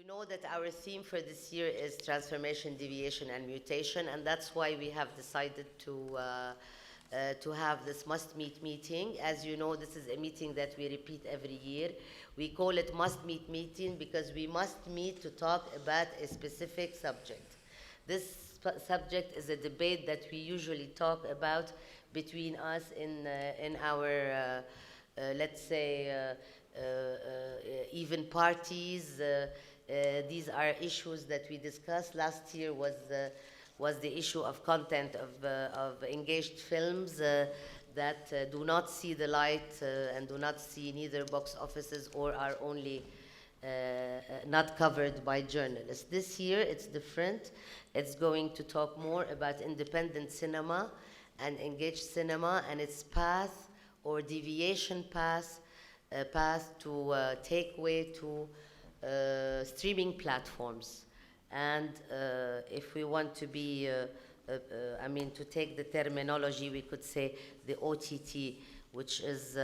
You know that our theme for this year is transformation, deviation, and mutation, and that's why we have decided to have this must-meet meeting. As you know, this is a meeting that we repeat every year. We call it must-meet meeting because we must meet to talk about a specific subject. This subject is a debate that we usually talk about between us in our, let's say, even parties. These are issues that we discussed. Last year was the issue of content of engaged films that do not see the light and do not see neither box offices or are only not covered by journalists. This year it's different. It's going to talk more about independent cinema and engaged cinema and its path or deviation path to take way to streaming platforms. And if we want to be, to take the terminology, we could say the OTT, which is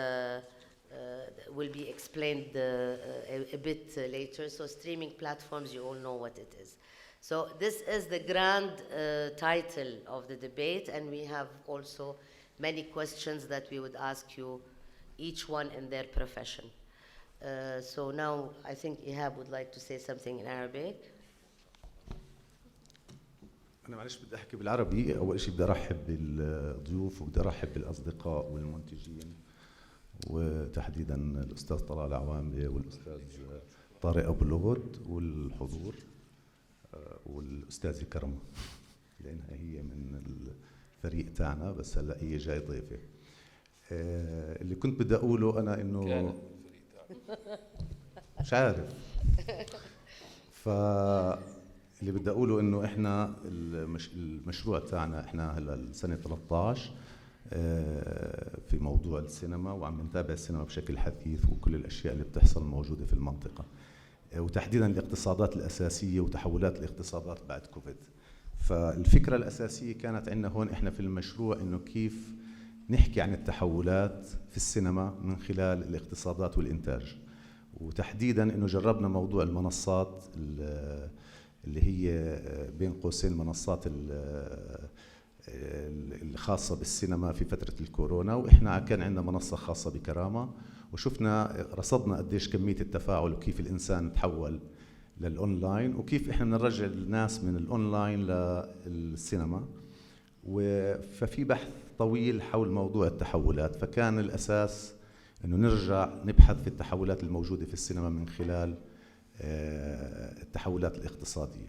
will be explained a bit later. So streaming platforms, you all know what it is. So this is the grand title of the debate, and we have also many questions that we would ask you, each one in their profession. So now I think Ihab would like to say something in Arabic. أنا معلش بدي أحكي بالعربي. أول شيء بدي أرحب بالضيوف وبدي أرحب بالأصدقاء والمنتجين وتحديداً الأستاذ طلال عواملة والأستاذ طارق أبو اللغد والحضور والأستاذة كرم لأنها هي من الفريق تاعنا بس هلأ هي جاي ضيفة. اللي كنت بدي أقوله أنا إنه مش عارف اللي بدي أقوله إنه إحنا المشروع تاعنا إحنا هلا السنة 13 في موضوع السينما وعم نتابع السينما بشكل حثيث وكل الأشياء اللي بتحصل موجودة في المنطقة وتحديداً الاقتصادات الأساسية وتحولات الاقتصادات بعد كوفيد. فالفكرة الأساسية كانت عندنا هون إحنا في المشروع إنه كيف نحكي عن التحولات في السينما من خلال الاقتصادات والإنتاج وتحديداً إنه جربنا موضوع المنصات اللي هي بين قوسين منصات الخاصة بالسينما في فترة الكورونا وإحنا كان عندنا منصة خاصة بكرامة وشفنا رصدنا قديش كمية التفاعل وكيف الإنسان تحول للأونلاين وكيف إحنا بنرجع الناس من الأونلاين للسينما ففي بحث طويل حول موضوع التحولات فكان الأساس إنه نرجع نبحث في التحولات الموجودة في السينما من خلال التحولات الاقتصادية.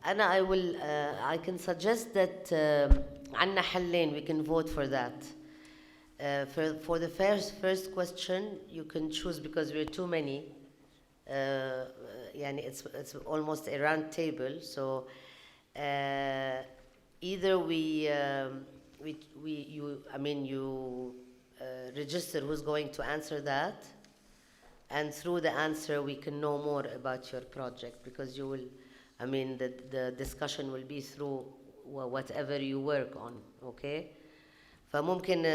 I can suggest that عنا حلين, we can vote for that. For the first question, you can choose because we're too many. It's almost a round table, so either you register who's going to answer that, and through the answer we can know more about your project because you will, the discussion will be through whatever you work on, okay? فممكن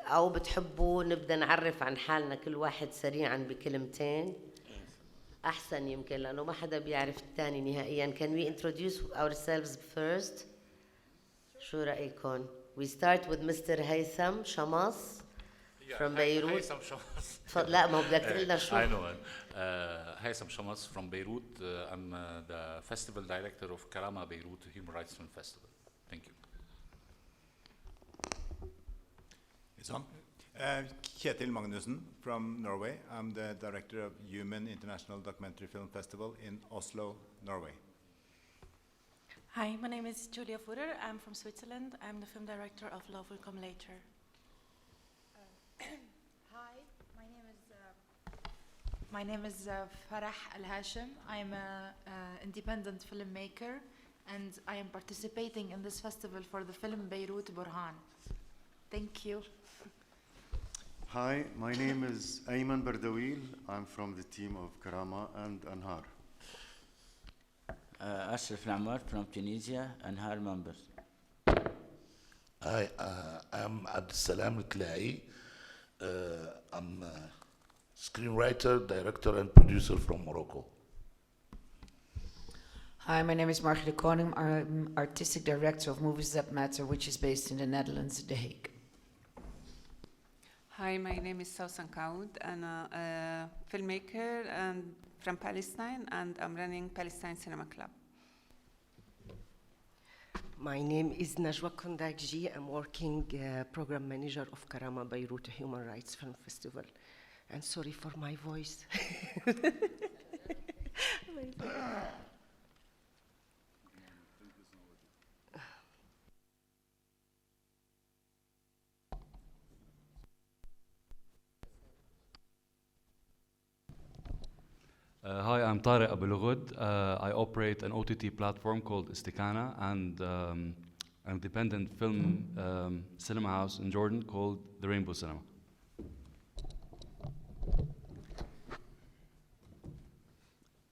أو بتحبوا نبدأ نعرف عن حالنا كل واحد سريعاً بكلمتين أحسن يمكن لأنه ما حدا بيعرف الثاني نهائياً. Can we introduce ourselves first? شو رأيكم؟ We start with Mr. هيثم شماس from Beirut. هيثم شماس. لا ما بدك تقول لنا شو. I know. هيثم شماس from Beirut. I'm the festival director of Karama Beirut Human Rights Film Festival. Thank you. Kjetil Magnussen from Norway. I'm the director of Human International Documentary Film Festival in Oslo, Norway. Hi, my name is Julia Furer. I'm from Switzerland. I'm the film director of Love Will Come Later. Hi, my name is Farah Al-Hashim. I'm an independent filmmaker and I am participating in this festival for the film Beirut Burhan. Thank you. Hi, my name is Ayman Bardawil. I'm from the team of Karama and Anhar. Ashraf Lamar from Tunisia, Anhar members. Hi, I'm Abdel Salam Al-Kla'i. I'm a screenwriter, director, and producer from Morocco. Hi, my name is Margriet Koning. I'm artistic director of Movies That Matter, which is based in the Netherlands, The Hague. Hi, my name is Sausan Kaoud. I'm a filmmaker and from Palestine, and I'm running Palestine Cinema Club. My name is Najwa Kondakji. I'm working program manager of Karama Beirut Human Rights Film Festival. And sorry for my voice. Hi, I'm Tarek Abulghud. I operate an OTT platform called Istikana and an independent film cinema house in Jordan called The Rainbow Cinema.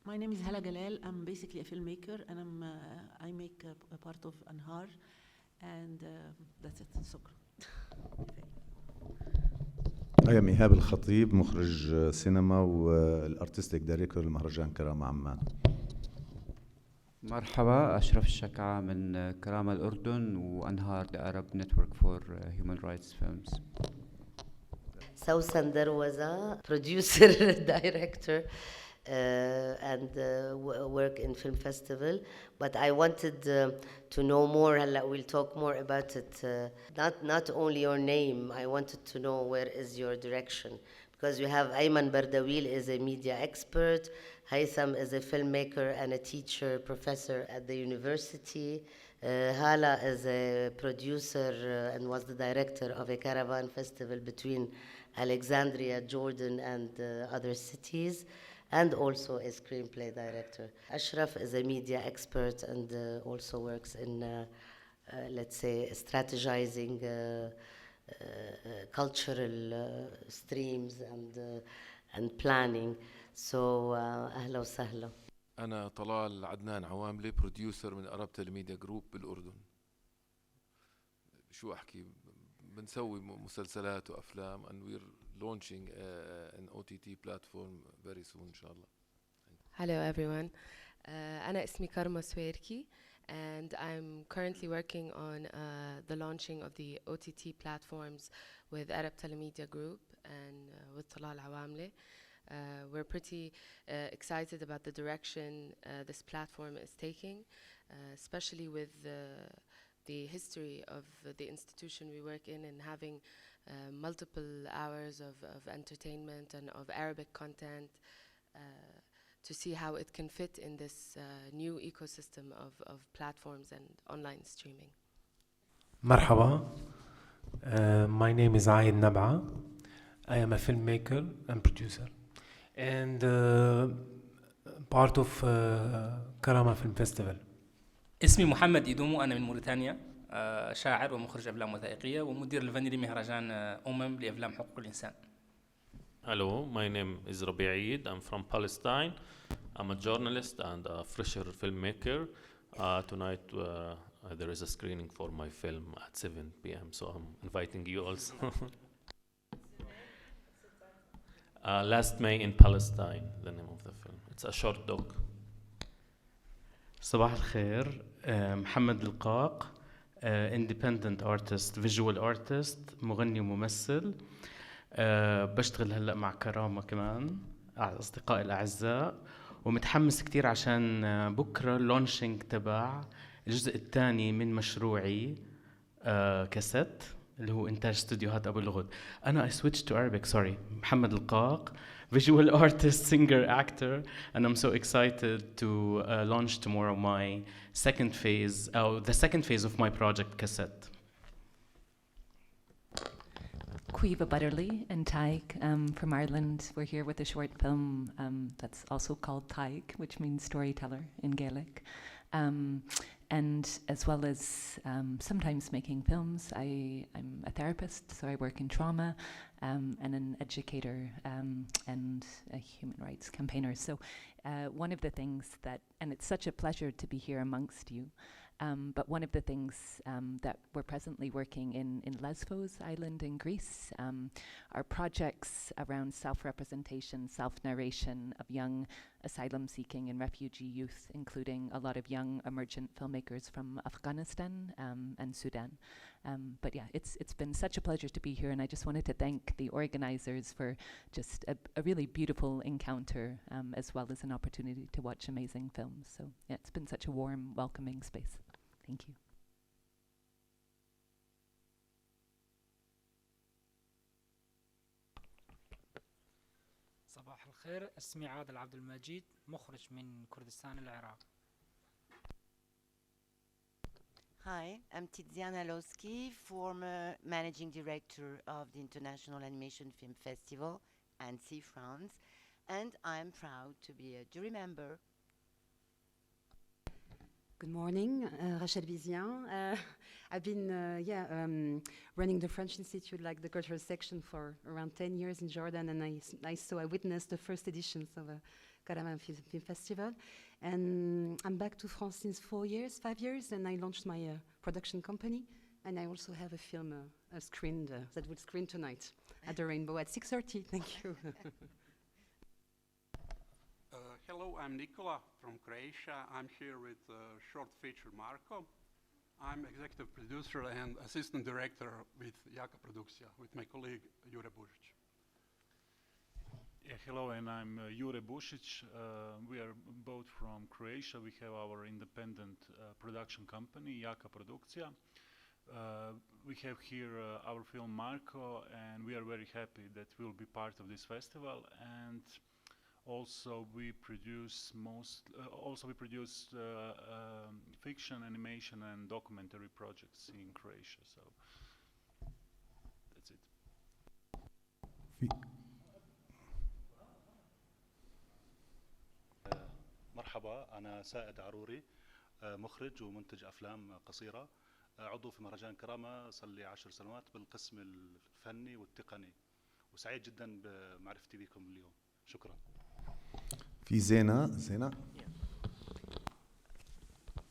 My name is Hala Galal. I'm basically a filmmaker, and I make a part of Anhar, and that's it. شكرا. أنا إيهاب الخطيب مخرج سينما والارتستيك دايركتور لمهرجان كرامة عمان. مرحبا، أشرف الشكعة من كرامة الأردن وأنهار the Arab Network for Human Rights Films. Sausan Darwaza, producer, director, and work in film festival. But I wanted to know more. We'll talk more about it. Not only your name. I wanted to know where is your direction, because you have Ayman Bardawil is a media expert. Haytham is a filmmaker and a teacher, professor at the university. Hala is a producer and was the director of a caravan festival between Alexandria, Jordan, and other cities, and also a screenplay director. Ashraf is a media expert and also works in, let's say, strategizing cultural streams and planning. So, أهلا وسهلا. أنا طلال عدنان عواملي بروديوسر من أرب تلميديا جروب بالأردن. شو أحكي؟ بنسوي مسلسلات وأفلام and we're launching an OTT platform very soon إن شاء الله. Hello everyone. أنا اسمي كارما سويركي and I'm currently working on the launching of the OTT platforms with Arab Telemedia Group and with Talal Awamle. We're pretty excited about the direction this platform is taking, especially with the history of the institution we work in and having multiple hours of entertainment and of Arabic content to see how it can fit in this new ecosystem of platforms and online streaming. Marhaba. My name is Ayed Nab'a. I am a filmmaker and producer and part of Karama Film Festival. اسمي محمد إدومو. أنا من موريتانيا، شاعر ومخرج أفلام وثائقية ومدير الفني لمهرجان لأفلام حقوق الإنسان. Hello, my name is Rabi Eid. I'm from Palestine. I'm a journalist and a fresher filmmaker. Tonight there is a screening for my film at 7 p.m. So I'm inviting you also. Last May in Palestine, the name of the film. It's a short doc. صباح الخير. محمد القاق, independent artist, visual artist, مغني وممثل. بشتغل هلأ مع كرامة كمان أصدقائي الأعزاء، ومتحمس كتير عشان بكرة لونشينج تبع الجزء الثاني من مشروعي كاسيت اللي هو إنتاج استوديوهات أبو الغد. أنا I switched to Arabic, sorry. محمد القاق, visual artist, singer, actor, and I'm so excited to launch tomorrow my the second phase of my project cassette. Quiva Butterly and Taig from Ireland. We're here with a short film that's also called Taig, which means storyteller in Gaelic. And as well as sometimes making films, I'm a therapist, so I work in trauma, and an educator and a human rights campaigner. So one of the things that, and it's such a pleasure to be here amongst you, But one of the things that we're presently working in Lesbos Island in Greece are projects around self-representation, self-narration of young asylum-seeking and refugee youth, including a lot of young emergent filmmakers from Afghanistan and Sudan. But yeah, it's been such a pleasure to be here, and I just wanted to thank the organizers for just a really beautiful encounter, as well as an opportunity to watch amazing films. So yeah, it's been such a warm, welcoming space. Thank you. صباح الخير، اسمي عادل عبد المجيد، مخرج من كردستان العراق. Hi, I'm Tiziana Losky, former managing director of the International Animation Film Festival, Annecy, France, and I'm proud to be a jury member. Good morning, Rachel Vizien. I've been running the French Institute, like the cultural section, for around 10 years in Jordan, and I witnessed the first editions of Karama Film Festival. And I'm back to France since 5 years, and I launched my production company, and I also have a film screened that will screen tonight at the Rainbow at 6:30. Thank you. Hello, I'm Nikola from Croatia. I'm here with short feature Marko. I'm executive producer and assistant director with Jaka Produkcija, with my colleague Jure Bušić. Yeah, hello, and I'm Jure Bušić. We are both from Croatia. We have our independent production company, Jaka Produkcija. We have here our film Marko, and we are very happy that we'll be part of this festival. And also we produce fiction, animation, and documentary projects in Croatia. So that's it. مرحبا، أنا سائد عروري، مخرج ومنتج أفلام قصيرة، عضو في مهرجان كرامة صار لي 10 سنوات بالقسم الفني والتقني، وسعيد جدا بمعرفتي بكم اليوم. شكرا. في زينة.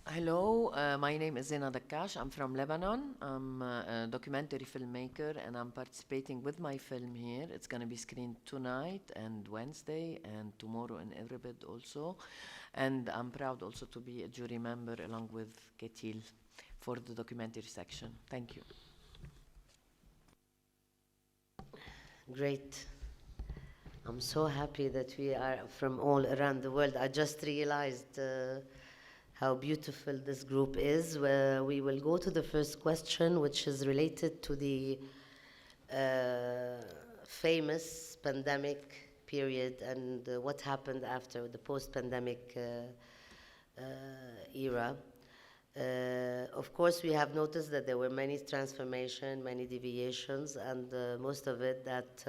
Hello, my name is Zena Dakkash. I'm from Lebanon. I'm a documentary filmmaker, and I'm participating with my film here. It's going to be screened tonight and Wednesday and tomorrow in Everybed also. And I'm proud also to be a jury member along with Ketil for the documentary section. Thank you. Great. I'm so happy that we are from all around the world. I just realized how beautiful this group is. We will go to the first question, which is related to the famous pandemic period and what happened after the post-pandemic era. Of course, we have noticed that there were many transformations, many deviations, and most of it that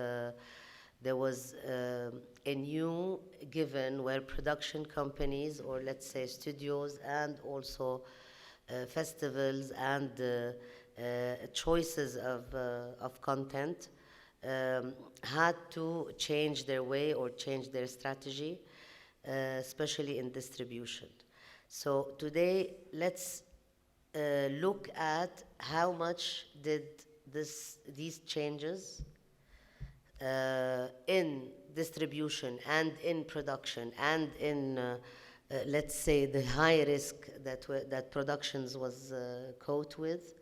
there was a new given where production companies, or let's say studios, and also festivals and choices of content had to change their way or change their strategy, especially in distribution. So today, let's look at how much did these changes in distribution and in production and in, let's say, the high risk that productions was caught with,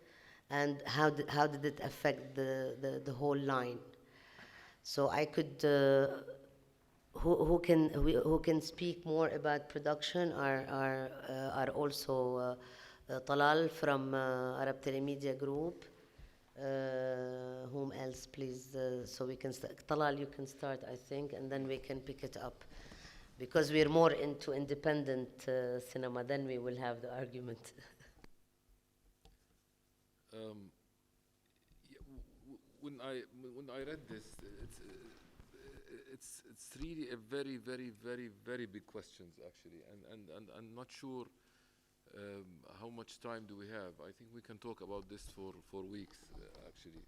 and how did it affect the whole line. So I could, who can speak more about production are also Talal from Arab Telemedia Group. Whom else, please? So we can start. Talal, you can start, I think, and then we can pick it up. Because we're more into independent cinema, then we will have the argument. When I read this, it's really a very, very, very, very big questions, actually, and I'm not sure how much time do we have. I think we can talk about this for weeks, actually,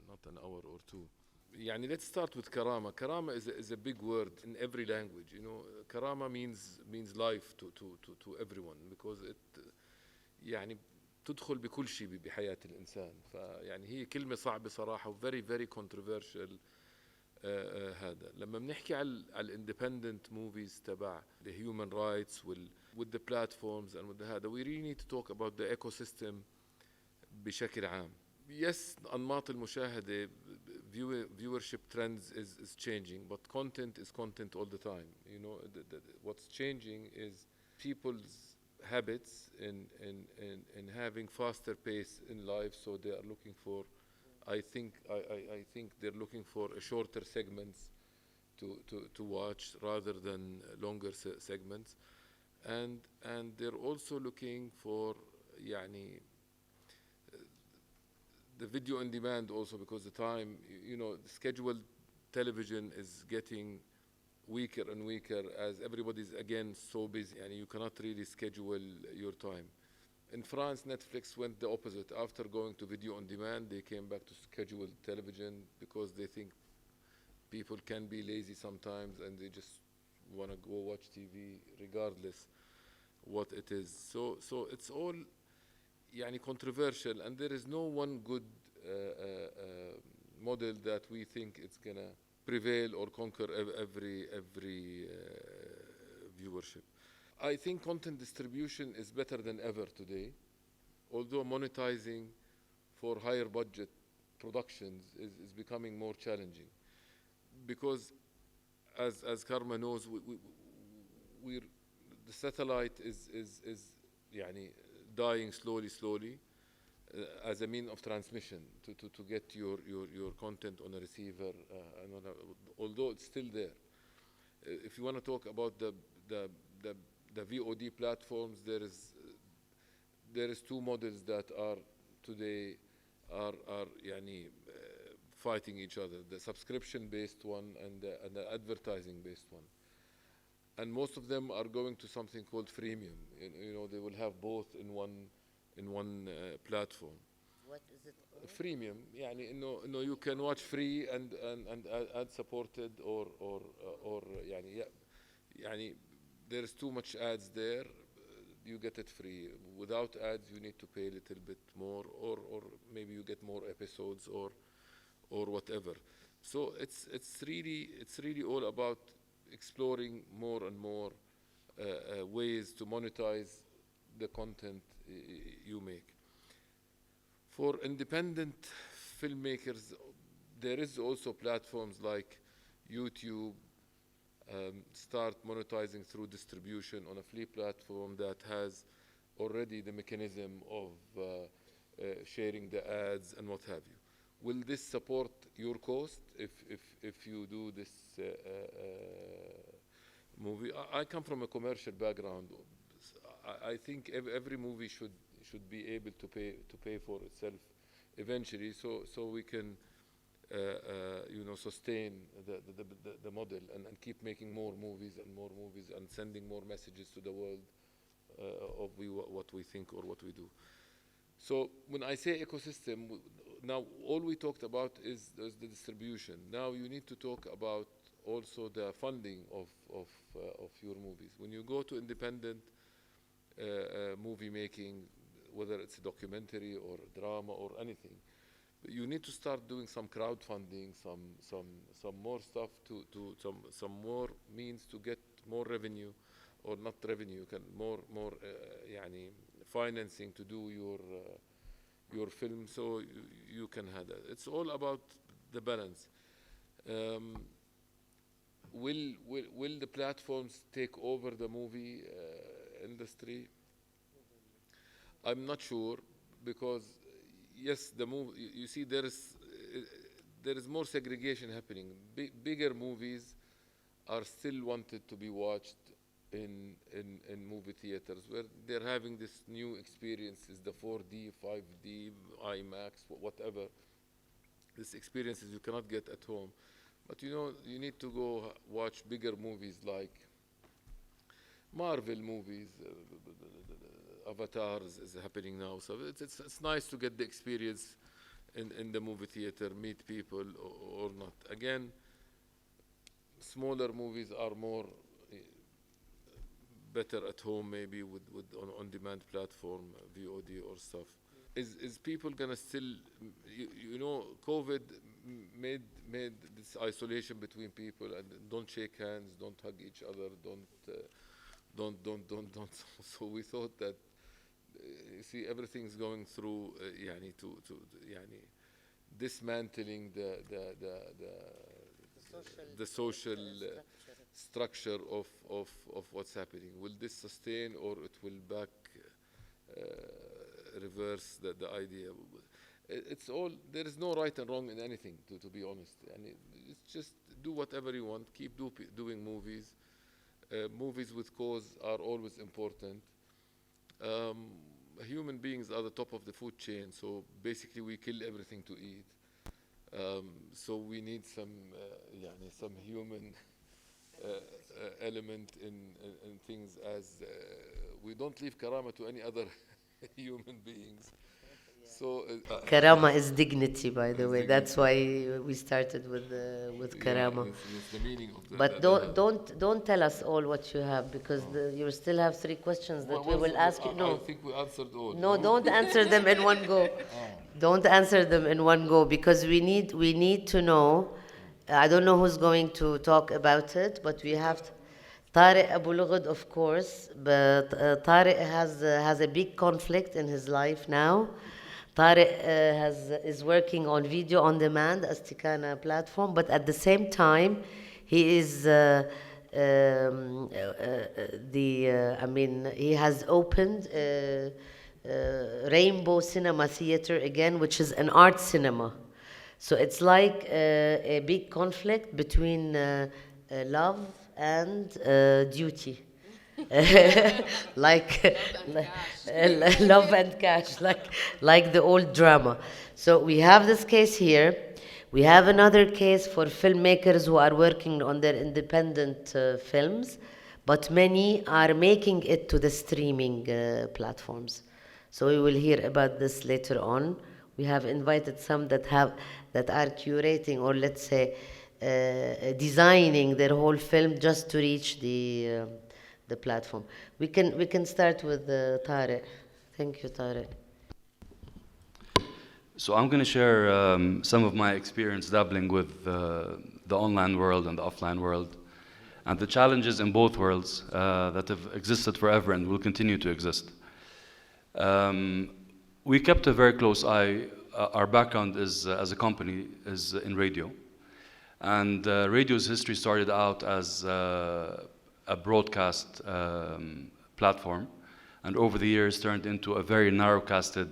not an hour or two. Yani, let's start with Karama. Karama is a big word in every language. You know, Karama means life to everyone, because يعني تدخل بكل شيء بحياة الإنسان. فيعني هي كلمة صعبة صراحة و very very controversial. هذا لما بنحكي على independent movies تبع the human rights with the platforms and with هذا we really need to talk about the ecosystem بشكل عام. Yes, أنماط المشاهدة viewership trends is changing, but content is content all the time. You know, what's changing is people's habits in having faster pace in life, so they are looking for, I think they're looking for a shorter segments to watch rather than longer segments, and they're also looking for يعني the video on demand also, because the time, you know, scheduled television is getting weaker and weaker as everybody's again so busy and you cannot really schedule your time. In France, Netflix went the opposite. After going to video on demand, they came back to scheduled television because they think people can be lazy sometimes and they just want to go watch TV regardless what it is. So it's all يعني controversial, and there is no one good model that we think it's gonna prevail or conquer every viewership. I think content distribution is better than ever today, although monetizing for higher budget productions is becoming more challenging, because as Karma knows, the satellite is يعني dying slowly as a mean of transmission to get your content on a receiver, although it's still there. If you want to talk about the VOD platforms, there is two models that are today are يعني fighting each other: the subscription-based one and the advertising-based one. And most of them are going to something called freemium. You know, they will have both in one platform. What is it? Freemium, يعني إنه you can watch free and ad supported or يعني there's too much ads there, you get it free. Without ads, you need to pay a little bit more, or maybe you get more episodes or whatever. So it's really all about exploring more and more ways to monetize the content you make. For independent filmmakers, there is also platforms like YouTube start monetizing through distribution on a free platform that has already the mechanism of sharing the ads and what have you. Will this support your cost if you do this movie? I come from a commercial background. I think every movie should be able to pay for itself eventually, so we can sustain the model and keep making more movies and sending more messages to the world of what we think or what we do. So when I say ecosystem, now all we talked about is the distribution. Now you need to talk about also the funding of your movies. When you go to independent movie making, whether it's a documentary or drama or anything, you need to start doing some crowdfunding, some more stuff to some more means to get more revenue, or not revenue, more يعني financing to do your film, so you can have that. It's all about the balance. Will the platforms take over the movie industry? I'm not sure, because yes, the movie, you see, there is more segregation happening. Bigger movies are still wanted to be watched in movie theaters, where they're having this new experiences, the 4D, 5D, IMAX, whatever. These experiences you cannot get at home. But you need to go watch bigger movies like Marvel movies, Avatars is happening now. So it's nice to get the experience in the movie theater, meet people or not. Again, smaller movies are more better at home, maybe with on-demand platform, VOD or stuff. Is people gonna still, you know, COVID made this isolation between people, and don't shake hands, don't hug each other, don't. So we thought that, you see, everything's going through, يعني يعني dismantling the social structure of what's happening. Will this sustain, or it will back reverse the idea? It's all, there is no right and wrong in anything, to be honest. And it's just do whatever you want, keep doing movies. Movies with cause are always important. Human beings are the top of the food chain, so basically we kill everything to eat. So we need some human element in things, as we don't leave karama to any other human beings. So Karama is dignity, by the way. That's why we started with karama. It's the meaning of the. But don't tell us all what you have, because you still have 3 questions that we will ask you. No, I think we answered all. no, don't answer them in one go. Don't answer them in one go, because we need to know. I don't know who's going to talk about it, but we have Tariq Abu Lughod, of course. But Tariq has a big conflict in his life now. Tariq is working on video on demand as Tikana platform, but at the same time, he is he has opened Rainbow Cinema Theater again, which is an art cinema. So it's like a big conflict between love and duty. like love and cash, like the old drama. So we have this case here. We have another case for filmmakers who are working on their independent films, but many are making it to the streaming platforms. So we will hear about this later on. We have invited some that are curating, or let's say designing their whole film just to reach the platform. We can start with Tariq. Thank you, Tariq. So I'm going to share some of my experience dabbling with the online world and the offline world, and the challenges in both worlds that have existed forever and will continue to exist. We kept a very close eye. Our background is, as a company, is in radio. And radio's history started out as a broadcast platform, and over the years turned into a very narrowcasted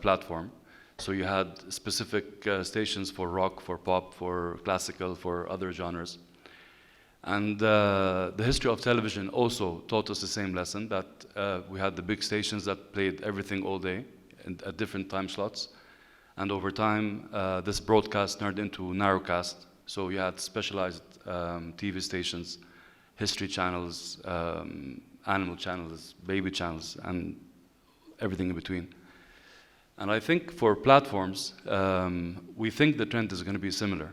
platform. So you had specific stations for rock, for pop, for classical, for other genres. And the history of television also taught us the same lesson, that we had the big stations that played everything all day at different time slots. And over time, this broadcast turned into narrowcast. So you had specialized TV stations, history channels, animal channels, baby channels, and everything in between. And I think for platforms, we think the trend is going to be similar.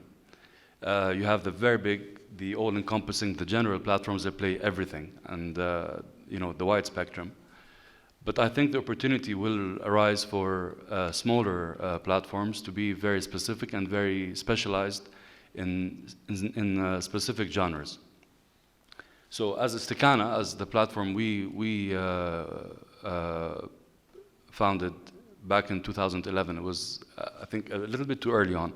You have the very big, the all-encompassing, the general platforms that play everything, and the wide spectrum. But I think the opportunity will arise for smaller platforms to be very specific and very specialized in specific genres. So as Istikana, as the platform we founded back in 2011, it was, I think, a little bit too early on.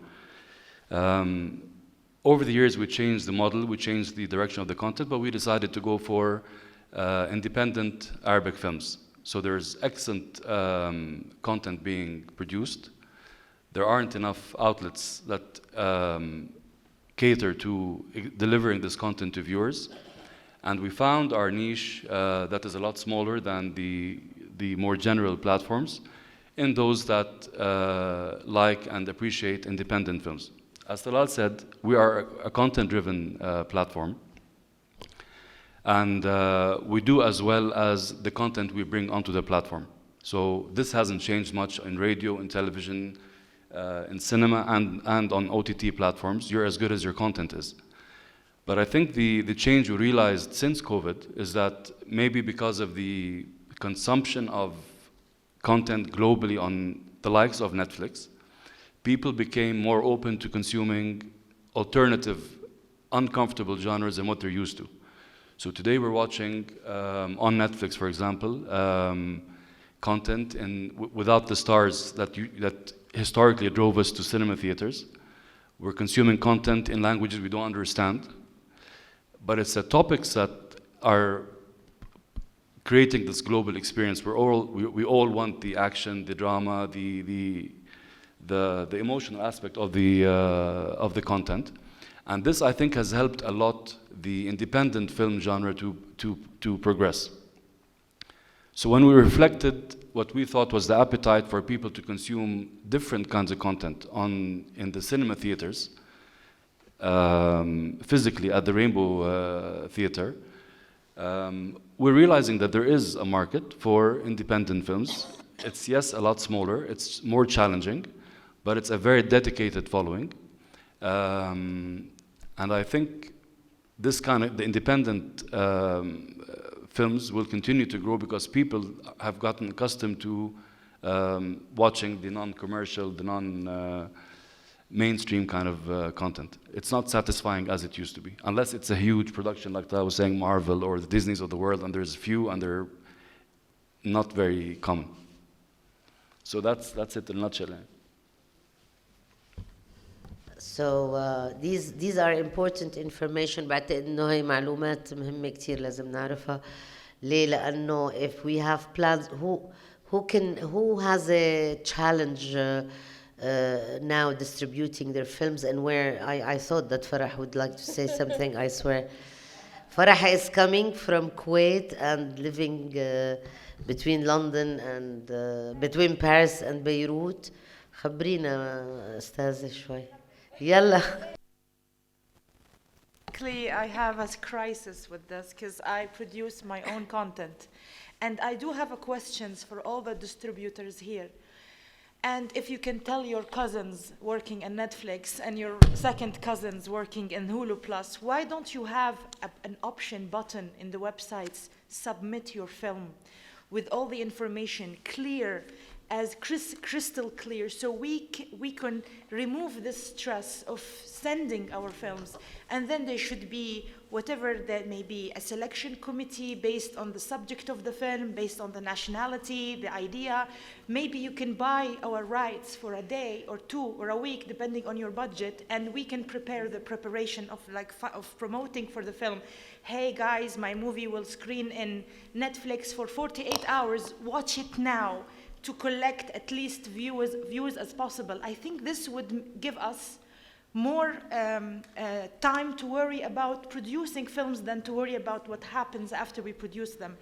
Over the years, we changed the model, we changed the direction of the content, but we decided to go for independent Arabic films. So there's excellent content being produced. There aren't enough outlets that cater to delivering this content to viewers. And we found our niche that is a lot smaller than the more general platforms, in those that like and appreciate independent films. As Talal said, we are a content-driven platform. And we do as well as the content we bring onto the platform. So this hasn't changed much in radio, in television, in cinema, and on OTT platforms. You're as good as your content is. But I think the change we realized since COVID is that maybe because of the consumption of content globally on the likes of Netflix, people became more open to consuming alternative, uncomfortable genres than what they're used to. So today we're watching on Netflix, for example, content without the stars that historically drove us to cinema theaters. We're consuming content in languages we don't understand, but it's the topics that are creating this global experience. We all want the action, the drama, the emotional aspect of the content, and this I think has helped a lot the independent film genre to progress. So when we reflected what we thought was the appetite for people to consume different kinds of content in the cinema theaters, physically at the Rainbow Theatre, we're realizing that there is a market for independent films. It's, yes, a lot smaller, it's more challenging, but it's a very dedicated following. And I think the independent films will continue to grow because people have gotten accustomed to watching the non-commercial, the non-mainstream kind of content. It's not satisfying as it used to be, unless it's a huge production like I was saying, Marvel or the Disneys of the world, and there's few and they're not very common. So that's it in a nutshell. So these are important information. بعتقد إنه هي معلومات مهمة كتير لازم نعرفها. ليه؟ لأنه if we have plans, who has a challenge now distributing their films, and where I thought that Farah would like to say something. I swear. Farah is coming from Kuwait and living between London and between Paris and Beirut. خبرينا أستاذة شوي. يلا. I have a crisis with this because I produce my own content, and I do have a questions for all the distributors here. And if you can tell your cousins working in Netflix and your second cousins working in Hulu Plus, why don't you have an option button in the websites, submit your film with all the information clear, as crystal clear, so we can remove this stress of sending our films, and then there should be whatever that may be, a selection committee based on the subject of the film, based on the nationality, the idea. Maybe you can buy our rights for a day or two or a week, depending on your budget, and we can prepare the preparation of promoting for the film. Hey guys, my movie will screen in Netflix for 48 hours, watch it now, to collect at least views as possible. I think this would give us more time to worry about producing films than to worry about what happens after we produce them.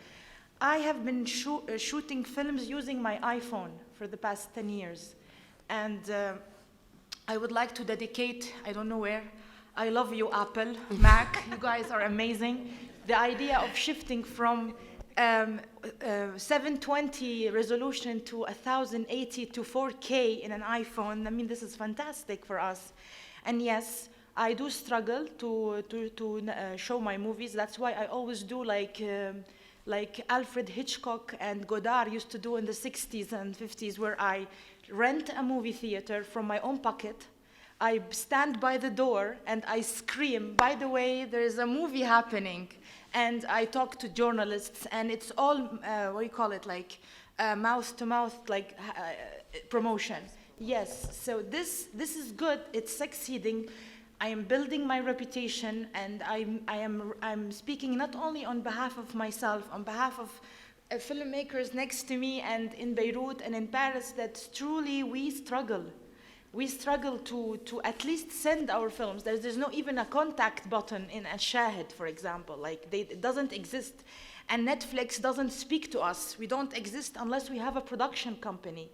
I have been shooting films using my iPhone for the past 10 years. And I would like to dedicate, I don't know where, I love you, Apple, Mac, you guys are amazing. The idea of shifting from 720 resolution to 1080 to 4K in an iPhone, I mean, this is fantastic for us. And yes, I do struggle to show my movies. That's why I always do like Alfred Hitchcock and Godard used to do in the 60s and 50s, where I rent a movie theater from my own pocket. I stand by the door and I scream, by the way, there is a movie happening. And I talk to journalists, and it's all, what do you call it, like mouth-to-mouth, like promotion. Yes, so this is good, it's succeeding. I am building my reputation, and I'm speaking not only on behalf of myself, on behalf of filmmakers next to me and in Beirut and in Paris, that truly we struggle. We struggle to at least send our films. There's no even a contact button in a Shahid, for example. Like it doesn't exist. And Netflix doesn't speak to us. We don't exist unless we have a production company.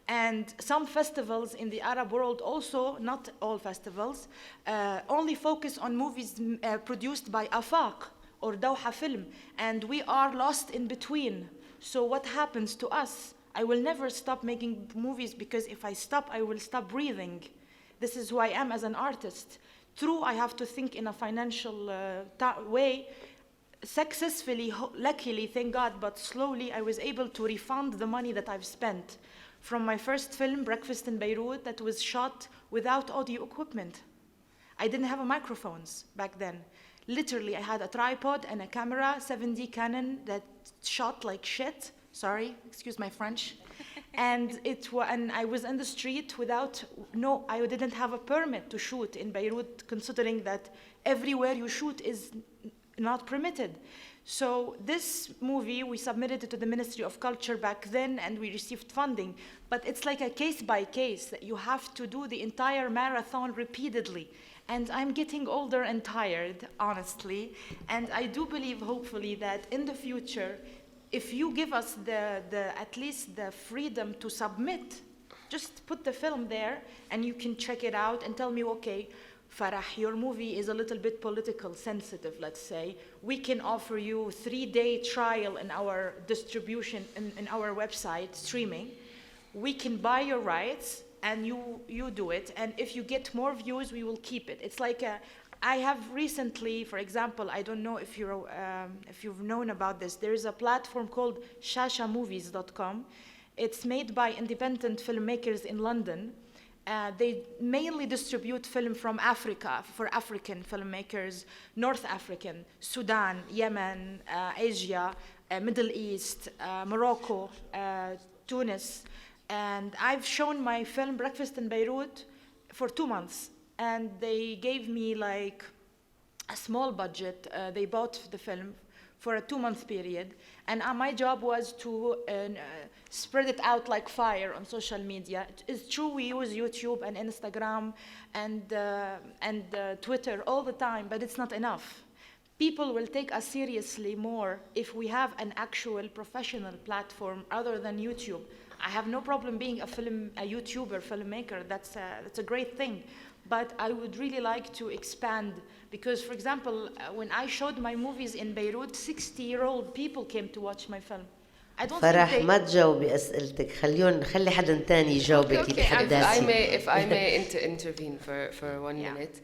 And some festivals in the Arab world also, not all festivals, only focus on movies produced by Afaq or Doha Film. And we are lost in between. So what happens to us? I will never stop making movies, because if I stop, I will stop breathing. This is who I am as an artist, True, I have to think in a financial way. Successfully, luckily, thank God, but slowly I was able to refund the money that I've spent from my first film, Breakfast in Beirut, that was shot without audio equipment. I didn't have microphones back then. Literally, I had a tripod and a camera, 7D Canon, that shot like shit. Sorry, excuse my French. And I was in the street I didn't have a permit to shoot in Beirut, considering that everywhere you shoot is not permitted. So this movie, we submitted it to the Ministry of Culture back then, and we received funding. But it's like a case by case that you have to do the entire marathon repeatedly. And I'm getting older and tired, honestly. And I do believe, hopefully, that in the future, if you give us at least the freedom to submit, just put the film there and you can check it out and tell me, okay, Farah, your movie is a little bit political sensitive, let's say. We can offer you 3-day trial in our distribution, in our website, streaming. We can buy your rights and you do it. And if you get more views, we will keep it. It's like I have recently, for example, I don't know if you've known about this. There is a platform called shashamovies.com. It's made by independent filmmakers in London. They mainly distribute film from Africa for African filmmakers, North African, Sudan, Yemen, Asia, Middle East, Morocco, Tunis. And I've shown my film Breakfast in Beirut for 2 months. And they gave me like a small budget. They bought the film for a 2-month period. And my job was to spread it out like fire on social media. It's true, we use YouTube and Instagram and Twitter all the time, but it's not enough. People will take us seriously more if we have an actual professional platform other than YouTube. I have no problem being a YouTuber, filmmaker. That's a great thing. But I would really like to expand because, for example, when I showed my movies in Beirut, 60-year-old people came to watch my film. I don't فرح ما تجاوبي أسئلتك خلي حدا تاني يجاوبك يتحدثي. If I may intervene for 1 minute.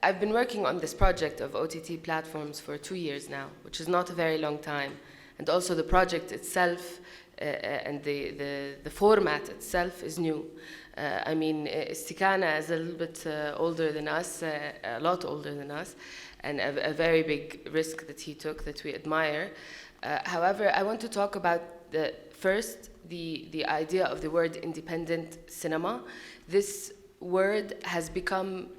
I've been working on this project of OTT platforms for 2 years now, which is not a very long time. And also the project itself and the format itself is new. I mean, Istikana is a little bit older than us, a lot older than us, and a very big risk that he took that we admire. However, I want to talk about the idea of the word independent cinema. This word has become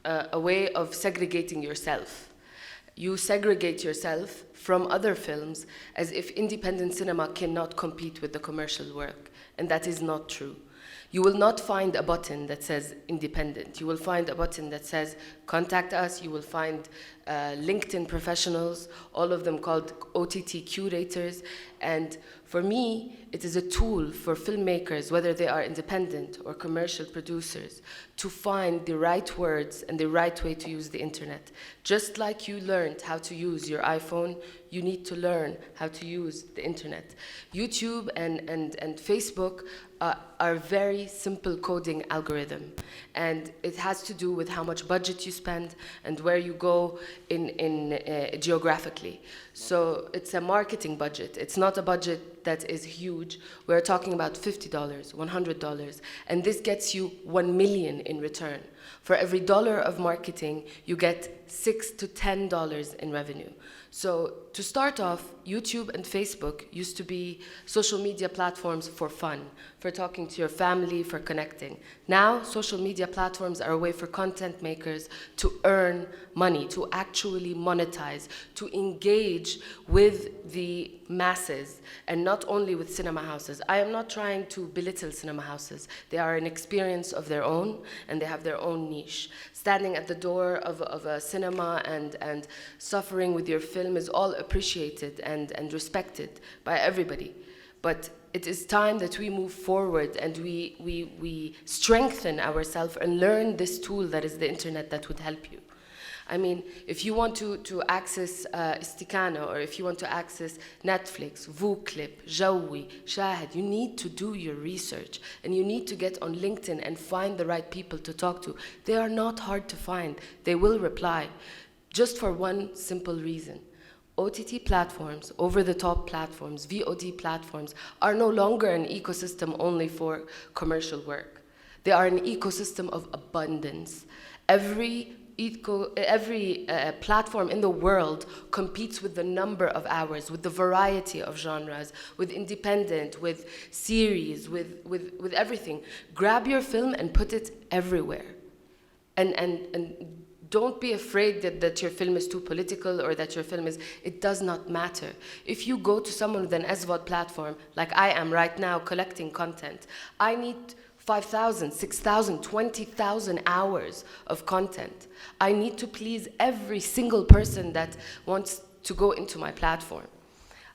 a way of segregating yourself. You segregate yourself from other films as if independent cinema cannot compete with the commercial work, and that is not true. You will not find a button that says independent. You will find a button that says contact us. You will find LinkedIn professionals, all of them called OTT curators. And for me, it is a tool for filmmakers, whether they are independent or commercial producers, to find the right words and the right way to use the internet. Just like you learned how to use your iPhone, you need to learn how to use the internet. YouTube and Facebook are very simple coding algorithm, and it has to do with how much budget you spend and where you go in geographically. So it's a marketing budget. It's not a budget that is huge. We're talking about $50, $100, and this gets you 1 million in return. For every $1 of marketing, you get $6 to $10 in revenue. So to start off, YouTube and Facebook used to be social media platforms for fun, for talking to your family, for connecting. Now, social media platforms are a way for content makers to earn money, to actually monetize, to engage with the masses, and not only with cinema houses. I am not trying to belittle cinema houses. They are an experience of their own, and they have their own niche. Standing at the door of a cinema and suffering with your film is all appreciated and respected by everybody. But it is time that we move forward and we strengthen ourselves and learn this tool that is the internet that would help you. I mean, if you want to access Istikana, or if you want to access Netflix, VooClip, Jawi, Shahid, you need to do your research, and you need to get on LinkedIn and find the right people to talk to. They are not hard to find. They will reply, just for one simple reason. OTT platforms, over-the-top platforms, VOD platforms are no longer an ecosystem only for commercial work. They are an ecosystem of abundance. Every platform in the world competes with the number of hours, with the variety of genres, with independent, with series, with everything. Grab your film and put it everywhere. And don't be afraid that your film is too political or that your film is, it does not matter. If you go to someone with an SVOD platform, like I am right now collecting content, I need 5,000, 6,000, 20,000 hours of content. I need to please every single person that wants to go into my platform.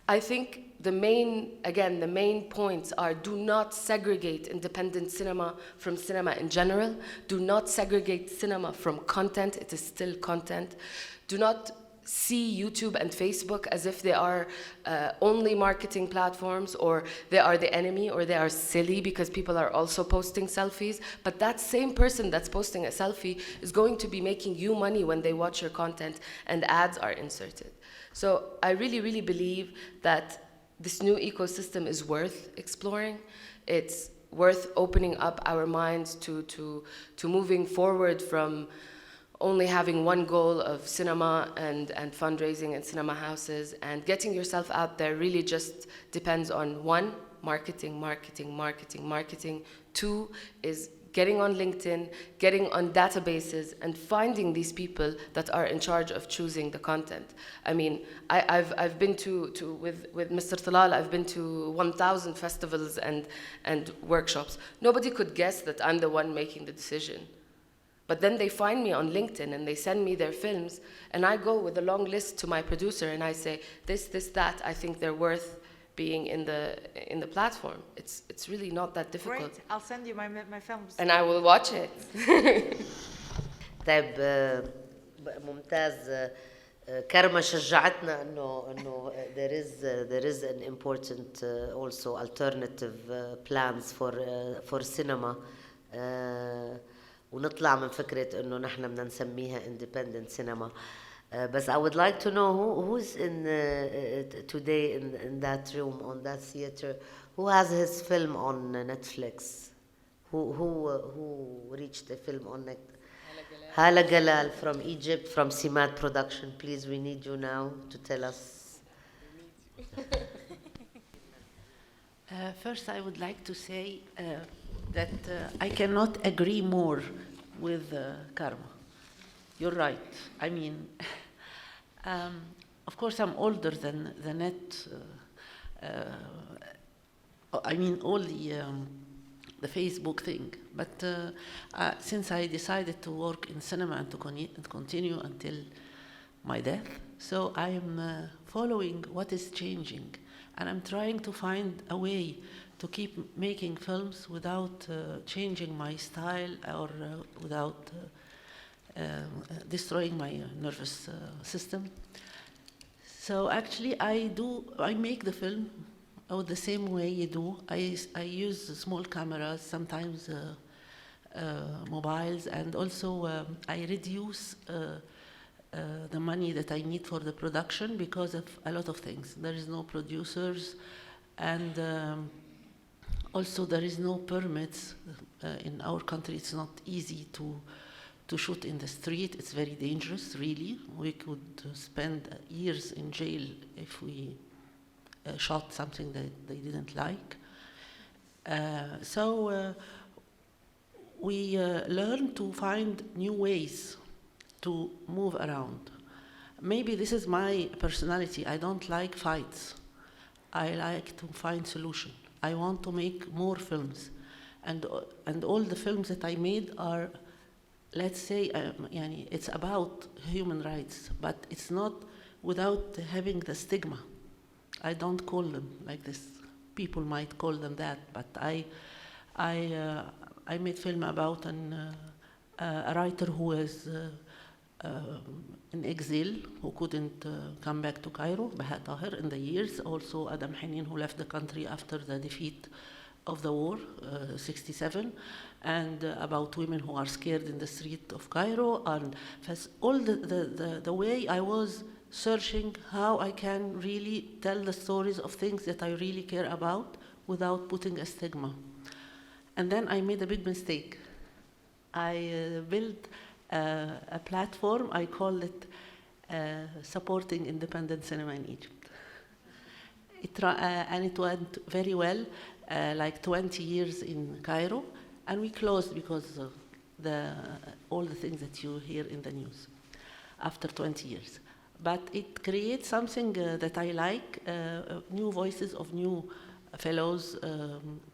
I think the main points are: do not segregate independent cinema from cinema in general. Do not segregate cinema from content. It is still content. Do not see YouTube and Facebook as if they are only marketing platforms, or they are the enemy, or they are silly because people are also posting selfies. But that same person that's posting a selfie is going to be making you money when they watch your content and ads are inserted. So I really, really believe that this new ecosystem is worth exploring. It's worth opening up our minds to moving forward from only having one goal of cinema and fundraising and cinema houses, and getting yourself out there really just depends on, one, marketing. Two is getting on LinkedIn, getting on databases, and finding these people that are in charge of choosing the content. I mean, I've been with Mr. Talal, I've been to 1,000 festivals and workshops. Nobody could guess that I'm the one making the decision. But then they find me on LinkedIn and they send me their films, and I go with a long list to my producer and I say, this, that, I think they're worth being in the platform. It's really not that difficult. Great, I'll send you my films. And I will watch it. طيب ممتاز. كرمة شجعتنا انه there is an important also alternative plans for cinema. ونطلع من فكرة انه نحن بدنا نسميها independent cinema. But I would like to know who's in today in that room, on that theater, who has his film on Netflix? Who reached a film on Netflix? Hala Galal from Egypt, from Simat Production. Please, we need you now to tell us. First, I would like to say that I cannot agree more with Karma. You're right. I mean, of course, I'm older than the net. I mean, all the Facebook thing. But since I decided to work in cinema and to continue until my death, so I am following what is changing, and I'm trying to find a way to keep making films without changing my style or without destroying my nervous system. So actually I make the film the same way you do. I use small cameras, sometimes mobiles, and also I reduce the money that I need for the production because of a lot of things. There is no producers, and also there is no permits. In our country it's not easy to shoot in the street. It's very dangerous, really. We could spend years in jail if we shot something that they didn't like. So we learn to find new ways to move around. Maybe this is my personality. I don't like fights. I like to find solution. I want to make more films. And all the films that I made are, let's say, it's about human rights, but it's not without having the stigma. I don't call them like this. People might call them that, but I made film about a writer who is in exile who couldn't come back to Cairo, Baha Tahir in the years, also Adam Hanin who left the country after the defeat of the war, 67, and about women who are scared in the street of Cairo, and all the way I was searching how I can really tell the stories of things that I really care about without putting a stigma. And then I made a big mistake. I built a platform, I call it Supporting Independent Cinema in Egypt. And it went very well, like 20 years in Cairo, and we closed because of all the things that you hear in the news after 20 years. But it creates something that I like, new voices of new fellows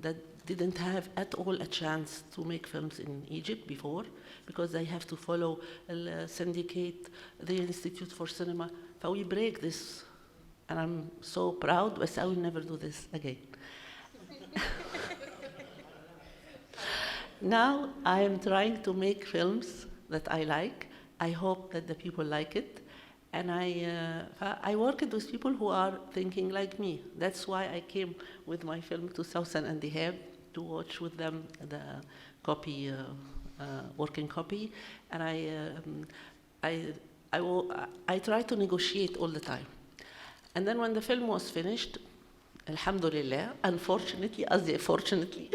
that didn't have at all a chance to make films in Egypt before, because they have to follow the syndicate, the Institute for Cinema. So we break this, and I'm so proud, but I will never do this again. Now I am trying to make films that I like. I hope that the people like it. And I worked with people who are thinking like me. That's why I came with my film 2000 and a half to watch with them the copy, working copy. And I try to negotiate all the time. And then when the film was finished, alhamdulillah, unfortunately, fortunately,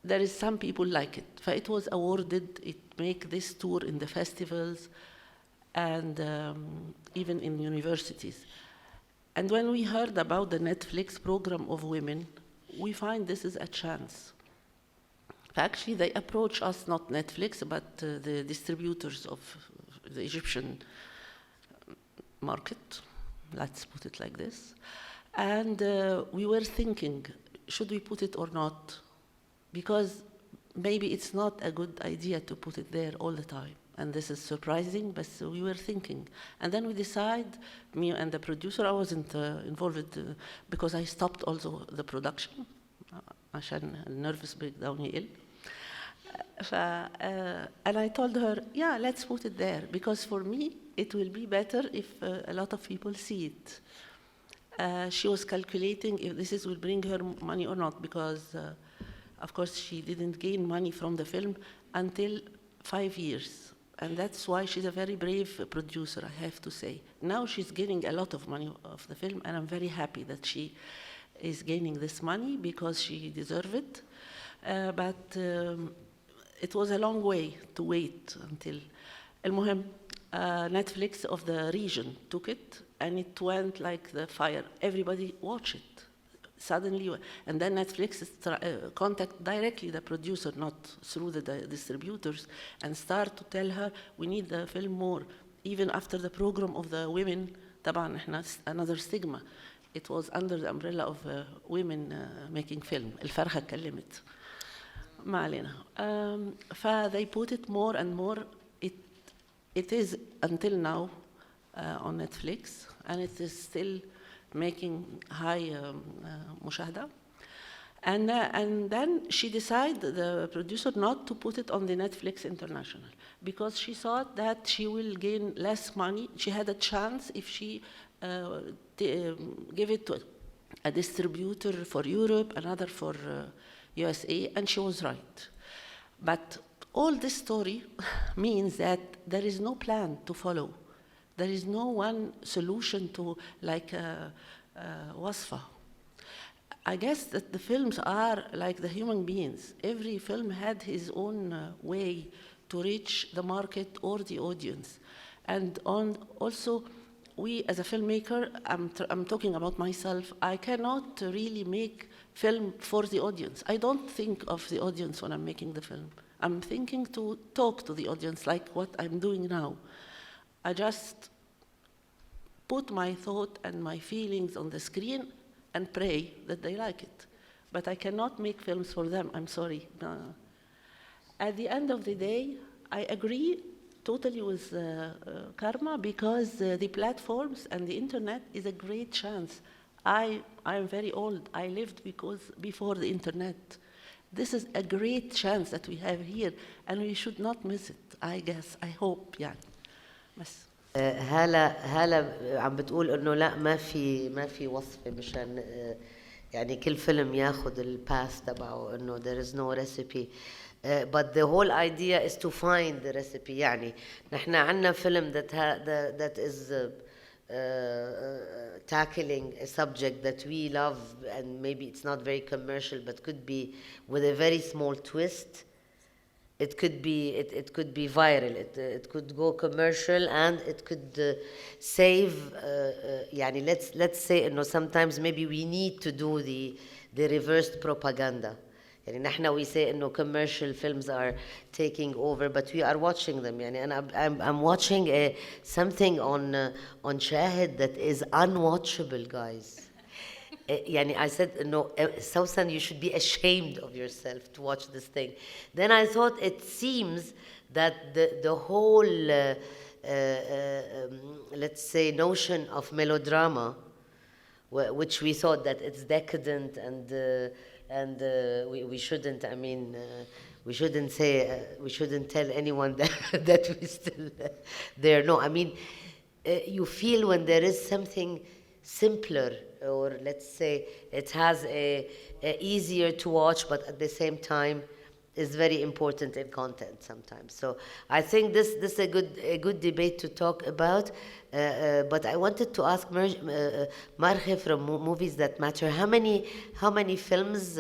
there is some people like it. It was awarded, it make this tour in the festivals, and even in universities. And when we heard about the Netflix program of women, we find this is a chance. Actually, they approach us, not Netflix, but the distributors of the Egyptian market, let's put it like this. And we were thinking, should we put it or not? Because maybe it's not a good idea to put it there all the time. And this is surprising, but we were thinking. And then we decide, me and the producer, I wasn't involved because I stopped also the production. عشان nervous breakdown يقل. And I told her, yeah, let's put it there, because for me, it will be better if a lot of people see it. She was calculating if this will bring her money or not, because of course she didn't gain money from the film until 5 years. And that's why she's a very brave producer, I have to say. Now she's gaining a lot of money of the film, and I'm very happy that she is gaining this money because she deserves it. But it was a long way to wait until المهم Netflix of the region took it, and it went like the fire. Everybody watched it suddenly, and then Netflix contact directly the producer, not through the distributors, and start to tell her we need the film more. Even after the program of the women, طبعا احنا another stigma. It was under the umbrella of women making film. الفرخة اتكلمت. ما علينا. They put it more and more. It is until now on Netflix, and it is still making high مشاهدة. And then she decided, the producer, not to put it on the Netflix International, because she thought that she will gain less money. She had a chance if she give it to a distributor for Europe, another for USA, and she was right. But all this story means that there is no plan to follow. There is no one solution to like wasfa. I guess that the films are like the human beings. Every film had his own way to reach the market or the audience. And also, we as a filmmaker, I'm talking about myself, I cannot really make film for the audience. I don't think of the audience when I'm making the film. I'm thinking to talk to the audience like what I'm doing now. I just put my thought and my feelings on the screen and pray that they like it. But I cannot make films for them, I'm sorry. At the end of the day, I agree totally with Karma, because the platforms and the internet is a great chance. I'm very old. I lived before the internet. This is a great chance that we have here, and we should not miss it, I guess, I hope, يعني. بس. هلا عم بتقول انه لا ما في وصفة مشان يعني كل فيلم ياخد الباث تبعه انه there is no recipe. But the whole idea is to find the recipe. يعني نحن عنا فيلم that is tackling a subject that we love, and maybe it's not very commercial, but could be with a very small twist. It could be viral. It could go commercial, and it could save. يعني let's say إنه sometimes maybe we need to do the reversed propaganda. يعني نحن we say إنه commercial films are taking over, but we are watching them. يعني I'm watching something on Shahid that is unwatchable, guys. يعني I said no, Sausan, you should be ashamed of yourself to watch this thing. Then I thought it seems that the whole let's say notion of melodrama, which we thought that it's decadent and we shouldn't, I mean, we shouldn't say, we shouldn't tell anyone that we still there. No, I mean, you feel when there is something simpler, or let's say it has a easier to watch, but at the same time is very important in content sometimes. So I think this is a good debate to talk about. But I wanted to ask Marje from Movies That Matter, how many films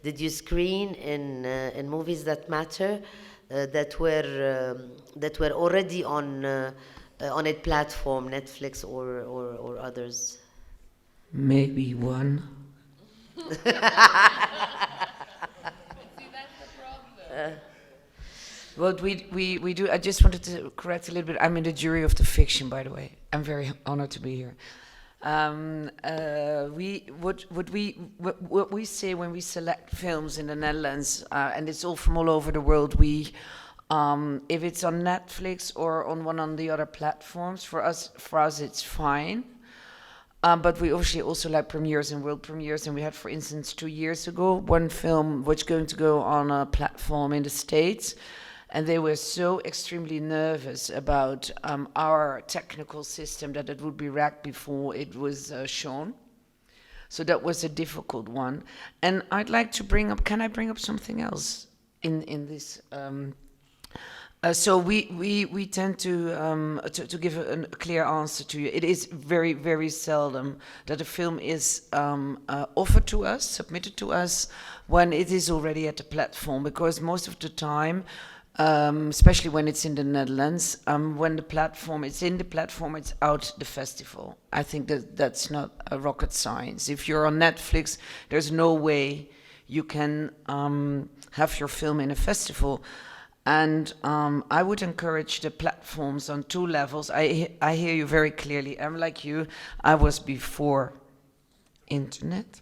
did you screen in Movies That Matter that were already on a platform, Netflix or others? Maybe one. What we do, I just wanted to correct a little bit. I'm in the jury of the fiction, by the way. I'm very honored to be here. What we say when we select films in the Netherlands, and it's all from all over the world, if it's on Netflix or on one of the other platforms, for us it's fine. But we obviously also like premieres and world premieres, and we had, for instance, 2 years ago, one film which going to go on a platform in the States, and they were so extremely nervous about our technical system that it would be wrecked before it was shown. So that was a difficult one. And I'd like to bring up, can I bring up something else in this? So we tend to give a clear answer to you. It is very, very seldom that a film is offered to us, submitted to us, when it is already at the platform, because most of the time, especially when it's in the Netherlands, when the platform it's in the platform, it's out the festival. I think that's not a rocket science. If you're on Netflix, there's no way you can have your film in a festival. And I would encourage the platforms on two levels. I hear you very clearly. I'm like you. I was before internet.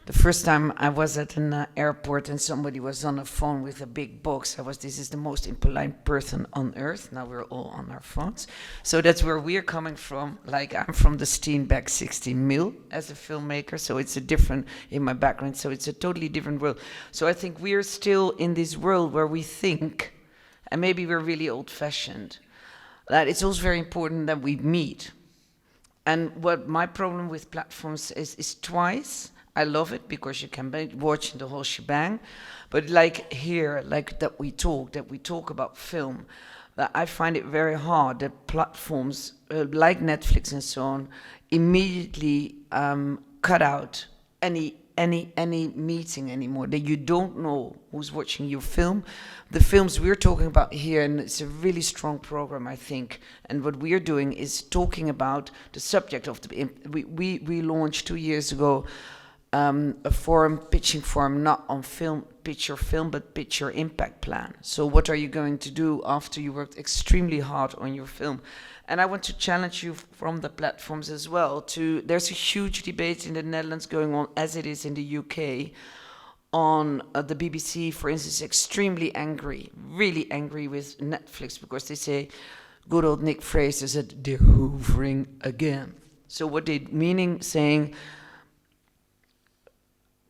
The first time I was at an airport and somebody was on a phone with a big box, this is the most impolite person on earth. Now we're all on our phones. So that's where we're coming from. Like, I'm from the Steenbeck 16 mil as a filmmaker, so it's a different, in my background, so it's a totally different world. So I think we're still in this world where we think, and maybe we're really old-fashioned, that it's also very important that we meet. And what my problem with platforms is twice. I love it because you can watch the whole shebang, but like here, like that we talk about film, that I find it very hard that platforms like Netflix and so on immediately cut out any meeting anymore, that you don't know who's watching your film. The films we're talking about here, and it's a really strong program, I think, and what we're doing is talking about the subject of the, we launched 2 years ago a pitching forum, not on pitch your film, but pitch your impact plan. So what are you going to do after you worked extremely hard on your film? And I want to challenge you from the platforms as well there's a huge debate in the Netherlands going on, as it is in the UK, on the BBC, for instance, extremely angry, really angry with Netflix, because they say, good old Nick Fraser said, they're hoovering again. So what they meaning saying,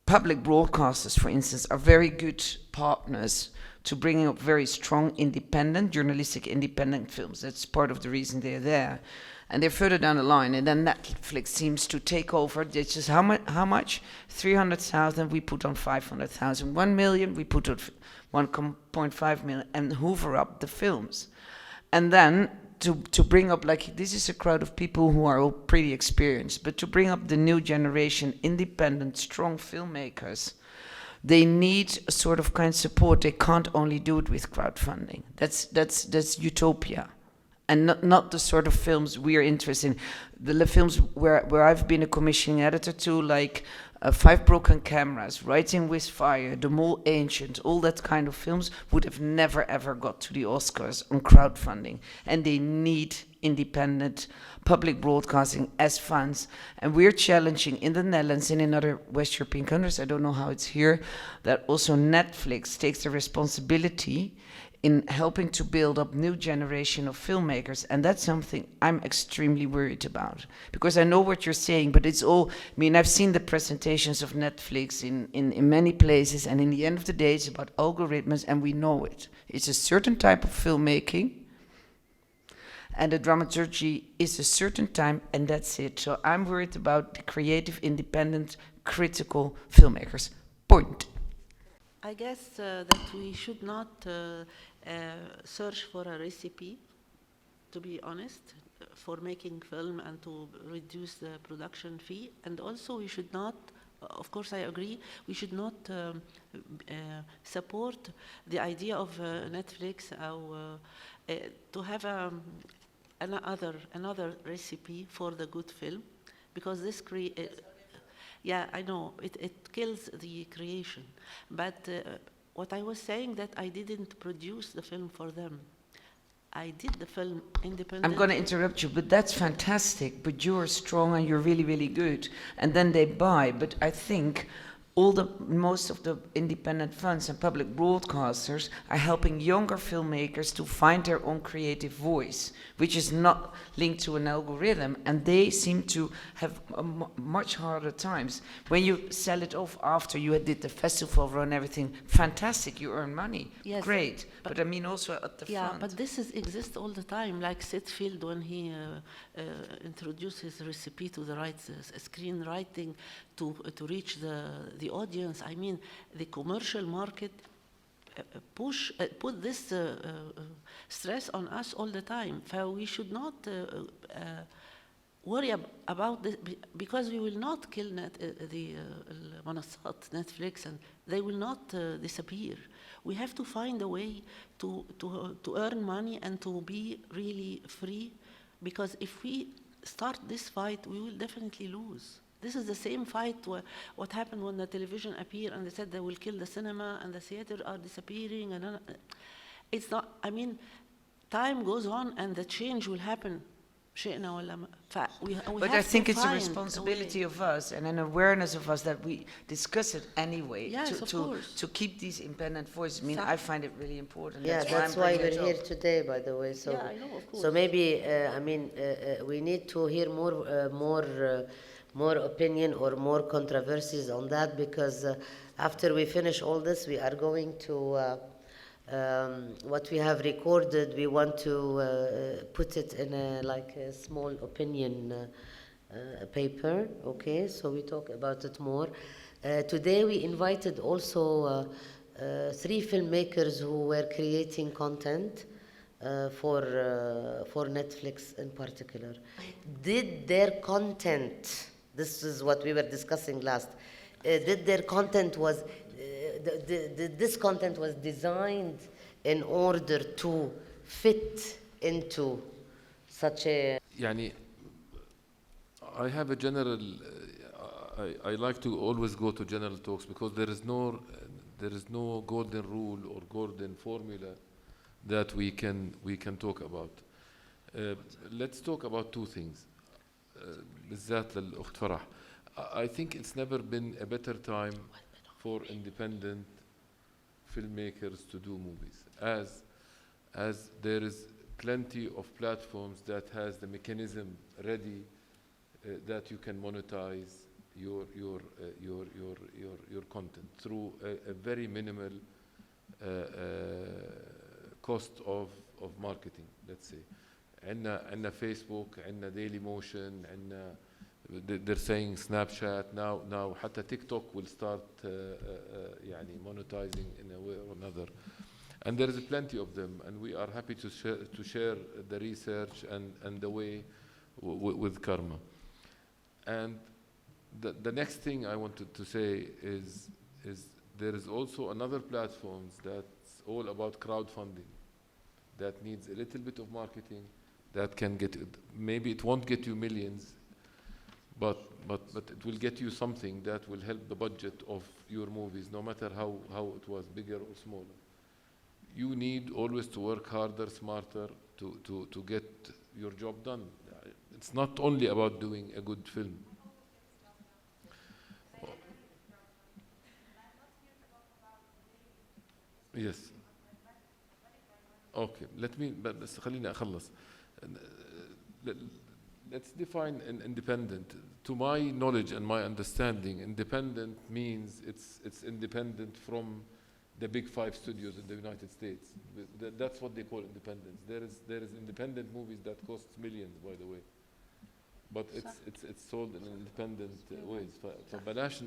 public broadcasters, for instance, are very good partners to bringing up very strong independent, journalistic independent films. That's part of the reason they're there. And they're further down the line, and then Netflix seems to take over. It's just how much? 300,000, we put on 500,000. 1 million, we put on 1.5 million, and hoover up the films. And then to bring up, like, this is a crowd of people who are all pretty experienced, but to bring up the new generation, independent, strong filmmakers, they need a sort of kind of support. They can't only do it with crowdfunding. That's utopia. And not the sort of films we are interested in. The films where I've been a commissioning editor to, like 5 Broken Cameras, Writing with Fire, The Mole Ancient, all that kind of films would have never ever got to the Oscars on crowdfunding. And they need independent public broadcasting as funds. And we're challenging in the Netherlands and in other West European countries, I don't know how it's here, that also Netflix takes the responsibility in helping to build up new generation of filmmakers. And that's something I'm extremely worried about. Because I know what you're saying, but it's all, I mean, I've seen the presentations of Netflix in many places, and in the end of the day, it's about algorithms, and we know it. It's a certain type of filmmaking, and the dramaturgy is a certain time, and that's it. So I'm worried about the creative, independent, critical filmmakers. Point. I guess that we should not search for a recipe, to be honest, for making film and to reduce the production fee. And also we should not, of course I agree, we should not support the idea of Netflix to have another recipe for the good film, because this yeah, I know, it kills the creation. But what I was saying, that I didn't produce the film for them. I did the film independently. I'm going to interrupt you, but that's fantastic. But you're strong and you're really, really good. And then they buy. But I think most of the independent funds and public broadcasters are helping younger filmmakers to find their own creative voice, which is not linked to an algorithm, and they seem to have much harder times. When you sell it off after you did the festival run, everything, fantastic, you earn money, yes, great. But I mean also at the front. Yeah, but this exists all the time, like Sitfield when he introduced his recipe to the screenwriting to reach the audience. I mean, the commercial market put this stress on us all the time. So we should not worry about this, because we will not kill the منصات Netflix, and they will not disappear. We have to find a way to earn money and to be really free, because if we start this fight, we will definitely lose. This is the same fight what happened when the television appeared and they said they will kill the cinema and the theater are disappearing. And it's not, I mean, time goes on and the change will happen. But I think it's a responsibility of us and an awareness of us that we discuss it anyway. Yes, of course. To keep these independent voices. I mean, I find it really important. Yeah, that's why we're here today, by the way. So, yeah, I know, of course. So maybe, I mean, we need to hear more opinion or more controversies on that, because after we finish all this, we are going to what we have recorded. We want to put it in a small opinion paper. Okay, so we talk about it more. Today we invited also 3 filmmakers who were creating content for Netflix in particular. Did their content, this is what we were discussing last, did their content was, this content was designed in order to fit into such a... يعني, I have a general, I like to always go to general talks, because there is no golden rule or golden formula that we can talk about. Let's talk about 2 things. بالذات للأخت فرح. I think it's never been a better time for independent filmmakers to do movies, as there is plenty of platforms that has the mechanism ready that you can monetize your content through a very minimal cost of marketing, let's say. عندنا Facebook, عندنا Daily Motion, عندنا they're saying Snapchat now حتى TikTok will start يعني monetizing in a way or another. And there is plenty of them, and we are happy to share the research and the way with Karma. And the next thing I wanted to say is there is also another platform that's all about crowdfunding that needs a little bit of marketing that can get it. Maybe it won't get you millions, but it will get you something that will help the budget of your movies, no matter how it was bigger or smaller. You need always to work harder, smarter to get your job done. It's not only about doing a good film. Yes. Okay. بس خليني أخلص. Let's define an independent. To my knowledge and my understanding, independent means it's independent from the big 5 studios in the United States. That's what they call independence. There is independent movies that cost millions, by the way, but it's sold in independent ways. فبلاش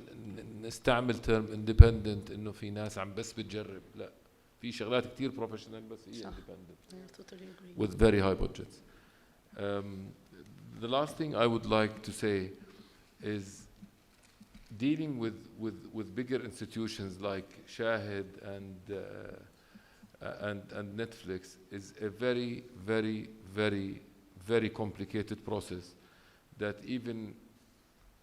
نستعمل term independent إنه في ناس عم بس بتجرب. لا، في شغلات كتير professional بس هي independent. I totally agree. With very high budgets. The last thing I would like to say is dealing with bigger institutions like Shahid and Netflix is a very, very, very, very complicated process that even,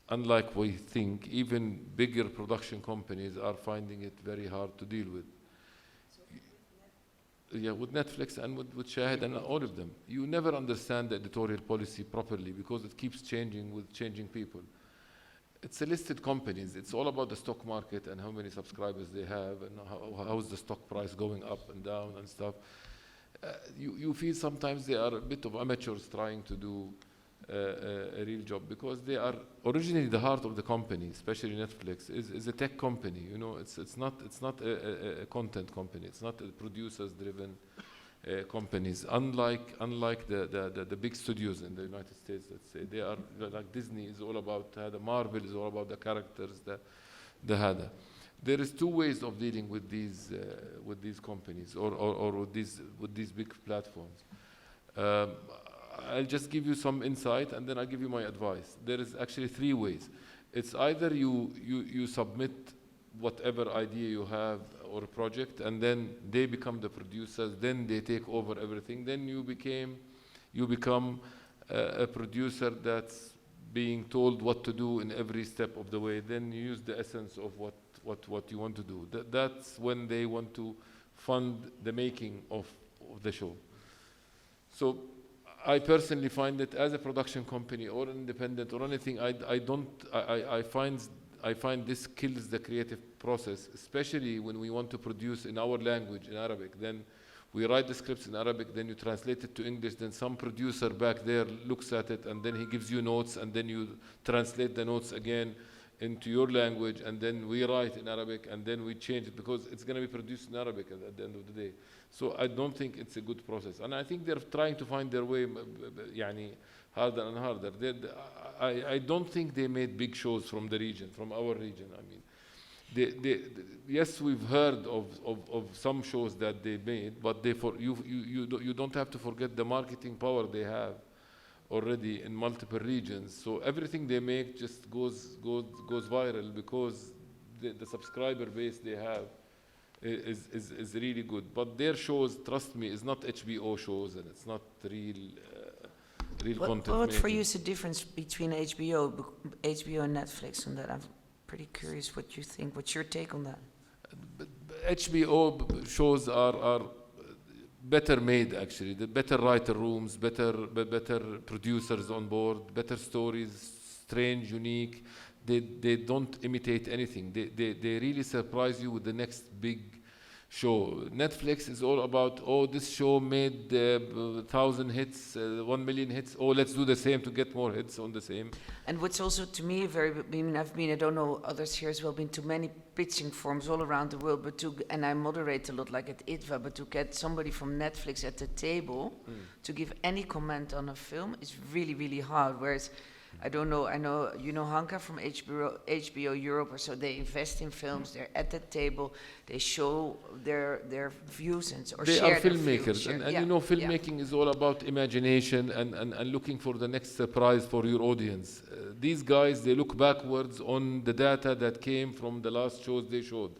unlike we think, even bigger production companies are finding it very hard to deal with. Yeah, with Netflix and with Shahid and all of them. You never understand the editorial policy properly because it keeps changing with changing people. It's a listed companies. It's all about the stock market and how many subscribers they have and how is the stock price going up and down and stuff. You feel sometimes they are a bit of amateurs trying to do a real job because they are originally the heart of the company, especially Netflix, is a tech company. You know, it's not a content company. It's not a producers-driven companies. Unlike the big studios in the United States, let's say, they are like Disney is all about the Marvel is all about the characters, the هذا. There is 2 ways of dealing with these companies or with these big platforms. I'll just give you some insight and then I'll give you my advice. There is actually 3 ways. It's either you submit whatever idea you have or a project and then they become the producers, then they take over everything, then you become a producer that's being told what to do in every step of the way, then you use the essence of what you want to do. That's when they want to fund the making of the show. So I personally find that as a production company or independent or anything, I find this kills the creative process, especially when we want to produce in our language, in Arabic. Then we write the scripts in Arabic, then you translate it to English, then some producer back there looks at it, and then he gives you notes, and then you translate the notes again into your language, and then we write in Arabic, and then we change it because it's going to be produced in Arabic at the end of the day. So I don't think it's a good process. And I think they're trying to find their way يعني, harder and harder. I don't think they made big shows from the region, from our region. I mean, yes, we've heard of some shows that they made, but you don't have to forget the marketing power they have already in multiple regions. So everything they make just goes viral because the subscriber base they have is really good. But their shows, trust me, is not HBO shows and it's not real content. What for you is the difference between HBO and Netflix on that? I'm pretty curious what you think. What's your take on that? HBO shows are better made actually. The better writer rooms, better producers on board, better stories, strange, unique. They don't imitate anything. They really surprise you with the next big show. Netflix is all about, oh, this show made 1,000 hits, 1 million hits. Oh, let's do the same to get more hits on the same. And what's also to me I don't know others here as well, been to many pitching forums all around the world, and I moderate a lot like at IDVA, but to get somebody from Netflix at the table to give any comment on a film is really, really hard. Whereas, I don't know, I know, you know Hanka from HBO Europe, or so they invest in films, they're at the table, they show their views or they share are filmmakers, their and you know, filmmaking is all about imagination and looking for the next surprise for your audience. These guys, they look backwards on the data that came from the last shows they showed.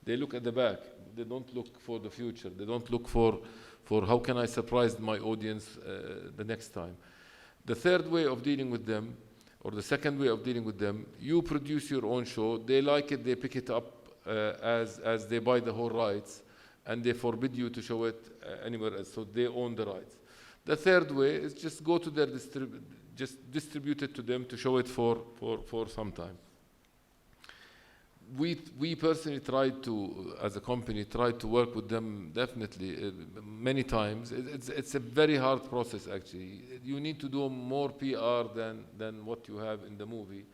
They look at the back. They don't look for the future. They don't look for how can I surprise my audience the next time. The third way of dealing with them, or the second way of dealing with them, you produce your own show, they like it, they pick it up as they buy the whole rights, and they forbid you to show it anywhere else, so they own the rights. The third way is just go to their just distribute it to them to show it for some time. We personally tried to, as a company, tried to work with them definitely many times. It's a very hard process actually. You need to do more PR than what you have in the movie,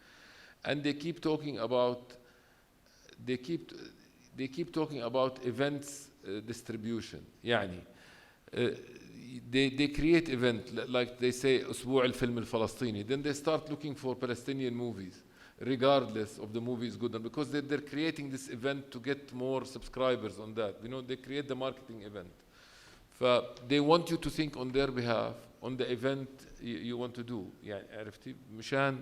and they keep talking about talking about events distribution. يعني they create event like they say أسبوع الفيلم الفلسطيني. Then they start looking for Palestinian movies, regardless of the movie is good, and because they're creating this event to get more subscribers on that. You know, they create the marketing event. They want you to think on their behalf on the event you want to do. يعني عرفتي مشان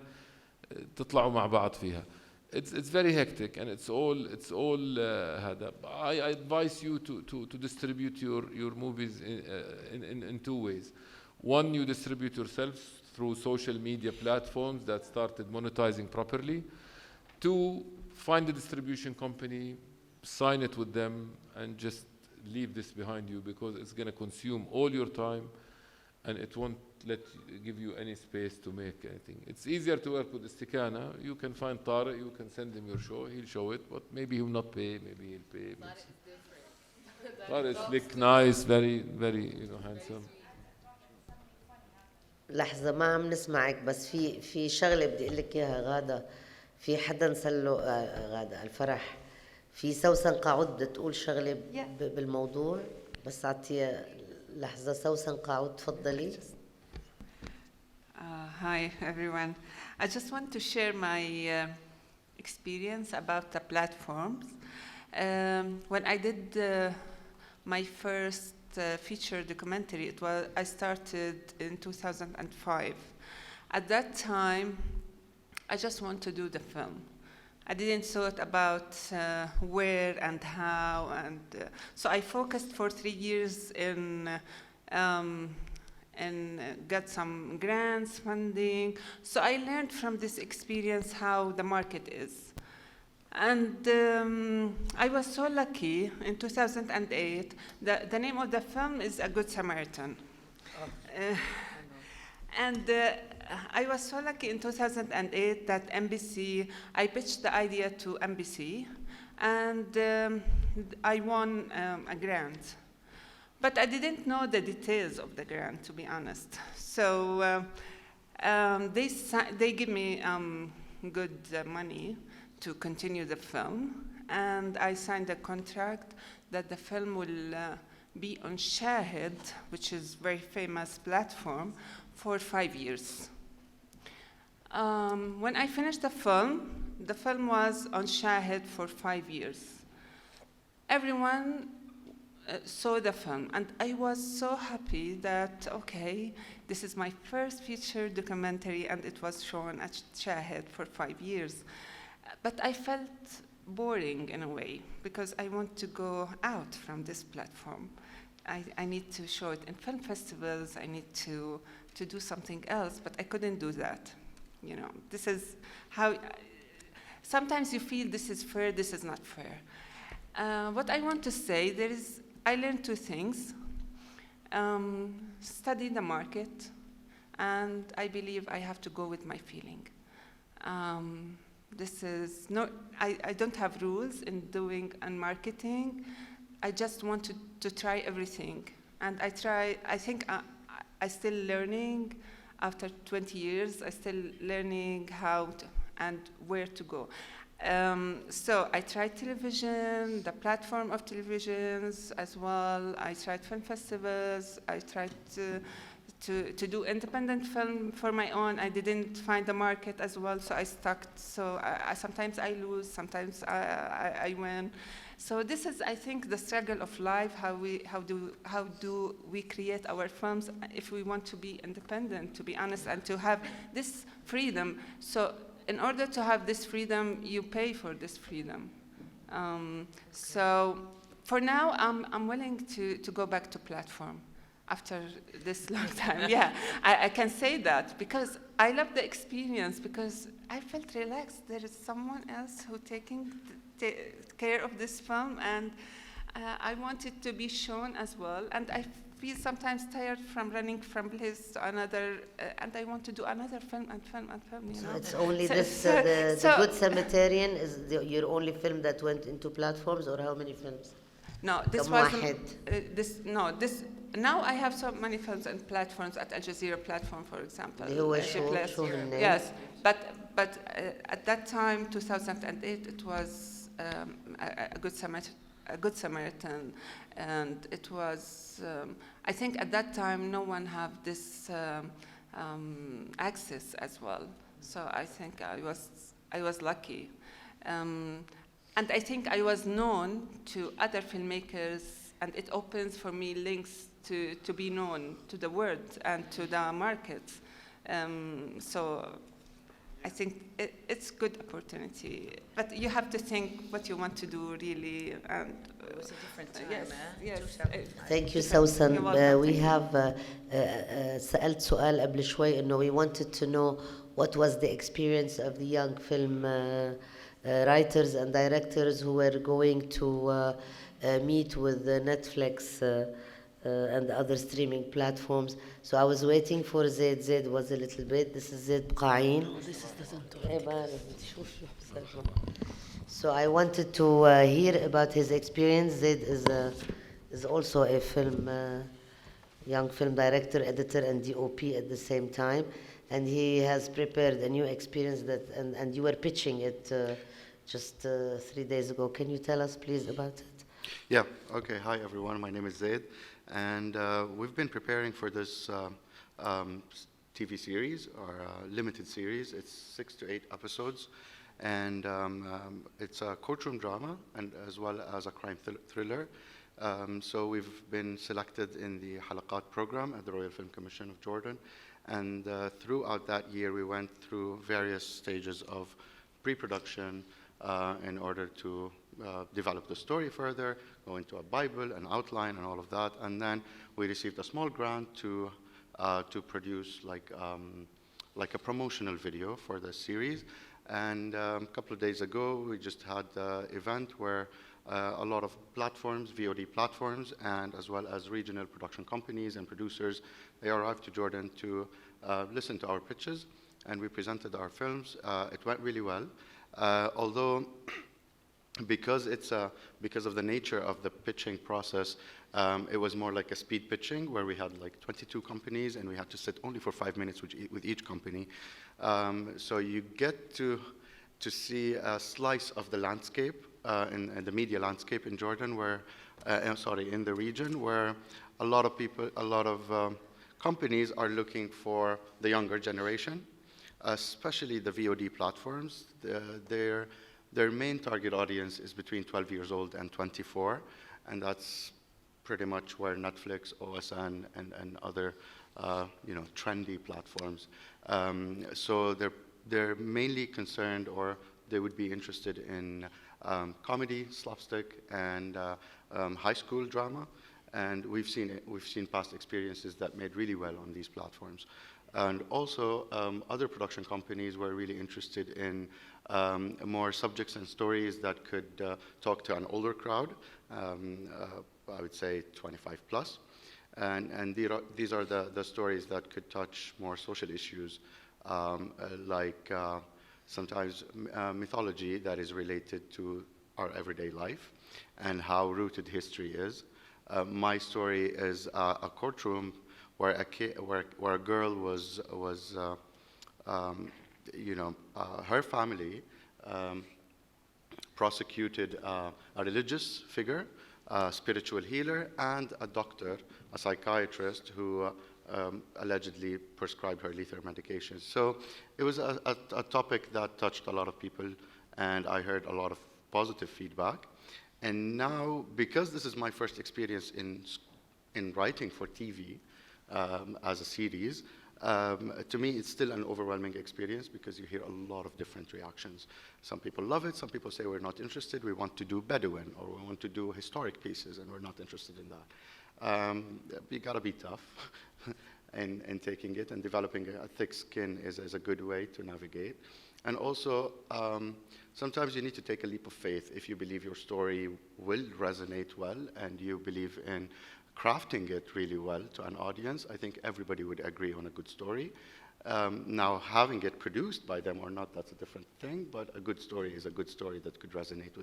تطلعوا مع بعض فيها. It's very hectic, and it's all هذا. I advise you to distribute your movies in two ways. One, you distribute yourself through social media platforms that started monetizing properly. Two, find a distribution company, sign it with them, and just leave this behind you, because it's going to consume all your time, and it won't give you any space to make anything. It's easier to work with Istikana. You can find Tariq, you can send him your show, he'll show it, but maybe he'll not pay, maybe he'll pay. Tariq is slick, nice, very, handsome. لحظة ما عم نسمعك، بس في شغلة بدي أقول لك إياها غادة. في حدا نسله غادة الفرح، في سوسن قاعود بدها تقول شغلة بالموضوع، بس أعطيها لحظة. سوسن قاعود تفضلي. Hi everyone. I just want to share my experience about the platforms. When I did my first feature documentary, I started in 2005. At that time, I just want to do the film. I didn't thought about where and how, and so I focused for 3 years and got some grants, funding. So I learned from this experience how the market is. And I was so lucky in 2008, the name of the film is A Good Samaritan. I was so lucky in 2008 that I pitched the idea to NBC, and I won a grant. But I didn't know the details of the grant, to be honest. So they give me good money to continue the film, and I signed a contract that the film will be on Shahid, which is a very famous platform, for 5 years. When I finished the film was on Shahid for 5 years. Everyone saw the film, and I was so happy that, okay, this is my first feature documentary, and it was shown at Shahid for 5 years. But I felt boring in a way, because I want to go out from this platform. I need to show it in film festivals, I need to do something else, but I couldn't do that. You know, this is how, sometimes you feel this is fair, this is not fair. What I want to say, I learned 2 things. Study the market, and I believe I have to go with my feeling. I don't have rules in doing and marketing. I just wanted to try everything. And I think I still learning after 20 years, I still learning how to, and where to go. So I tried television, the platform of televisions as well. I tried film festivals. I tried to do independent film for my own. I didn't find the market as well, so I stuck. So sometimes I lose, sometimes I win. So this is, I think, the struggle of life. How do we create our films if we want to be independent, to be honest, and to have this freedom? So in order to have this freedom, you pay for this freedom. So for now, I'm willing to go back to platform after this long time. Yeah, I can say that because I love the experience, because I felt relaxed. There is someone else who taking care of this film, and I want it to be shown as well. And I feel sometimes tired from running from place to another, and I want to do another film and film and film. You know? It's only the Good Samaritan is your only film that went into platforms, or how many films? No, this was now I have so many films and platforms at Al Jazeera platform, for example. Yes, but at that time, 2008, it was a Good Samaritan, and it was I think at that time no one have this access as well. So I think I was lucky. And I think I was known to other filmmakers, and it opens for me links to be known to the world and to the markets. So I think it's good opportunity, but you have to think what you want to do really. And it was a different time. Yes. Thank you, Sousan. We have سألت سؤال قبل شوي إنه we wanted to know what was the experience of the young film writers and directors who were going to meet with Netflix and other streaming platforms. So I was waiting for Zaid. Zaid was a little bit. This is Zaid Bqain. So I wanted to hear about his experience. Zaid is also a young film director, editor, and DOP at the same time. And he has prepared a new experience and you were pitching it just 3 days ago. Can you tell us, please, about it? Yeah, okay. Hi, everyone. My name is Zaid. And we've been preparing for this TV series, or limited series. It's 6 to 8 episodes. And it's a courtroom drama, and as well as a crime thriller. So we've been selected in the Halaqat program at the Royal Film Commission of Jordan. And throughout that year, we went through various stages of pre-production in order to develop the story further, go into a Bible, an outline, and all of that. And then we received a small grant to produce like a promotional video for the series. And a couple of days ago, we just had an event where a lot of platforms, VOD platforms, and as well as regional production companies and producers, they arrived to Jordan to listen to our pitches, and we presented our films. It went really well, although because of the nature of the pitching process, it was more like a speed pitching where we had like 22 companies and we had to sit only for 5 minutes with each company. So you get to see a slice of the landscape in the media landscape in Jordan, where in the region, where a lot of companies are looking for the younger generation, especially the VOD platforms. Their main target audience is between 12 years old and 24, and that's pretty much where Netflix, OSN, and other trendy platforms. So they're mainly concerned, or they would be interested in comedy, slapstick, and high school drama. And we've seen past experiences that made really well on these platforms. And also, other production companies were really interested in more subjects and stories that could talk to an older crowd, I would say 25 plus. And these are the stories that could touch more social issues, sometimes mythology that is related to our everyday life. and how rooted history is. My story is a courtroom where a girl was her family prosecuted a religious figure, a spiritual healer, and a doctor, a psychiatrist who allegedly prescribed her lethal medications. So it was a topic that touched a lot of people, and I heard a lot of positive feedback. And now, because this is my first experience in writing for TV as a series, to me it's still an overwhelming experience because you hear a lot of different reactions. Some people love it, some people say we're not interested, we want to do Bedouin, or we want to do historic pieces, and we're not interested in that. You gotta be tough in taking it, and developing a thick skin is a good way to navigate. And also, sometimes you need to take a leap of faith if you believe your story will resonate well and you believe in crafting it really well to an audience. I think everybody would agree on a good story. Now, having it produced by them or not, that's a different thing, but a good story is a good story that could resonate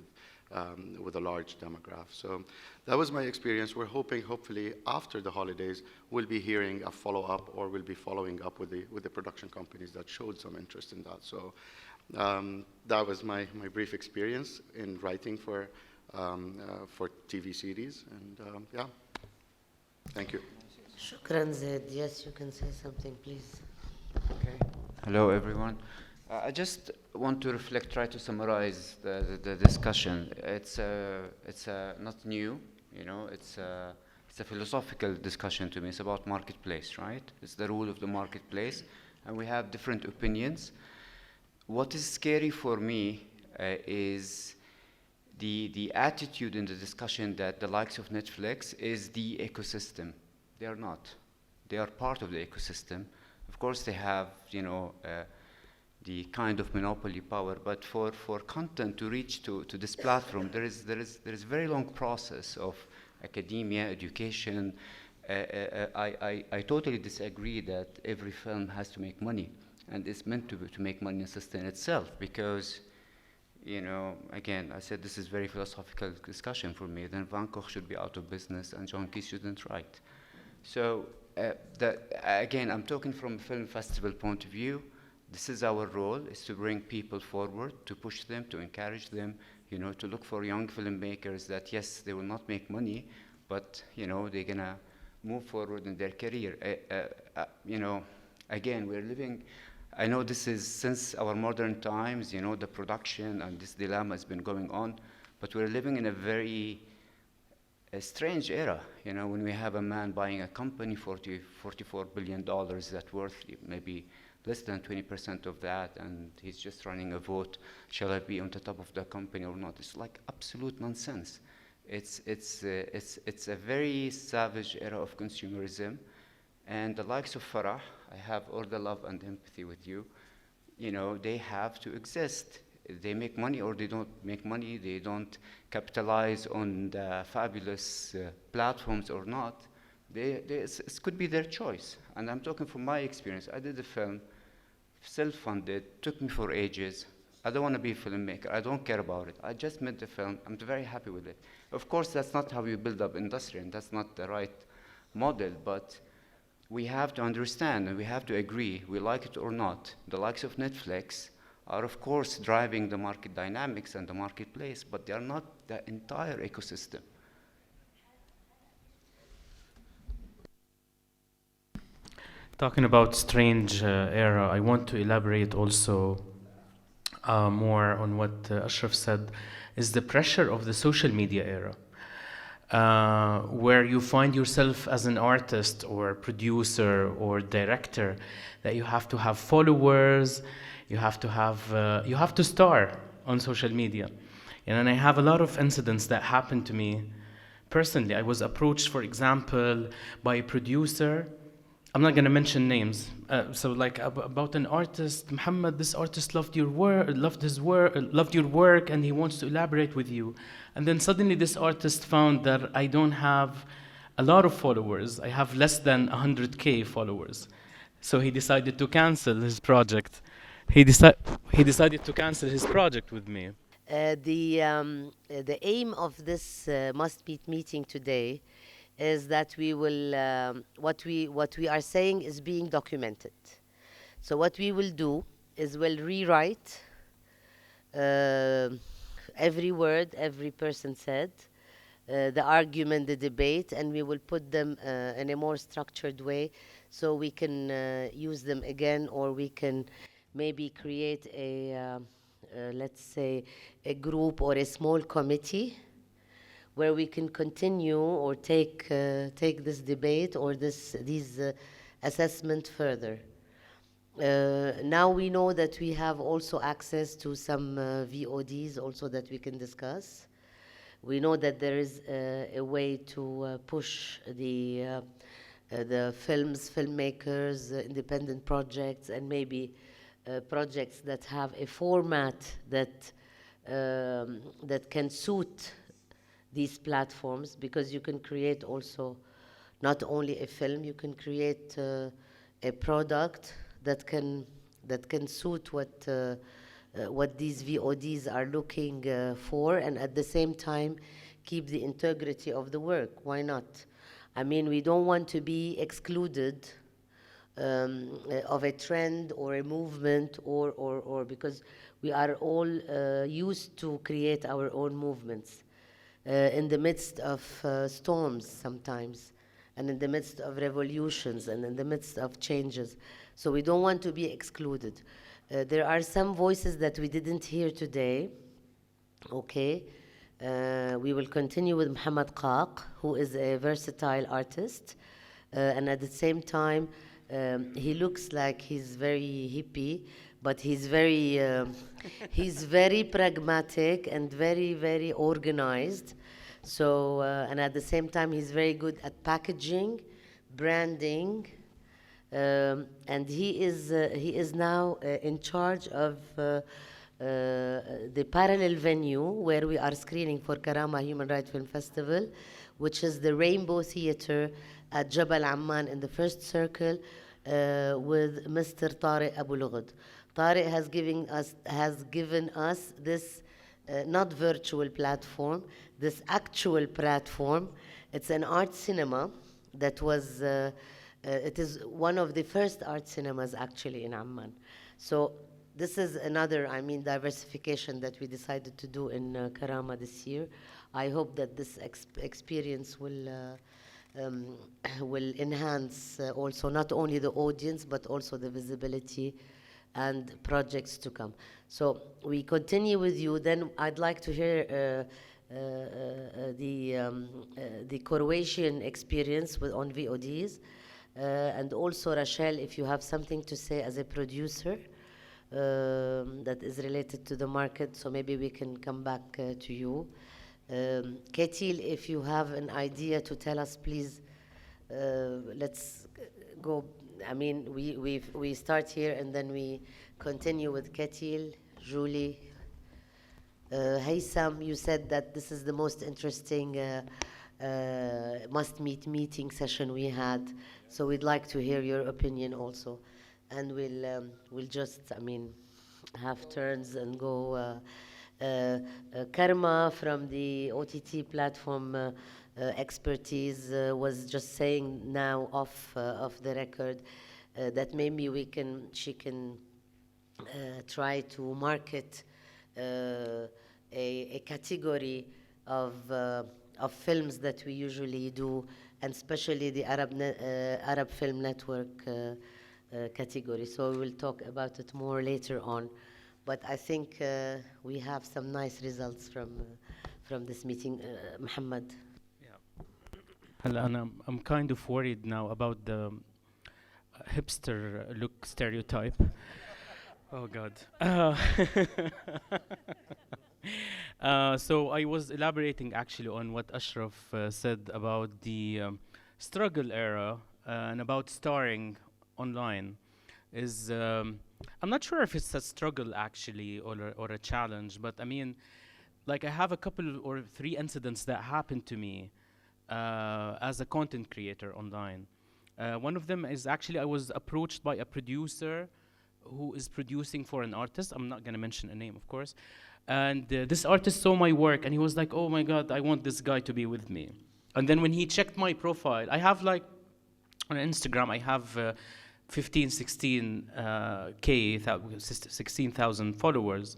with a large demographic. So that was my experience. We're hoping, hopefully, after the holidays, we'll be hearing a follow-up, or we'll be following up with the production companies that showed some interest in that. So that was my brief experience in writing for TV series, and yeah. Thank you. Shukran, Zaid. Yes, you can say something, please. Okay. Hello, everyone. I just want to reflect, try to summarize the discussion. It's not new, you know. It's a philosophical discussion to me. It's about marketplace, right? It's the rule of the marketplace, and we have different opinions. What is scary for me is the attitude in the discussion that the likes of Netflix is the ecosystem. They are not. They are part of the ecosystem. Of course, they have, you know, the kind of monopoly power, but for content to reach to this platform, there is a very long process of academia, education. I totally disagree that every film has to make money, and it's meant to make money and sustain itself, because, you know, again, I said this is very philosophical discussion for me. Then Van Gogh should be out of business and John Key shouldn't write. So again, I'm talking from a film festival point of view. This is our role, is to bring people forward, to push them, to encourage them, you know, to look for young filmmakers that, yes, they will not make money, but, you know, they're gonna move forward in their career. You know, again, we're living, I know this is since our modern times, you know, the production and this dilemma has been going on, but we're living in a very strange era, you know, when we have a man buying a company, $44 billion that's worth maybe less than 20% of that, and he's just running a vote, shall I be on the top of the company or not? It's like absolute nonsense. It's a very savage era of consumerism, and the likes of Farah, I have all the love and empathy with you, you know, they have to exist. They make money or they don't make money, they don't capitalize on the fabulous platforms or not, it could be their choice. And I'm talking from my experience. I did a film, self-funded, took me for ages. I don't want to be a filmmaker, I don't care about it. I just made the film, I'm very happy with it. Of course, that's not how you build up industry, and that's not the right model, but we have to understand and we have to agree, we like it or not, the likes of Netflix are of course driving the market dynamics and the marketplace, but they are not the entire ecosystem. Talking about strange era, I want to elaborate also more on what Ashraf said, is the pressure of the social media era, where you find yourself as an artist or producer or director, that you have to have followers, you have to star on social media. And I have a lot of incidents that happened to me personally. I was approached, for example, by a producer. I'm not going to mention names. So like about an artist, Muhammad, this artist loved your work, loved your work, and he wants to elaborate with you. And then suddenly this artist found that I don't have a lot of followers. I have less than 100K followers. So he decided to cancel his project. He decided to cancel his project with me. The aim of this must-meet meeting today is that we will, what we are saying is being documented. So what we will do is we'll rewrite every word every person said, the argument, the debate, and we will put them in a more structured way so we can use them again, or we can maybe create a, let's say, a group or a small committee where we can continue or take this debate or these assessment further. Now we know that we have also access to some VODs also that we can discuss. We know that there is a way to push the filmmakers, independent projects, and maybe projects that have a format that can suit these platforms, because you can create also not only a film, you can create a product that can suit what these VODs are looking for, and at the same time keep the integrity of the work. Why not? I mean, we don't want to be excluded of a trend or a movement, or because we are all used to create our own movements in the midst of storms sometimes, and in the midst of revolutions, and in the midst of changes. So we don't want to be excluded. There are some voices that we didn't hear today. Okay. We will continue with Muhammad Qaq, who is a versatile artist, and at the same time, he looks like he's very hippie, but he's very pragmatic and very, very organized. So, and at the same time, he's very good at packaging, branding, and he is now in charge of the parallel venue where we are screening for Karama Human Rights Film Festival, which is the Rainbow Theatre at Jabal Amman in the first circle, with Mr. Tariq Abu Lughd. Tariq has given us this not virtual platform, this actual platform. It's an art cinema that was, it is one of the first art cinemas actually in Amman. So this is another, I mean, diversification that we decided to do in Karama this year. I hope that this experience will enhance also not only the audience, but also the visibility and projects to come. So we continue with you. Then I'd like to hear the Croatian experience on VODs, and also Rachel, if you have something to say as a producer that is related to the market, so maybe we can come back to you. Ketil, if you have an idea to tell us, please, let's go. I mean, we start here and then we continue with Ketil, Julie. Haysam, you said that this is the most interesting must-meet meeting session we had, so we'd like to hear your opinion also. And we'll just, I mean, have turns and go. Karma from the OTT platform expertise was just saying now off the record that maybe she can try to market a category of films that we usually do, and especially the Arab Film Network category. So we will talk about it more later on. But I think we have some nice results from this meeting. Muhammad. I'm kind of worried now about the hipster look stereotype. Oh God. So I was elaborating actually on what Ashraf said about the struggle era and about starring online. I'm not sure if it's a struggle actually or a challenge, but I mean, like I have a couple or 3 incidents that happened to me as a content creator online. One of them is actually I was approached by a producer who is producing for an artist. I'm not going to mention a name, of course. And this artist saw my work, and he was like, oh my God, I want this guy to be with me. And then when he checked my profile, I have like, on Instagram, I have 16,000 followers,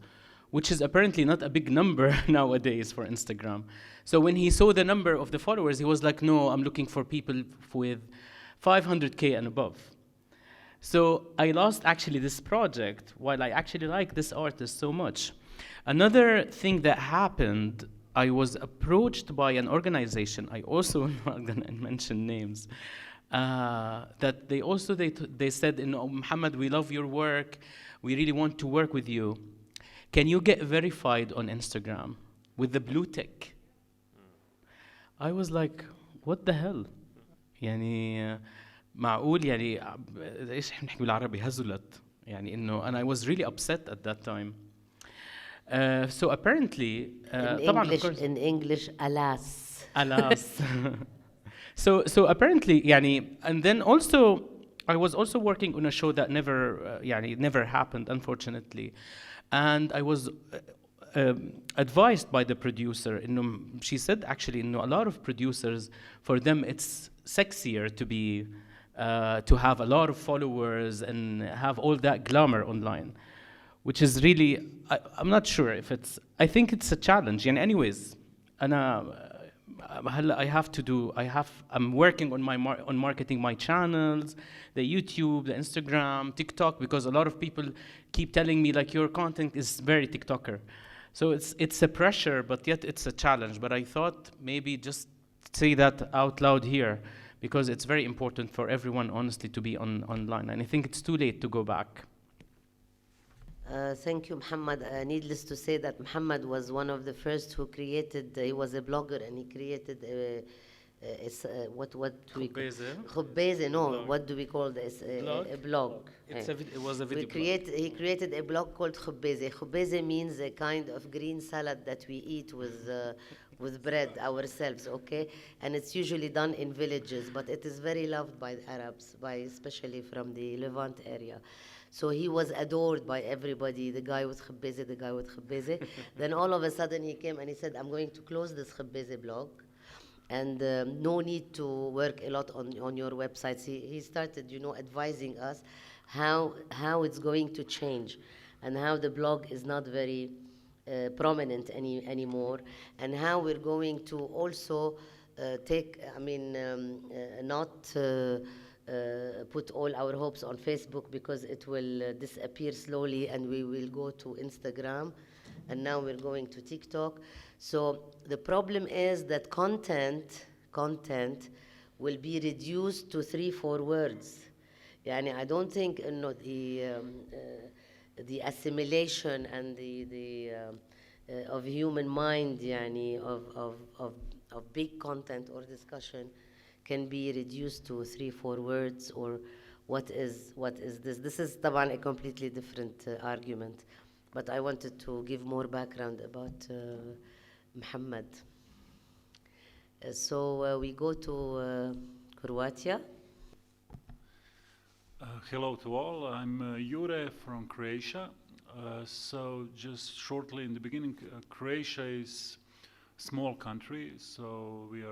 which is apparently not a big number nowadays for Instagram. So when he saw the number of the followers, he was like, no, I'm looking for people with 500K and above. So I lost actually this project while I actually like this artist so much. Another thing that happened, I was approached by an organization, I also not gonna mention names, that they said, Muhammad, we love your work, we really want to work with you. Can you get verified on Instagram with the blue tick? I was like, what the hell? يعني معقول يعني ايش احنا بنحكي بالعربي هزلت يعني انه and I was really upset at that time. So apparently in English alas. Alas. So apparently يعني and then also I was also working on a show that never happened, unfortunately. And I was advised by the producer, she said actually, a lot of producers, for them it's sexier to be, to have a lot of followers and have all that glamour online, which is really, I'm not sure if I think it's a challenge. And anyways, I'm working on on marketing my channels, the YouTube, the Instagram, TikTok, because a lot of people keep telling me like your content is very TikToker. So it's a pressure, but yet it's a challenge. But I thought maybe just say that out loud here, because it's very important for everyone, honestly, to be online. And I think it's too late to go back. Thank you, Muhammad. Needless to say that Muhammad was one of the first who created, he was a blogger and he created what do we call Khubbeze, no, what do we call this? A blog. It was a video He created a blog called Khubbeze. Khubbeze means a kind of green salad that we eat with bread ourselves, okay? And it's usually done in villages, but it is very loved by the Arabs, especially from the Levant area. So he was adored by everybody, the guy with Khubbeze, the guy with Khubbeze. Then all of a sudden he came and he said, I'm going to close this Khubbeze blog, and no need to work a lot on your websites. He started, advising us how it's going to change and how the blog is not very prominent anymore, and how we're going to also not put all our hopes on Facebook, because it will disappear slowly, and we will go to Instagram, and now we're going to TikTok. So the problem is that content will be reduced to 3-4 words. Yani I don't think the assimilation and the of human mind, yani of big content or discussion can be reduced to 3-4 words, or what is this? This is طبعا a completely different argument, but I wanted to give more background about Muhammad. So we go to Croatia. Hello to all, I'm Jure from Croatia. So just shortly in the beginning, Croatia is a small country, so we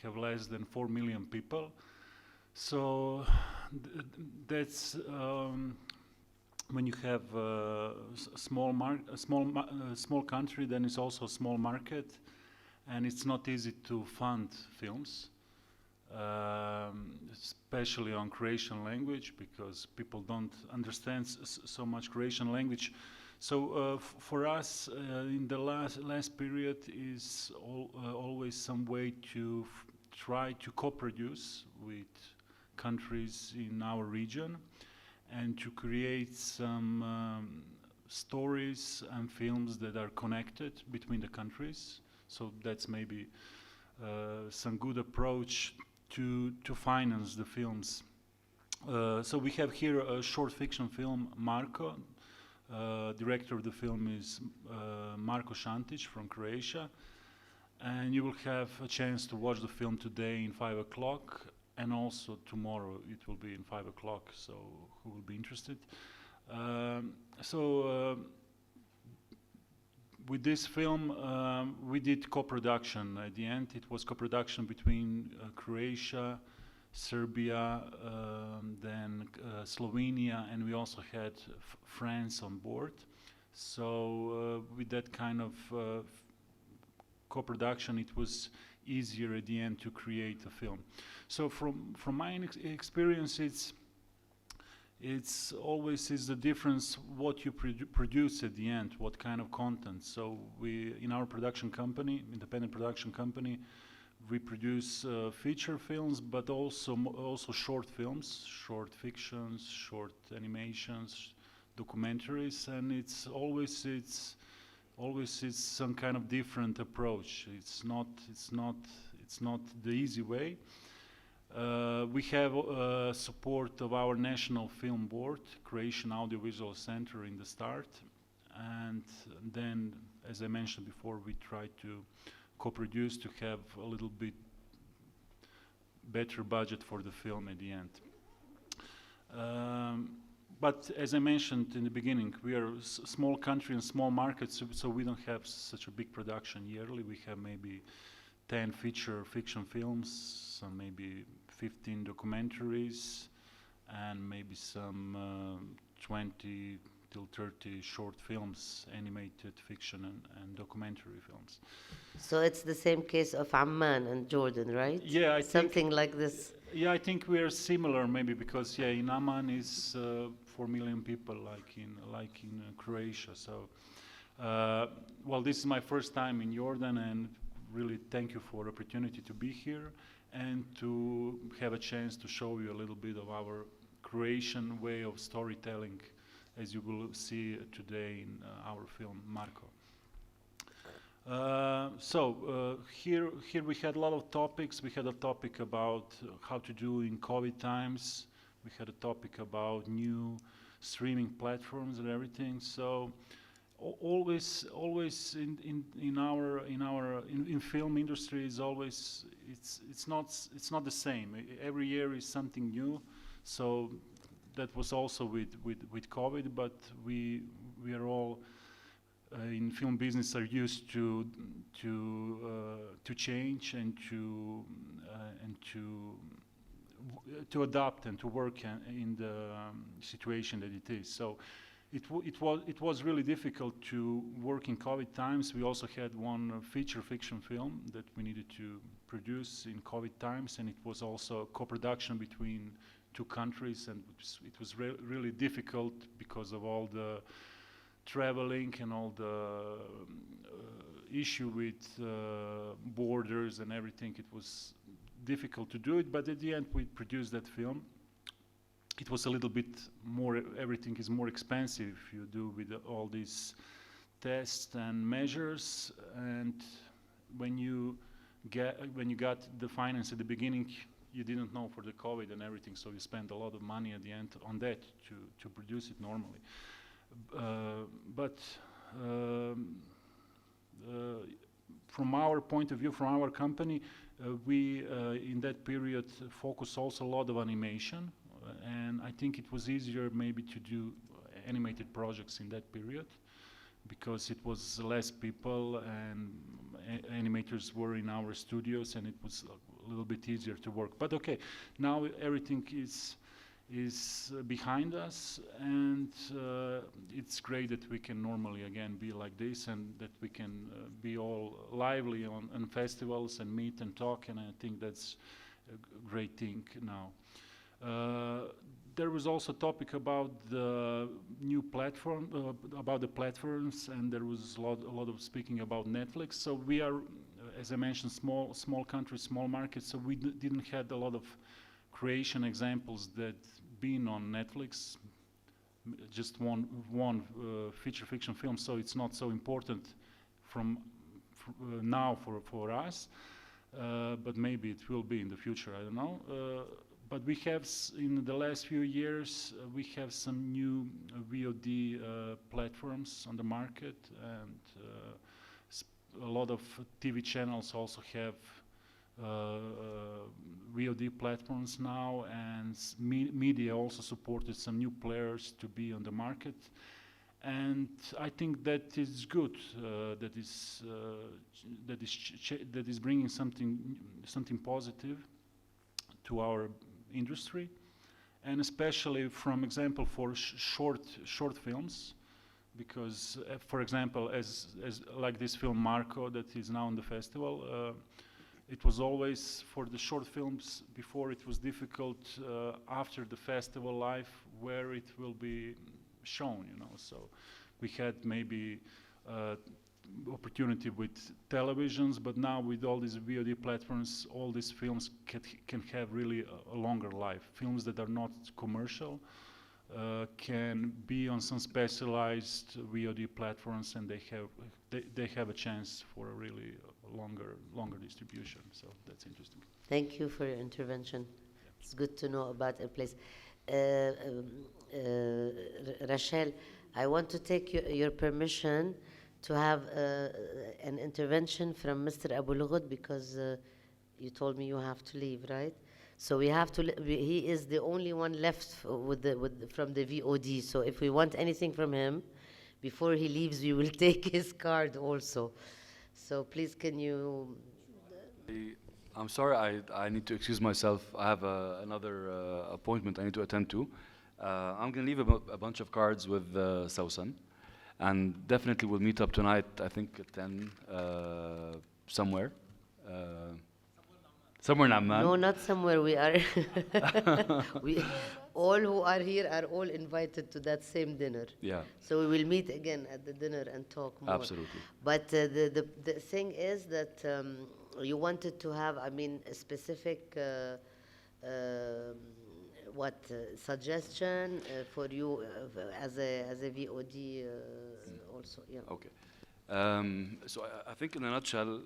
have less than 4 million people. So that's when you have a small country, then it's also a small market, and it's not easy to fund films, especially on Croatian language, because people don't understand so much Croatian language. So for us, in the last period is always some way to try to co-produce with countries in our region, and to create some stories and films that are connected between the countries. So that's maybe some good approach to finance the films. So we have here a short fiction film, Marko. Director of the film is Marko Šantić from Croatia. And you will have a chance to watch the film today in 5 o'clock, and also tomorrow it will be in 5 o'clock, so who will be interested. with this film, we did co-production. At the end, it was co-production between Croatia, Serbia, then Slovenia, and we also had France on board. So with that kind of co-production, it was easier at the end to create a film. So from my experience, it's always is the difference what you produce at the end, what kind of content. So we, in our production company, independent production company, we produce feature films, but also short films, short fictions, short animations, documentaries, and it's always some kind of different approach. It's not the easy way. We have support of our National Film Board, Croatian Audiovisual Center in the start, and then, as I mentioned before, we try to co-produce to have a little bit better budget for the film at the end. But as I mentioned in the beginning, we are a small country and small market, so we don't have such a big production yearly. We have maybe 10 feature fiction films, some maybe 15 documentaries, and maybe some 20 till 30 short films, animated fiction and documentary films. So it's the same case of Amman and Jordan, right? Yeah, I something like this. Yeah, I think we are similar, maybe because in Amman is 4 million people, like in Croatia. So, well, this is my first time in Jordan, and really thank you for the opportunity to be here and to have a chance to show you a little bit of our Croatian way of storytelling, as you will see today in our film Marko. Here we had a lot of topics. We had a topic about how to do in COVID times. We had a topic about new streaming platforms and everything. So always in film industry is always it's not the same. Every year is something new. So that was also with COVID, but we are all in film business are used to change and to adapt and to work in the situation that it is. So it was really difficult to work in COVID times. We also had one feature fiction film that we needed to produce in COVID times, and it was also a co-production between two countries, and it was really difficult because of all the traveling and all the issue with borders and everything. It was difficult to do it, but at the end we produced that film. It was a little bit more, everything is more expensive if you do with all these tests and measures, and when you got the finance at the beginning, you didn't know for the COVID and everything, so you spent a lot of money at the end on that to produce it normally. But from our point of view, from our company, we in that period focused also a lot of animation, and I think it was easier maybe to do animated projects in that period because it was less people and animators were in our studios, and it was a little bit easier to work. But okay, now everything is behind us, and it's great that we can normally again be like this, and that we can be all lively on festivals and meet and talk, and I think that's a great thing now. There was also a topic about the new platform, about the platforms, and there was a lot of speaking about Netflix. So we are, as I mentioned, small country, small market, so we didn't have a lot of Croatian examples that been on Netflix, just one feature fiction film, so it's not so important now for us, but maybe it will be in the future, I don't know. But we have, in the last few years, we have some new VOD platforms on the market, and a lot of TV channels also have VOD platforms now, and media also supported some new players to be on the market. And I think that is good. That is bringing something positive to our industry, and especially, from example, for short films, because, for example, as like this film Marco that is now in the festival. It was always, for the short films, before it was difficult after the festival life where it will be shown, you know. So we had maybe opportunity with televisions, but now with all these VOD platforms, all these films can have really a longer life. Films that are not commercial can be on some specialized VOD platforms, and they have a chance for a really longer distribution. So that's interesting. Thank you for your intervention. It's good to know about a place. Rachel, I want to take your permission to have an intervention from Mr. Abu Lughod, because you told me you have to leave, right? So we have to. He is the only one left from the VOD. So if we want anything from him before he leaves, we will take his card also. So please, can you? I'm sorry, I need to excuse myself. I have another appointment I need to attend to. I'm going to leave a bunch of cards with Sausan, and definitely we'll meet up tonight, I think at 10 somewhere. Somewhere in Amman. No, not somewhere. We are. All who are here are all invited to that same dinner. Yeah. So we will meet again at the dinner and talk more. Absolutely. But the thing is that you wanted to have, I mean, a specific suggestion for you as a VOD also. Yeah. Okay. So I think in a nutshell,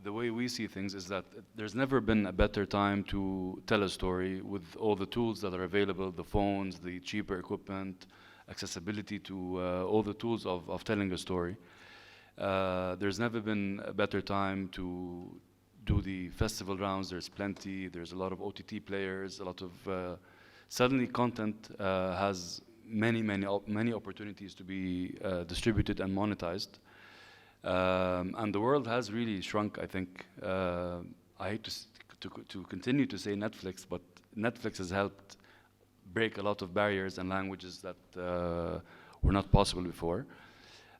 the way we see things is that there's never been a better time to tell a story with all the tools that are available, the phones, the cheaper equipment, accessibility to all the tools of telling a story. There's never been a better time to do the festival rounds. There's plenty. There's a lot of OTT players, a lot of suddenly content has many opportunities to be distributed and monetized. And the world has really shrunk, I think. I hate to continue to say Netflix, but Netflix has helped break a lot of barriers and languages that were not possible before.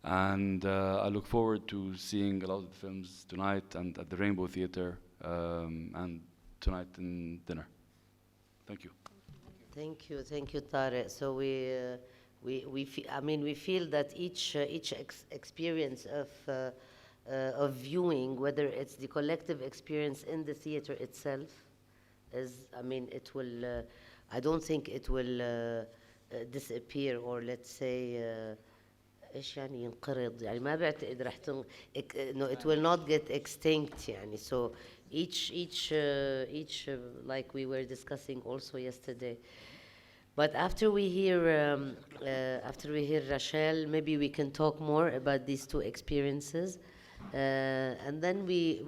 And I look forward to seeing a lot of the films tonight and at the Rainbow Theatre and tonight in dinner. Thank you. Thank you, Tarek. So we feel that each experience of viewing, whether it's the collective experience in the theater itself, it will. I don't think it will disappear, or let's say. ايش يعني ينقرض يعني ما بعتقد رح no, it will not get extinct يعني. So each like we were discussing also yesterday. But after we hear Rachel, maybe we can talk more about these two experiences, and then we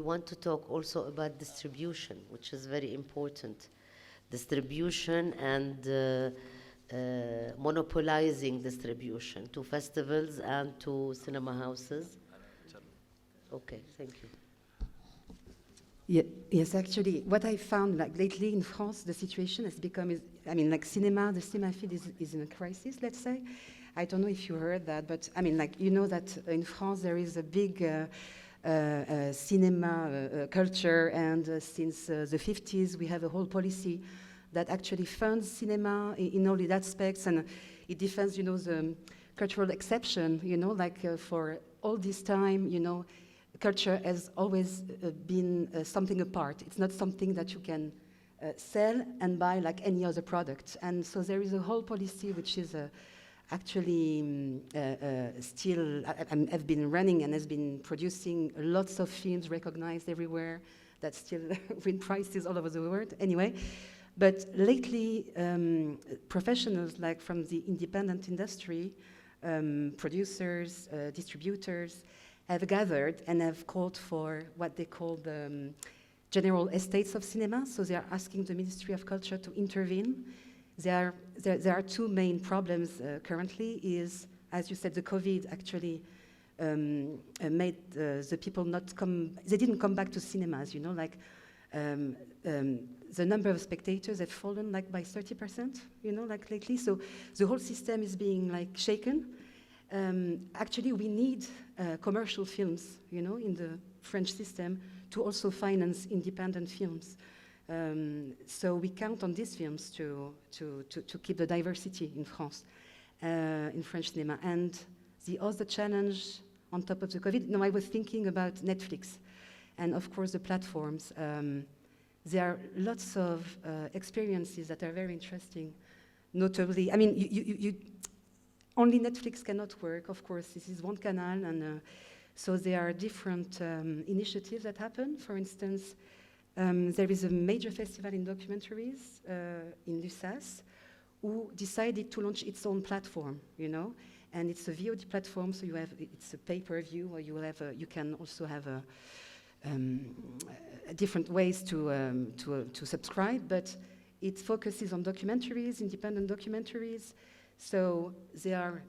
want to talk also about distribution, which is very important. Distribution and monopolizing distribution to festivals and to cinema houses. Okay, thank you. Yes, actually, what I found, like lately in France, the situation has become, the cinema field is in a crisis, let's say. I don't know if you heard that, but you know that in France there is a big cinema culture, and since the 50s we have a whole policy that actually funds cinema in all its aspects, and it defends, the cultural exception, for all this time, culture has always been something apart. It's not something that you can sell and buy like any other product. And so there is a whole policy which is actually still have been running and has been producing lots of films recognized everywhere that still win prizes all over the world. Anyway. But lately, professionals like from the independent industry, producers, distributors, have gathered and have called for what they call the general estates of cinema. So they are asking the Ministry of Culture to intervene. there are two main problems currently. Is, as you said, the COVID actually made the people not come. They didn't come back to cinemas. You know, like the number of spectators have fallen like by 30%. You know, like lately. So the whole system is being like shaken. Actually, we need commercial films, you know, in the French system to also finance independent films. So we count on these films to keep the diversity in France, in French cinema. And the other challenge on top of the COVID, no, I was thinking about Netflix and of course the platforms. There are lots of experiences that are very interesting, notably, I mean, you only Netflix cannot work, of course, this is one canal, and so there are different initiatives that happen. For instance, there is a major festival in documentaries in Lussas who decided to launch its own platform, you know, and it's a VOD platform, so you have, it's a pay-per-view, or you will have you can also have different ways to subscribe, but it focuses on documentaries, independent documentaries. So they are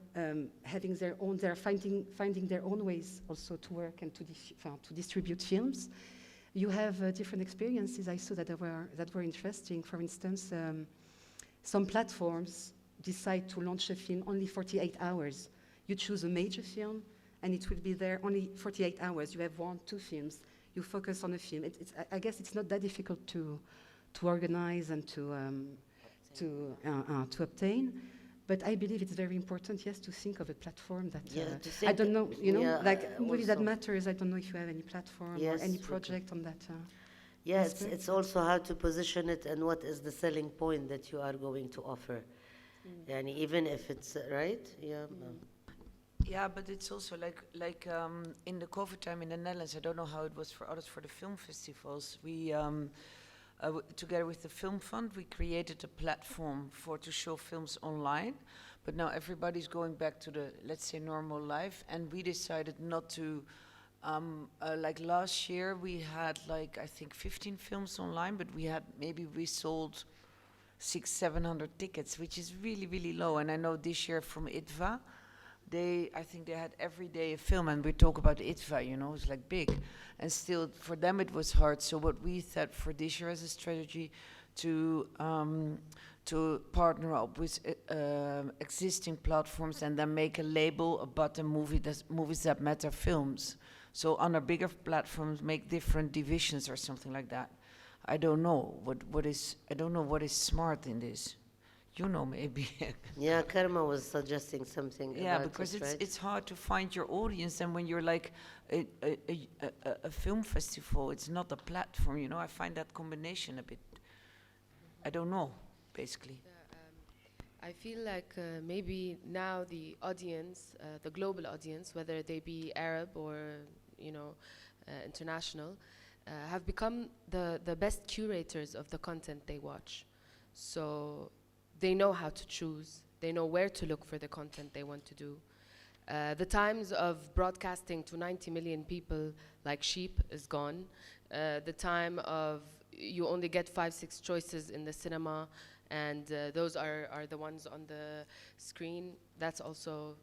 having their own, they are finding their own ways also to work and to distribute films. You have different experiences I saw that were interesting. For instance, some platforms decide to launch a film only 48 hours. You choose a major film and it will be there only 48 hours. You have 1, 2 films. You focus on a film. I guess it's not that difficult to organize and to obtain. But I believe it's very important, yes, to think of a platform that, I don't know, you know, like really that matters. I don't know if you have any platform or any project on that. Yeah, it's also how to position it and what is the selling point that you are going to offer. And even if it's, right? Yeah. Yeah, but it's also like in the COVID time in the Netherlands, I don't know how it was for others, for the film festivals, we together with the Film Fund, we created a platform to show films online. But now everybody's going back to the, let's say, normal life. And we decided not to, like last year, we had like, I think 15 films online, but we sold 600-700 tickets, which is really, really low. And I know this year from ITVA, I think they had every day a film, and we talk about ITVA, you know, it's like big. And still, for them it was hard. So what we thought for this year as a strategy to partner up with existing platforms and then make a label about the movies that matter films. So on our bigger platforms, make different divisions or something like that. I don't know what is smart in this. You know, maybe. Yeah, Karma was suggesting something. Yeah, about because it, right? it's hard to find your audience, and when you're like a film festival, it's not a platform. You know, I find that combination a bit. I don't know, basically. I feel like maybe now the audience, the global audience, whether they be Arab or international, have become the best curators of the content they watch. So they know how to choose. They know where to look for the content they want to do. The times of broadcasting to 90 million people like sheep is gone. The time of you only get 5-6 choices in the cinema, and those are the ones on the screen. That's also,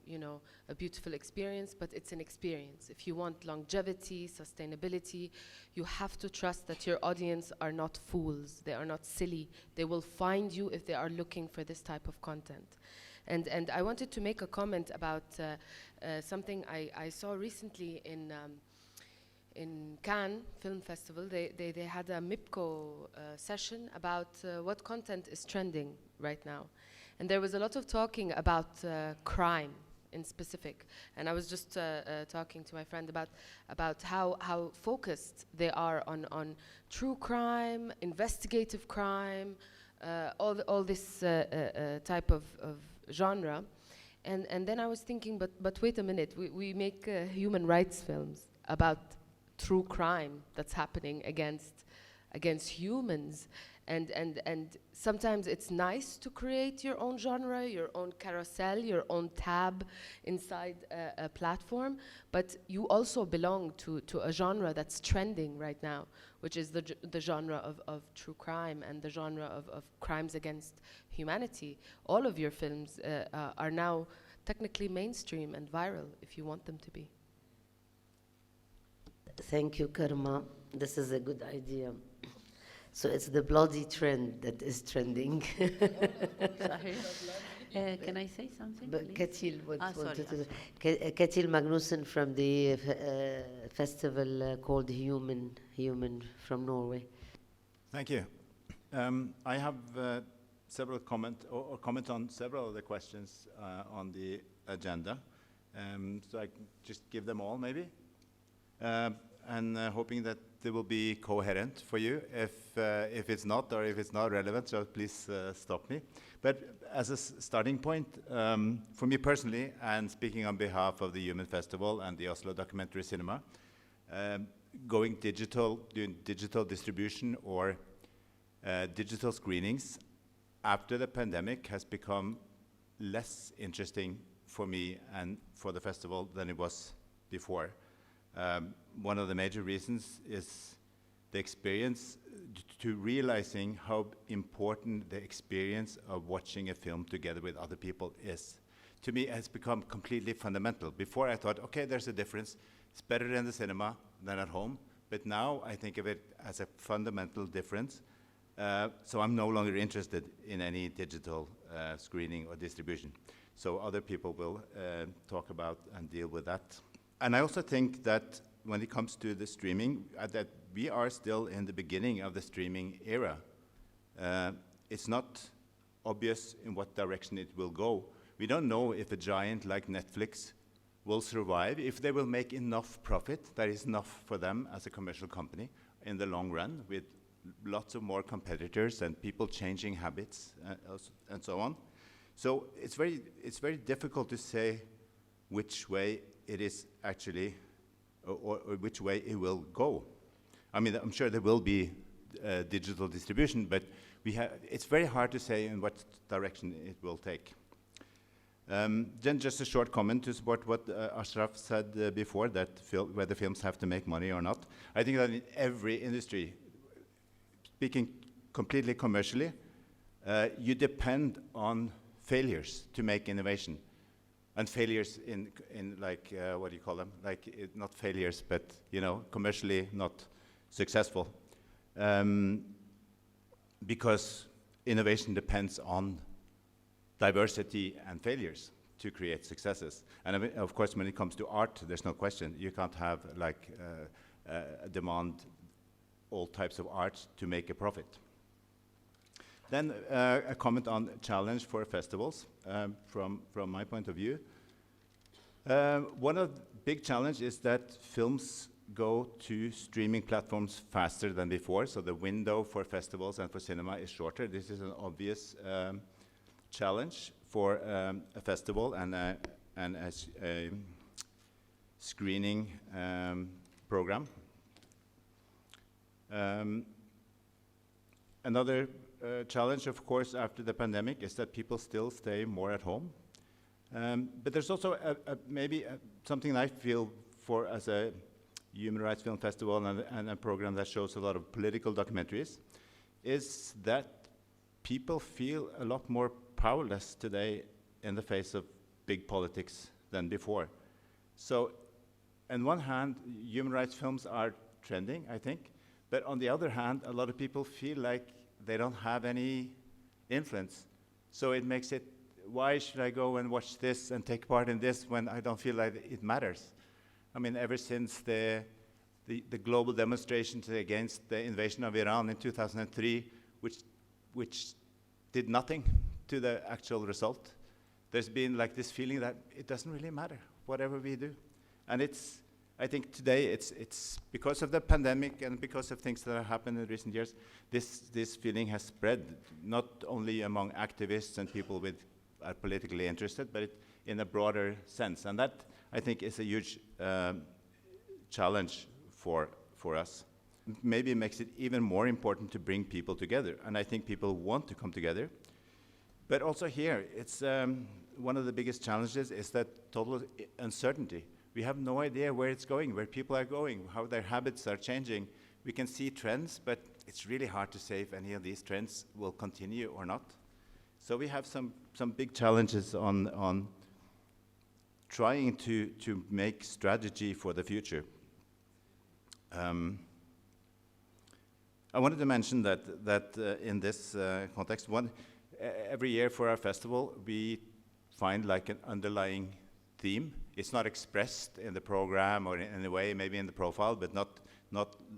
a beautiful experience, but it's an experience. If you want longevity, sustainability, you have to trust that your audience are not fools. They are not silly. They will find you if they are looking for this type of content. And I wanted to make a comment about something I saw recently in Cannes Film Festival. They had a MIPCO session about what content is trending right now. And there was a lot of talking about crime in specific. And I was just talking to my friend about how focused they are on true crime, investigative crime, all this type of genre. And then I was thinking, but wait a minute, we make human rights films about true crime that's happening against against humans. And sometimes it's nice to create your own genre, your own carousel, your own tab inside a platform, but you also belong to a genre that's trending right now, which is the genre of true crime and the genre of crimes against humanity. All of your films are now technically mainstream and viral if you want them to be. Thank you, Karma. This is a good idea. So it's the bloody trend that is trending. Sorry. Can I say something? But Katil wanted to. Sorry. Katil Magnussen from the festival called Human from Norway. Thank you. I have several comment on several of the questions on the agenda. So I just give them all, maybe, and hoping that they will be coherent for you. If it's not, or if it's not relevant, so please stop me. But as a starting point, for me personally, and speaking on behalf of the Human Festival and the Oslo Documentary Cinema, going digital, doing digital distribution or digital screenings after the pandemic has become less interesting for me and for the festival than it was before. One of the major reasons is the experience to realizing how important the experience of watching a film together with other people is. To me, it has become completely fundamental. Before I thought, okay, there's a difference. It's better in the cinema than at home. But now I think of it as a fundamental difference. So I'm no longer interested in any digital screening or distribution. So other people will talk about and deal with that. And I also think that when it comes to the streaming, that we are still in the beginning of the streaming era. It's not obvious in what direction it will go. We don't know if a giant like Netflix will survive, if they will make enough profit that is enough for them as a commercial company in the long run, with lots of more competitors and people changing habits and so on. So it's very difficult to say which way it is actually, or which way it will go. I mean, I'm sure there will be digital distribution, but it's very hard to say in what direction it will take. Then just a short comment to support what Ashraf said before, that whether films have to make money or not. I think that in every industry, speaking completely commercially, you depend on failures to make innovation. And failures in like, what do you call them? Like, not failures, but, you know, commercially not successful. Because innovation depends on diversity and failures to create successes. And I mean, of course, when it comes to art, there's no question. You can't have, like, demand all types of art to make a profit. Then a comment on challenge for festivals from my point of view. One of the big challenges is that films go to streaming platforms faster than before, so the window for festivals and for cinema is shorter. This is an obvious challenge for a festival and a screening program. Another challenge, of course, after the pandemic is that people still stay more at home. But there's also maybe something I feel for as a Human Rights Film Festival and a program that shows a lot of political documentaries, is that people feel a lot more powerless today in the face of big politics than before. So, on one hand, human rights films are trending, I think, but on the other hand, a lot of people feel like they don't have any influence. So it makes it, why should I go and watch this and take part in this when I don't feel like it matters? I mean, ever since the global demonstrations against the invasion of Iran in 2003, which did nothing to the actual result, there's been like this feeling that it doesn't really matter, whatever we do. And I think today it's because of the pandemic and because of things that have happened in recent years, this feeling has spread, not only among activists and people with are politically interested, but in a broader sense. And that, I think, is a huge challenge for us. maybe makes it even more important to bring people together. And I think people want to come together. But also here, it's one of the biggest challenges is that total uncertainty. We have no idea where it's going, where people are going, how their habits are changing. We can see trends, but it's really hard to say if any of these trends will continue or not. So we have some big challenges on trying to make strategy for the future. I wanted to mention that in this context, every year for our festival, we find like an underlying theme. It's not expressed in the program or in a way, maybe in the profile, but not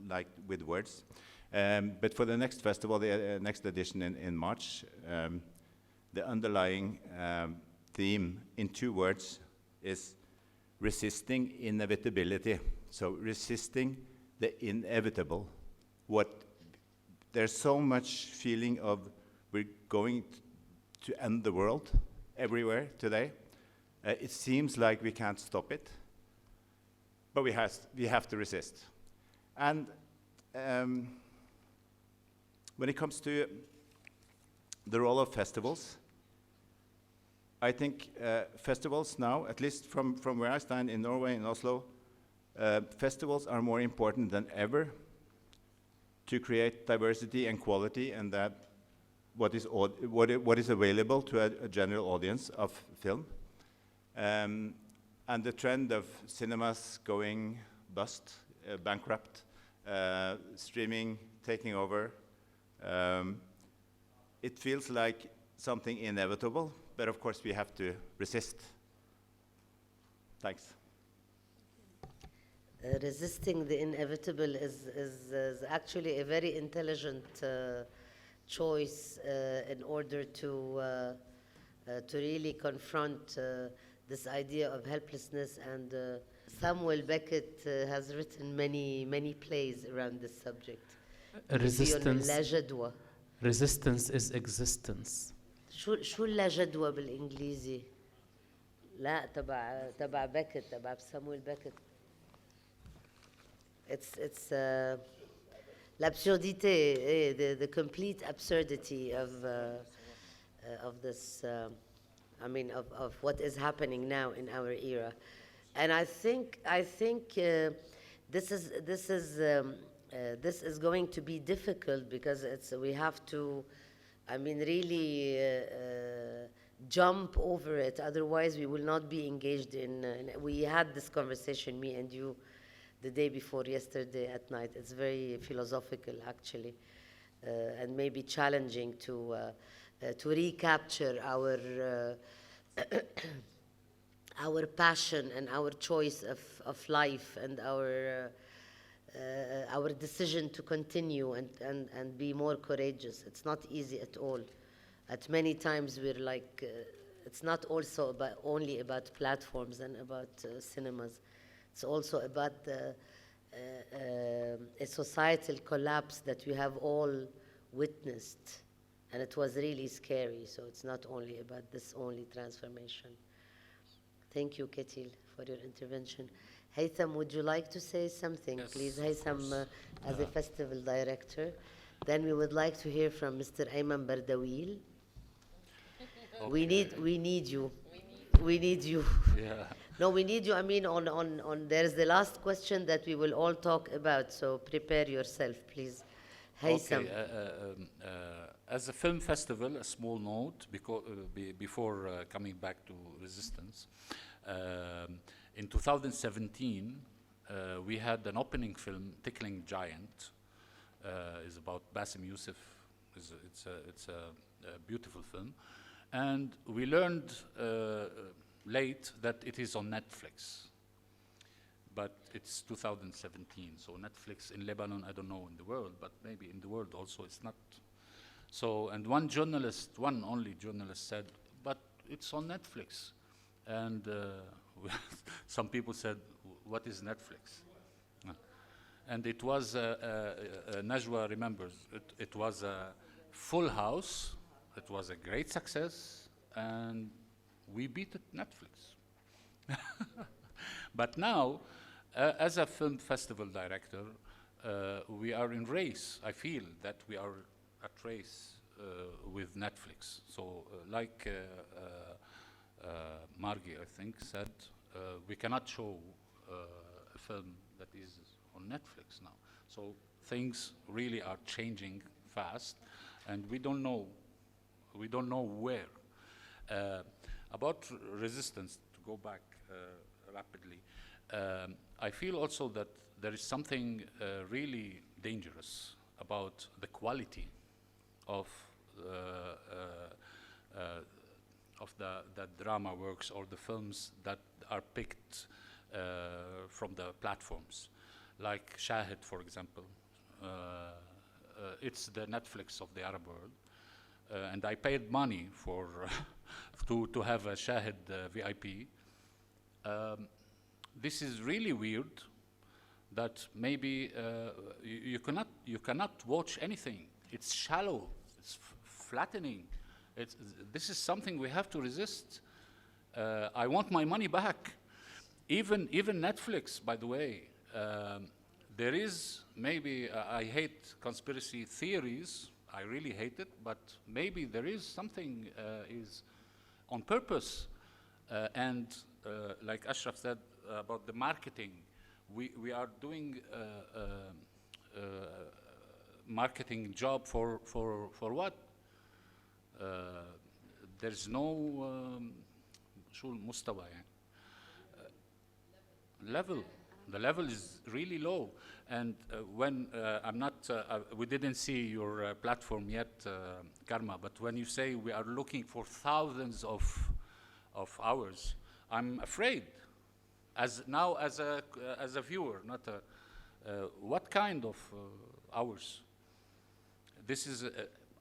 like with words. But for the next festival, the next edition in March, the underlying theme in 2 words is resisting inevitability. So resisting the inevitable. There's so much feeling of we're going to end the world everywhere today. It seems like we can't stop it, but we have to resist. And when it comes to the role of festivals, I think festivals now, at least from where I stand in Norway, in Oslo, festivals are more important than ever to create diversity and quality, and that what is available to a general audience of film. And the trend of cinemas going bust, bankrupt, streaming taking over, it feels like something inevitable, but of course we have to resist. Thanks. Resisting the inevitable is actually a very intelligent choice in order to really confront this idea of helplessness. And Samuel Beckett has written many plays around this subject. Resistance is existence. شو اللا جدوى بالإنجليزي؟ لا تبع بيكت تبع سامويل بيكت. It's l'absurdité, the complete absurdity of this. I mean, of what is happening now in our era, and I think this is going to be difficult because we have to, I mean, really jump over it. Otherwise, we will not be engaged in. We had this conversation, me and you, the day before yesterday at night. It's very philosophical, actually, and maybe challenging to recapture our passion and our choice of life and our decision to continue and be more courageous. It's not easy at all. At many times we're like, it's not also only about platforms and about cinemas. It's also about a societal collapse that we have all witnessed, and it was really scary. So it's not only about this only transformation. Thank you, Ketil, for your intervention. Haytham, would you like to say something, yes, please? Haytham, as a festival director. Then we would like to hear from Mr. Ayman Bardawil. Okay. We need you. We need you. Yeah. No, we need you. I mean, there's the last question that we will all talk about. So prepare yourself, please. Haytham. Okay. As a film festival, a small note before coming back to resistance. In 2017, we had an opening film, Tickling Giant. Is about Bassem Youssef. It's a beautiful film, and we learned late that it is on Netflix. But it's 2017, so Netflix in Lebanon, I don't know in the world, but maybe in the world also it's not. So, and one only journalist said, but it's on Netflix. And some people said, what is Netflix? And it was, Najwa remembers, it was a full house, it was a great success, and we beat it Netflix. But now, as a film festival director, we are in race. I feel that we are at race with Netflix. So like Margie, I think, said, we cannot show a film that is on Netflix now. So things really are changing fast, and we don't know where. About resistance, to go back rapidly, I feel also that there is something really dangerous about the quality of the drama works or the films that are picked from the platforms, like Shahid, for example. It's the Netflix of the Arab world, and I paid money for to have a Shahid VIP. This is really weird. That maybe you cannot watch anything. It's shallow. It's flattening. This is something we have to resist. I want my money back. Even Netflix, by the way. There is maybe I hate conspiracy theories. I really hate it. But maybe there is something is on purpose. And like Ashraf said about the marketing. We are doing marketing job for what? There's no شو المستوى يعني level. The level is really low, and when I'm not, we didn't see your platform yet, Karma. But when you say we are looking for thousands of hours, I'm afraid. As a viewer, not what kind of hours? This is,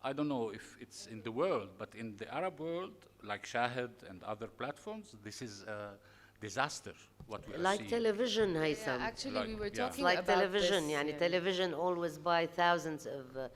I don't know if it's in the world, but in the Arab world, like Shahid and other platforms, this is a disaster, what we are like seeing. Television, Haitham. Yeah, actually, we were talking like about television. this, يعني television always buy thousands of.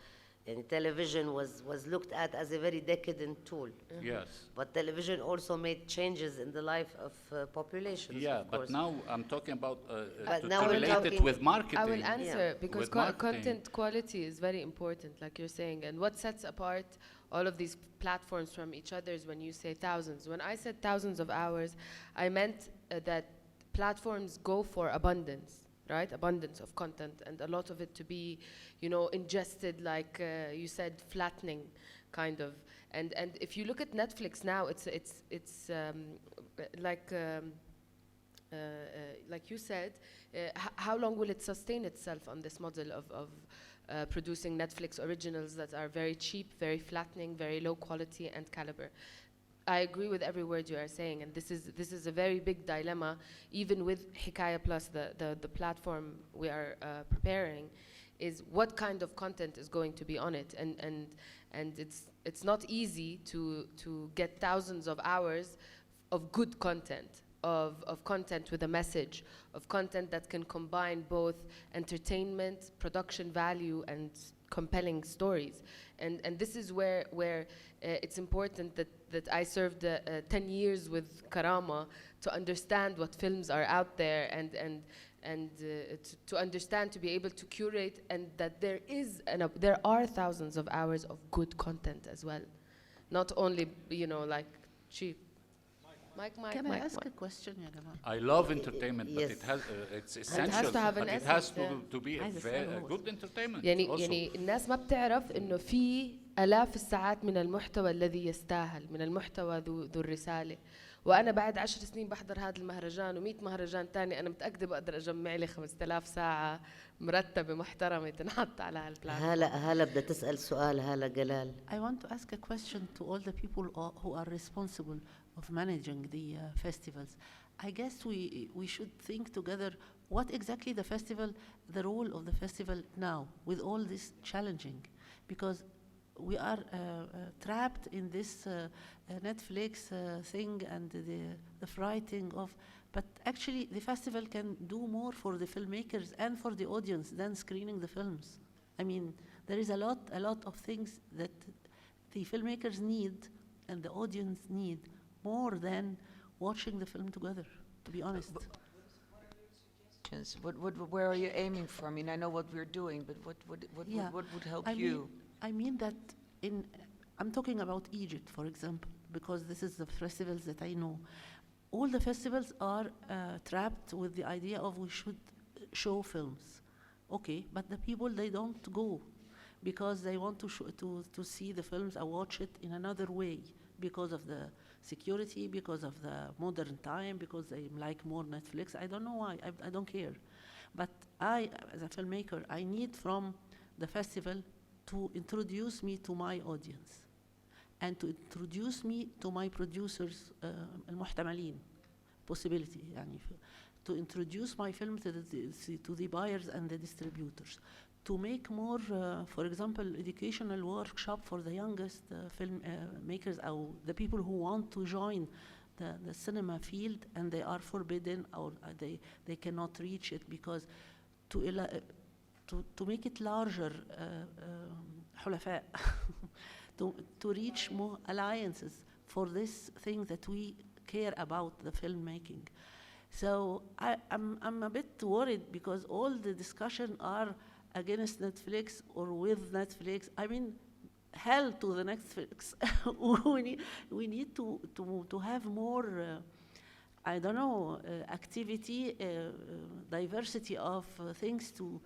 And television was looked at as a very decadent tool. Yes. But television also made changes in the life of populations. Yeah, of but course. now I'm talking about But to now we're relate it talking- with marketing. I will answer because With marketing. content quality is very important, like you're saying. And what sets apart all of these platforms from each other is when you say thousands. When I said thousands of hours, I meant that platforms go for abundance. Right, abundance of content, and a lot of it to be, ingested, like you said, flattening, kind of. And if you look at Netflix now, it's like you said, how long will it sustain itself on this model of producing Netflix originals that are very cheap, very flattening, very low quality and caliber? I agree with every word you are saying, and this is a very big dilemma, even with Hikaya Plus, the platform we are preparing, is what kind of content is going to be on it, and it's not easy to get thousands of hours of good content, of content with a message, of content that can combine both entertainment, production value, and compelling stories. And this is where it's important that I served 10 years with Karama to understand what films are out there and to understand, to be able to curate, and that there are thousands of hours of good content as well. Not only, like cheap. Mike. Can I ask a question, ya Jamal? I love entertainment, but it has it's essential. It has to have an but it has essence, to be a good entertainment. يعني الناس ما بتعرف إنه في آلاف الساعات من المحتوى الذي يستاهل، من المحتوى ذو الرسالة. وأنا بعد 10 سنين بحضر هذا المهرجان و100 مهرجان تاني، أنا متأكدة بقدر أجمع لي 5000 ساعة مرتبة محترمة تنحط على هالبلاتفورم. هلا بدها تسأل سؤال هلا جلال. I want to ask a question to all the people who are responsible of managing the festivals. I guess we should think together what exactly the role of the festival now with all this challenging, because we are trapped in this Netflix thing and the frighting of, but actually the festival can do more for the filmmakers and for the audience than screening the films. I mean, there is a lot of things that the filmmakers need and the audience need more than watching the film together, to be honest. deviations? Where are you aiming for? I mean, I know what we're doing, but what would help you? I mean that I'm talking about Egypt, for example, because this is the festivals that I know. All the festivals are trapped with the idea of we should show films. Okay, but the people, they don't go because they want to see the films or watch it in another way because of the security, because of the modern time, because they like more Netflix. I don't know why, I don't care. But I, as a filmmaker, I need from the festival to introduce me to my audience and to introduce me to my producers, المحتملين, possibility, يعني, to introduce my film to the buyers and the distributors, to make more, for example, educational workshop for the youngest film makers or the people who want to join the cinema field and they are forbidden or they cannot reach it, because to make it larger, حلفاء, to reach more alliances for this thing that we care about, the filmmaking. So I'm a bit worried because all the discussion are against Netflix or with Netflix. I mean, hell to the Netflix. we need to have more, I don't know, activity, diversity of things to,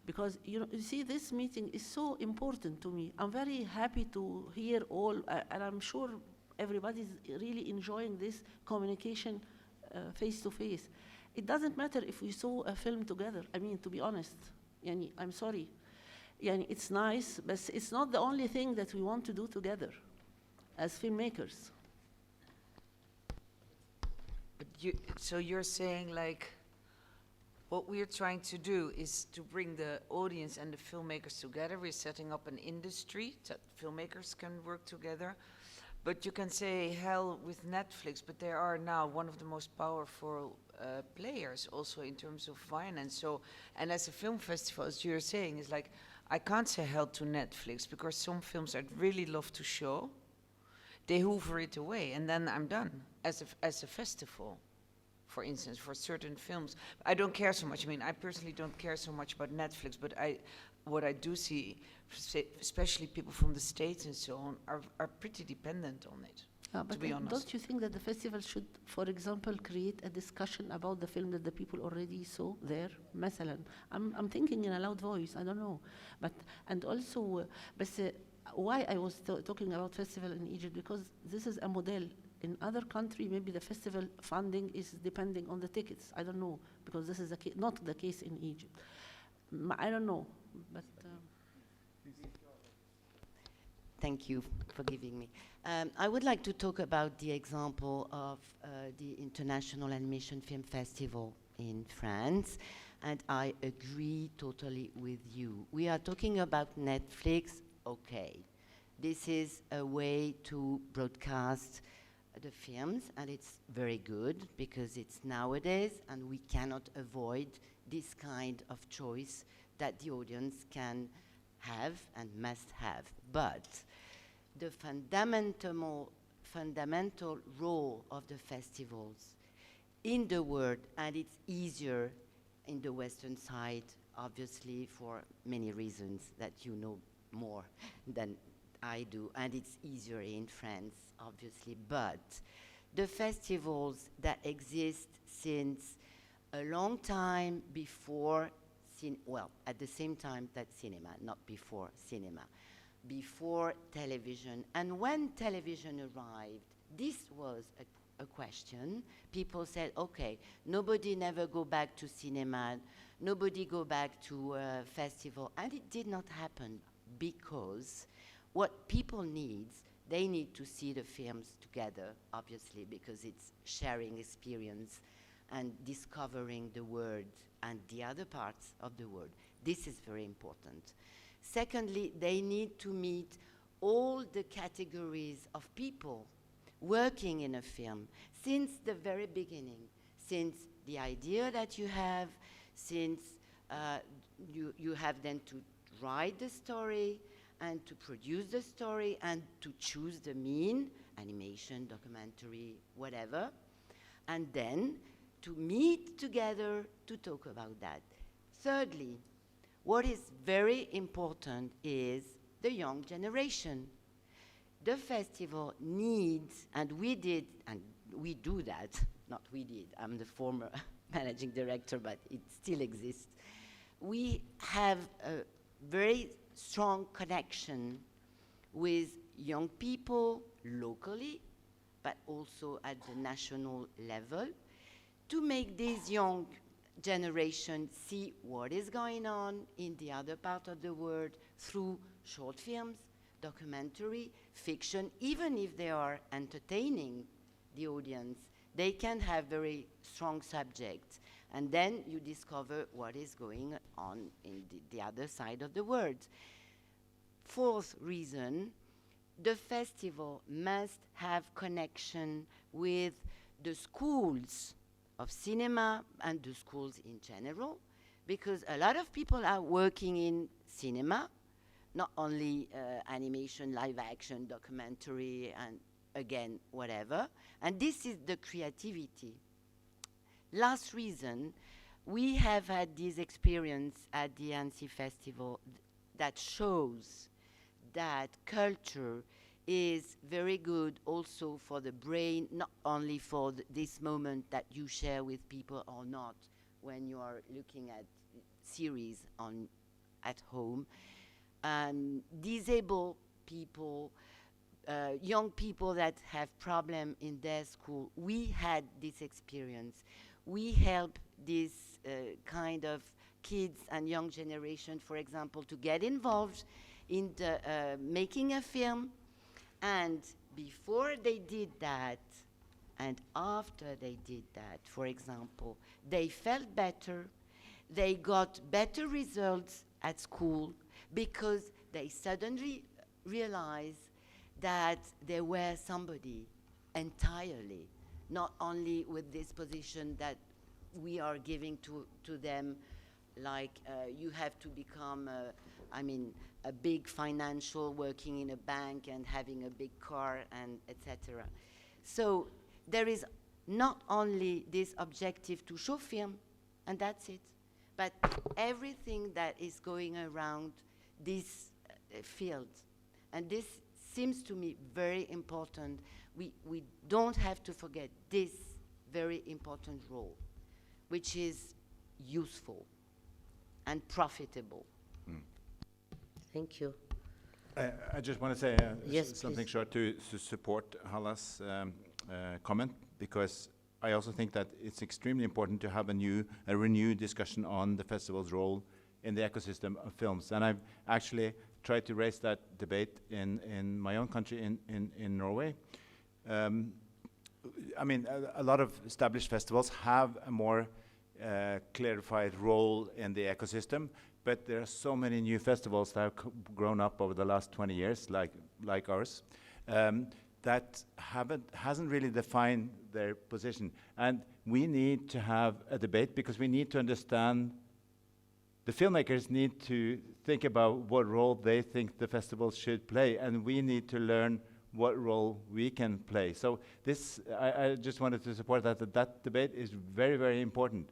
because you see, this meeting is so important to me. I'm very happy to hear all, and I'm sure everybody's really enjoying this communication face to face. It doesn't matter if we saw a film together. I mean, to be honest, yani, I'm sorry. Yani, it's nice, but it's not the only thing that we want to do together as filmmakers. But so you're saying, like, what we're trying to do is to bring the audience and the filmmakers together. We're setting up an industry that filmmakers can work together. But you can say hell with Netflix, but they are now one of the most powerful players also in terms of finance. So, and as a film festival, as you're saying, is like, I can't say hell to Netflix because some films I'd really love to show, they hoover it away and then I'm done as a festival. For instance, for certain films, I don't care so much. I mean, I personally don't care so much about Netflix, but what I do see, especially people from the States and so on, are pretty dependent on it, to be honest. Don't you think that the festival should, for example, create a discussion about the film that the people already saw there? مثلا, I'm thinking in a loud voice, I don't know. But, and also, why I was talking about festival in Egypt, because this is a model. In other country, maybe the festival funding is depending on the tickets. I don't know, because this is not the case in Egypt. I don't know, but... Thank you for giving me. I would like to talk about the example of the International Animation Film Festival in France, and I agree totally with you. We are talking about Netflix, okay. This is a way to broadcast the films, and it's very good because it's nowadays, and we cannot avoid this kind of choice that the audience can have and must have. But the fundamental role of the festivals in the world, and it's easier in the Western side, obviously, for many reasons that you know more than I do, and it's easier in France, obviously, but the festivals that exist since a long time before, well, at the same time that cinema, not before cinema, before television, and when television arrived, this was a question. People said, okay, nobody never go back to cinema, nobody go back to a festival, and it did not happen because what people need, they need to see the films together, obviously, because it's sharing experience and discovering the world and the other parts of the world. This is very important. Secondly, they need to meet all the categories of people working in a film since the very beginning, since the idea that you have, since you have then to write the story, and to produce the story, and to choose the mean, animation, documentary, whatever, and then to meet together to talk about that. Thirdly, what is very important is the young generation. The festival needs, and we do that, not we did, I'm the former managing director, but it still exists. We have a very strong connection with young people locally, but also at the national level, to make this young generation see what is going on in the other part of the world through short films, documentary, fiction. Even if they are entertaining the audience, they can have very strong subjects. And then you discover what is going on in the other side of the world. Fourth reason, the festival must have connection with the schools of cinema and the schools in general, because a lot of people are working in cinema, not only animation, live action, documentary, and again, whatever. And this is the creativity. Last reason, we have had this experience at the Annecy Festival that shows that culture is very good also for the brain, not only for this moment that you share with people or not when you are looking at series at home. Disabled people, young people that have problem in their school, we had this experience. We help this kind of kids and young generation, for example, to get involved in the, making a film. And before they did that, and after they did that, for example, they felt better, they got better results at school, because they suddenly realized that they were somebody entirely, not only with this position that we are giving to them, like you have to become, a big financial, working in a bank and having a big car, and etc. So there is not only this objective to show film, and that's it, but everything that is going around this field. And this seems to me very important. We don't have to forget this very important role, which is useful and profitable. Thank you. I just want to say Yes, something please. short to support Hala's comment, because I also think that it's extremely important to have a renewed discussion on the festival's role in the ecosystem of films. And I've actually tried to raise that debate in my own country, in Norway. A lot of established festivals have a more clarified role in the ecosystem, but there are so many new festivals that have grown up over the last 20 years, like ours, that hasn't really defined their position. And we need to have a debate, because we need to understand, the filmmakers need to think about what role they think the festival should play, and we need to learn what role we can play. So this, I just wanted to support that debate is very, very important.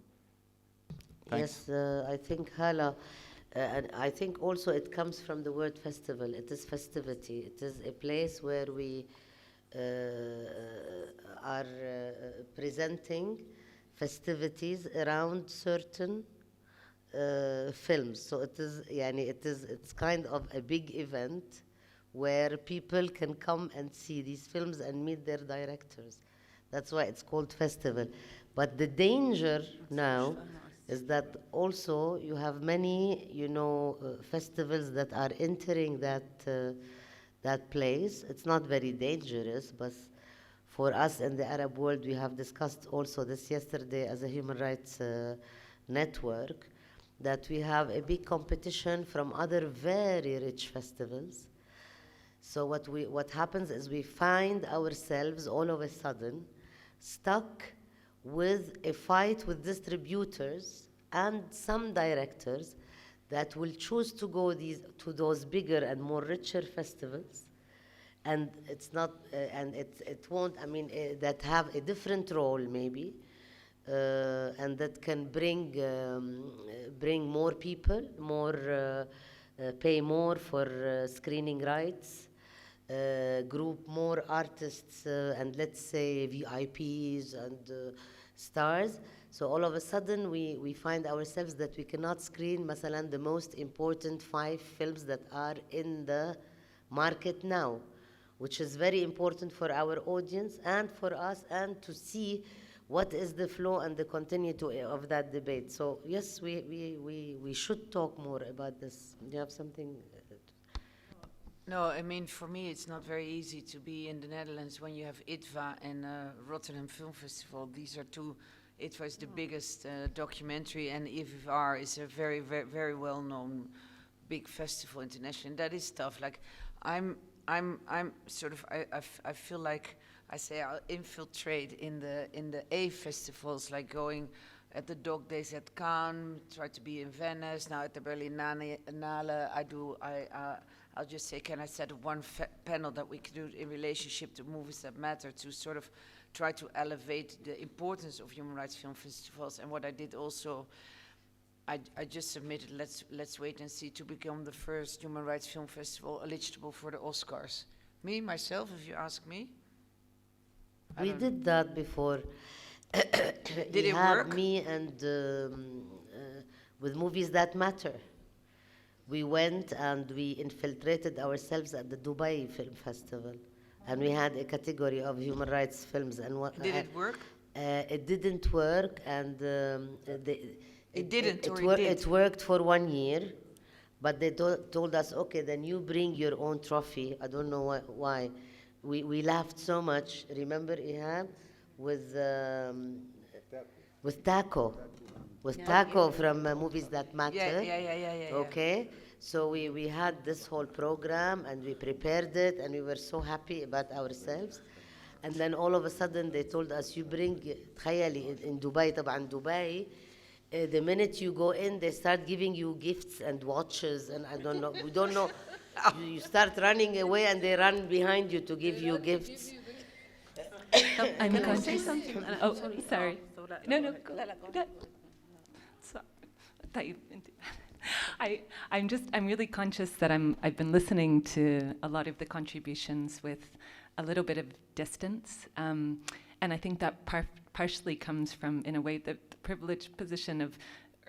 Thanks. Yes, I think Hala, and I think also it comes from the word festival. It is festivity. It is a place where we are presenting festivities around certain films. So it's kind of a big event where people can come and see these films and meet their directors. That's why it's called festival. But the danger now is that also you have many, festivals that are entering that place. It's not very dangerous, but for us in the Arab world, we have discussed also this yesterday as a human rights network, that we have a big competition from other very rich festivals. So what happens is we find ourselves all of a sudden stuck with a fight with distributors and some directors that will choose to go to those bigger and more richer festivals, and it's not, and it won't. That have a different role maybe, and that can bring more people, pay more for screening rights, group more artists and let's say VIPs and stars. So all of a sudden we find ourselves that we cannot screen مثلا the most important 5 films that are in the market now, which is very important for our audience and for us, and to see what is the flow and the continuity of that debate. So yes, we should talk more about this. Do you have something? No, I mean, for me, it's not very easy to be in the Netherlands when you have ITVA and Rotterdam Film Festival. These are two. ITVA is the biggest documentary, and IVR is a very, very, very well-known big festival internationally. That is tough. Like, I'm sort of. I feel like I say I'll infiltrate in the A festivals, like going at the Dog Days at Cannes, try to be in Venice. Now at the Berlinale, I'll just say, can I set up one panel that we could do in relationship to movies that matter, to sort of try to elevate the importance of human rights film festivals. And what I did also, I just submitted, let's wait and see, to become the first human rights film festival eligible for the Oscars. Me, myself, if you ask me. We did that before. Did it work? Me and with movies that matter. We went and we infiltrated ourselves at the Dubai Film Festival, and we had a category of human rights films. And what did it work? It didn't work, and it worked for 1 year, but they told us, okay, then you bring your own trophy. I don't know why. We laughed so much. Remember, Ihab, with Taco. Taco from Movies That Matter. Yeah. Okay, so we had this whole program and we prepared it and we were so happy about ourselves. And then all of a sudden they told us, you bring, تخيلي in Dubai, طبعا Dubai, the minute you go in, they start giving you gifts and watches, and I don't know, we don't know. You start running away and they run behind you to give you gifts. Can I say something? Oh, sorry. No. I'm really conscious that I've been listening to a lot of the contributions with a little bit of distance, and I think that partially comes from, in a way, the privileged position of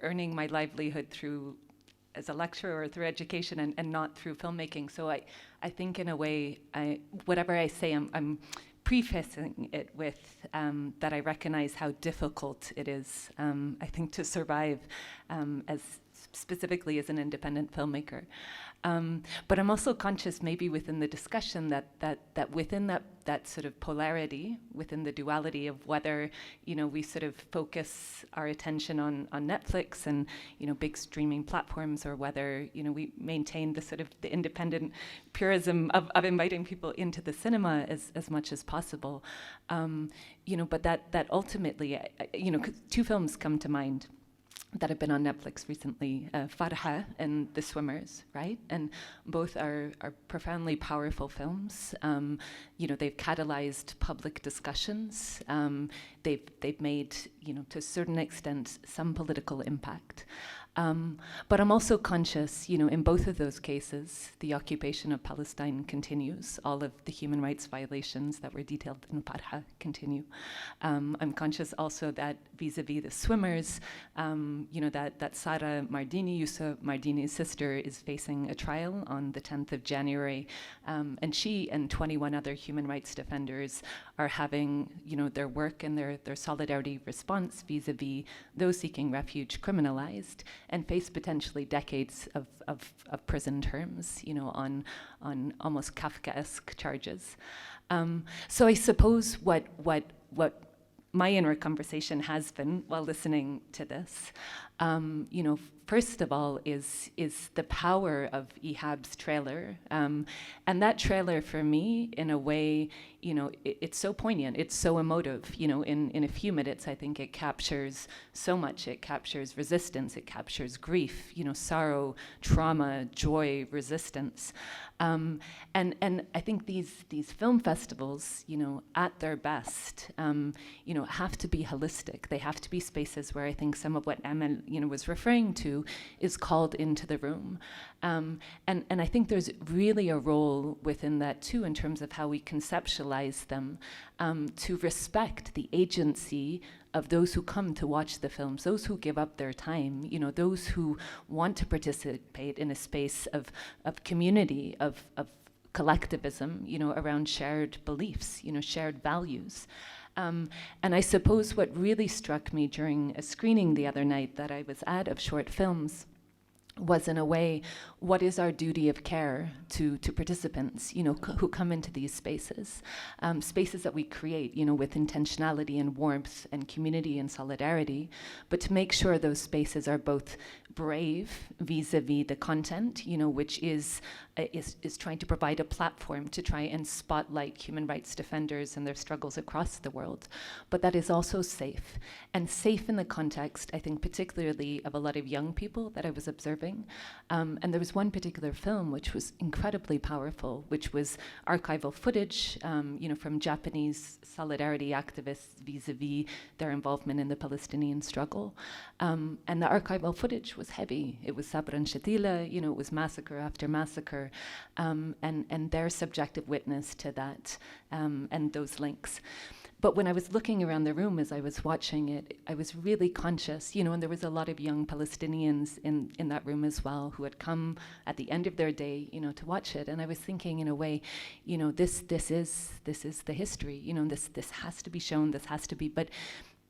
earning my livelihood through as a lecturer or through education and not through filmmaking. So I think in a way, whatever I say, I'm prefacing it with that I recognize how difficult it is, I think, to survive as specifically as an independent filmmaker. But I'm also conscious, maybe within the discussion, that within that sort of polarity, within the duality of whether, we sort of focus our attention on Netflix and, big streaming platforms, or whether, we maintain the sort of the independent purism of inviting people into the cinema as much as possible. But that ultimately, 2 films come to mind that have been on Netflix recently, Farha and The Swimmers, right? And both are profoundly powerful films. They've catalyzed public discussions. They've made, to a certain extent, some political impact. But I'm also conscious, in both of those cases, the occupation of Palestine continues. All of the human rights violations that were detailed in Farha continue. I'm conscious also that vis-a-vis The Swimmers, that Sara Mardini, Yusuf Mardini's sister, is facing a trial on the 10th of January. And she and 21 other human rights defenders are having, their work and their solidarity response vis-a-vis those seeking refuge criminalized, and face potentially decades of prison terms, on almost Kafkaesque charges. So I suppose what my inner conversation has been while listening to this you know, first of all is the power of Ihab's trailer. And that trailer for me, in a way, you know, it's so poignant, it's so emotive, you know, in a few minutes, I think it captures so much. It captures resistance, it captures grief, you know, sorrow, trauma, joy, resistance. And I think these film festivals, you know, at their best, you know, have to be holistic. They have to be spaces where I think some of what Emma, you know, was referring to is called into the room. And I think there's really a role within that too, in terms of how we conceptualize them, to respect the agency of those who come to watch the films, those who give up their time, you know, those who want to participate in a space of community, of collectivism, you know, around shared beliefs, you know, shared values. And I suppose what really struck me during a screening the other night that I was at of short films was, in a way, what is our duty of care to participants, you know, who come into these spaces, spaces that we create, you know, with intentionality and warmth and community and solidarity, but to make sure those spaces are both brave vis-a-vis the content, you know, which is trying to provide a platform to try and spotlight human rights defenders and their struggles across the world, but that is also safe, and safe in the context, I think, particularly of a lot of young people that I was observing. And there was one particular film which was incredibly powerful, which was archival footage, you know, from Japanese solidarity activists vis-a-vis their involvement in the Palestinian struggle. And the archival footage was heavy. It was Sabra and Shatila, you know, it was massacre after massacre, and their subjective witness to that, and those links. But when I was looking around the room as I was watching it, I was really conscious, you know, and there was a lot of young Palestinians in that room as well who had come at the end of their day, you know, to watch it. And I was thinking, in a way, you know, this is the history, you know, this has to be shown, this has to be,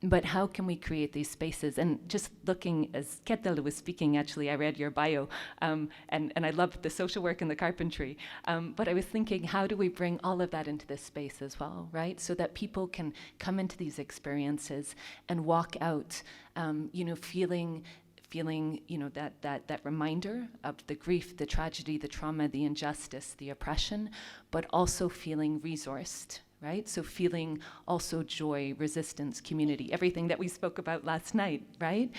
but how can we create these spaces? And just looking, as Ketel was speaking, actually, I read your bio, and I loved the social work and the carpentry, but I was thinking, how do we bring all of that into this space as well, right? So that people can come into these experiences and walk out, you know, feeling, you know, that reminder of the grief, the tragedy, the trauma, the injustice, the oppression, but also feeling resourced, right? So feeling also joy, resistance, community, everything that we spoke about last night, right?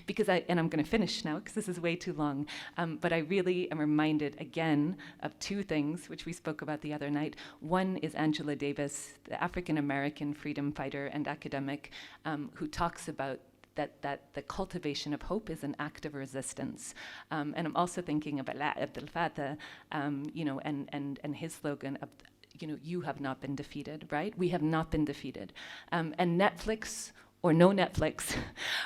Because and I'm going to finish now because this is way too long, but I really am reminded again of two things which we spoke about the other night. One is Angela Davis, the African-American freedom fighter and academic, who talks about that the cultivation of hope is an act of resistance. And I'm also thinking of Abdel Fattah, you know, and his slogan of, you know, you have not been defeated, right? We have not been defeated. And Netflix or no Netflix,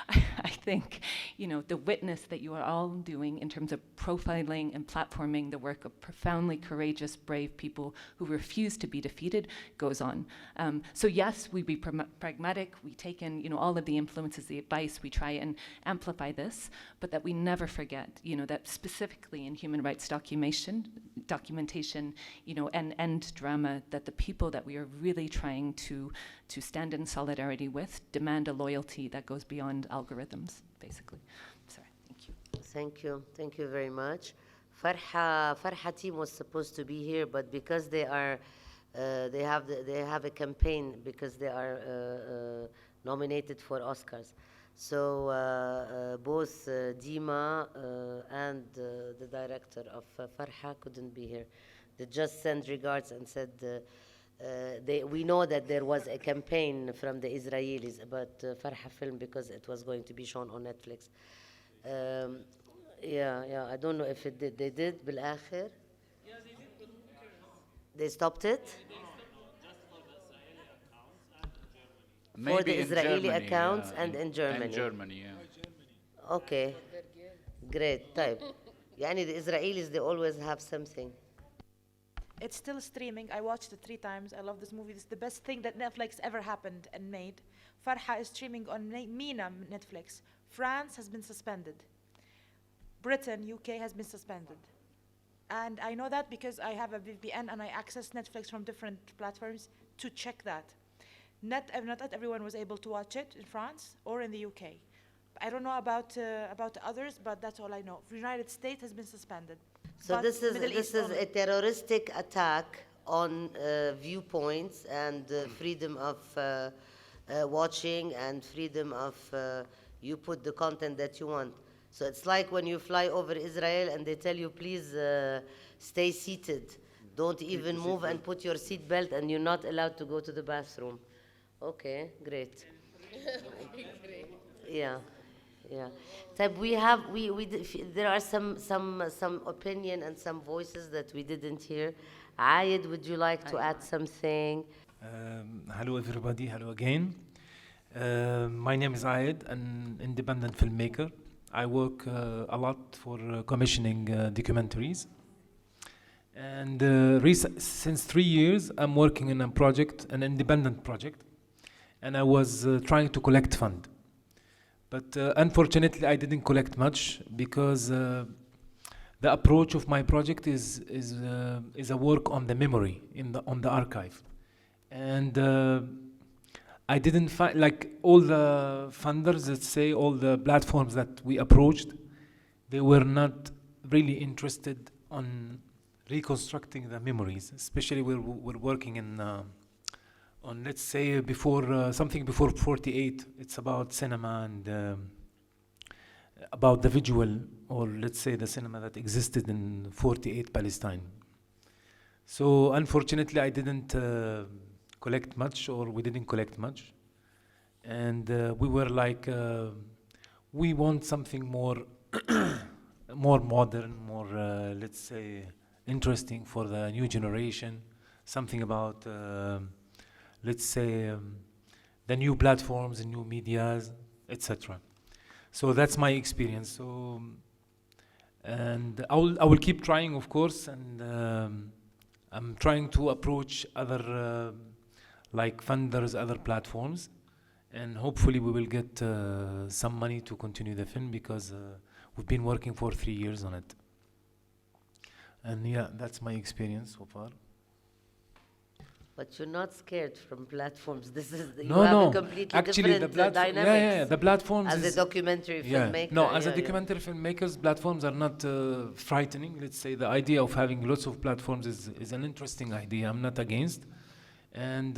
I think, you know, the witness that you are all doing in terms of profiling and platforming the work of profoundly courageous, brave people who refuse to be defeated goes on. So yes, we be pragmatic, we take in, you know, all of the influences, the advice, we try and amplify this, but that we never forget, you know, that specifically in human rights documentation, you know, and drama, that the people that we are really trying to stand in solidarity with demand a loyalty that goes beyond algorithms, basically. Sorry, thank you. Thank you very much. Farha team was supposed to be here, but because they are, they have a campaign because they are nominated for Oscars. So both Dima and the director of Farha couldn't be here. They just sent regards and said, we know that there was a campaign from the Israelis about Farha film because it was going to be shown on Netflix. Yeah, I don't know if it did. They did, بالآخر? Yeah, they did, but who cares? They stopped it? For the Israeli accounts and in Germany. In Germany, yeah. Okay, great, type. يعني the Israelis, they always have something. It's still streaming. I watched it 3 times. I love this movie. This is the best thing that Netflix ever happened and made. Farha is streaming on MENA Netflix. France has been suspended. Britain, UK has been suspended. And I know that because I have a VPN and I access Netflix from different platforms to check that. Not everyone was able to watch it in France or in the UK. I don't know about others, but that's all I know. United States has been suspended. So but this is Middle East only. a terroristic attack on viewpoints and freedom of watching and freedom of you put the content that you want. So it's like when you fly over Israel and they tell you, please stay seated. Don't even move and put your seat belt, and you're not allowed to go to the bathroom. Okay, great. Yeah, yeah. Type there are some opinion and some voices that we didn't hear. Ayed, would you like to add something? Hello everybody, hello again. My name is Ayed, an independent filmmaker. I work a lot for commissioning documentaries. And since 3 years, I'm working in a project, an independent project, and I was trying to collect fund. But unfortunately, I didn't collect much because the approach of my project is a work on the memory on the archive, and I didn't find, like, all the funders, let's say, all the platforms that we approached, they were not really interested on reconstructing the memories. Especially we're working on, let's say, something before 48. It's about cinema and about the visual, or let's say the cinema that existed in 48 Palestine. So unfortunately, I didn't collect much, or we didn't collect much. And we were like, we want something more, more modern, more, let's say, interesting for the new generation. Something about, let's say, the new platforms and new medias, etc. So that's my experience. So, and I will keep trying, of course, and I'm trying to approach other like funders, other platforms, and hopefully we will get some money to continue the film, because we've been working for 3 years on it. And yeah, that's my experience so far. But you're not scared from platforms. This is you No, have no. a completely Actually, different yeah, dynamics. the platforms as is, a documentary filmmaker. No, as a yeah. documentary filmmakers, platforms are not frightening. Let's say the idea of having lots of platforms is an interesting idea. I'm not against, and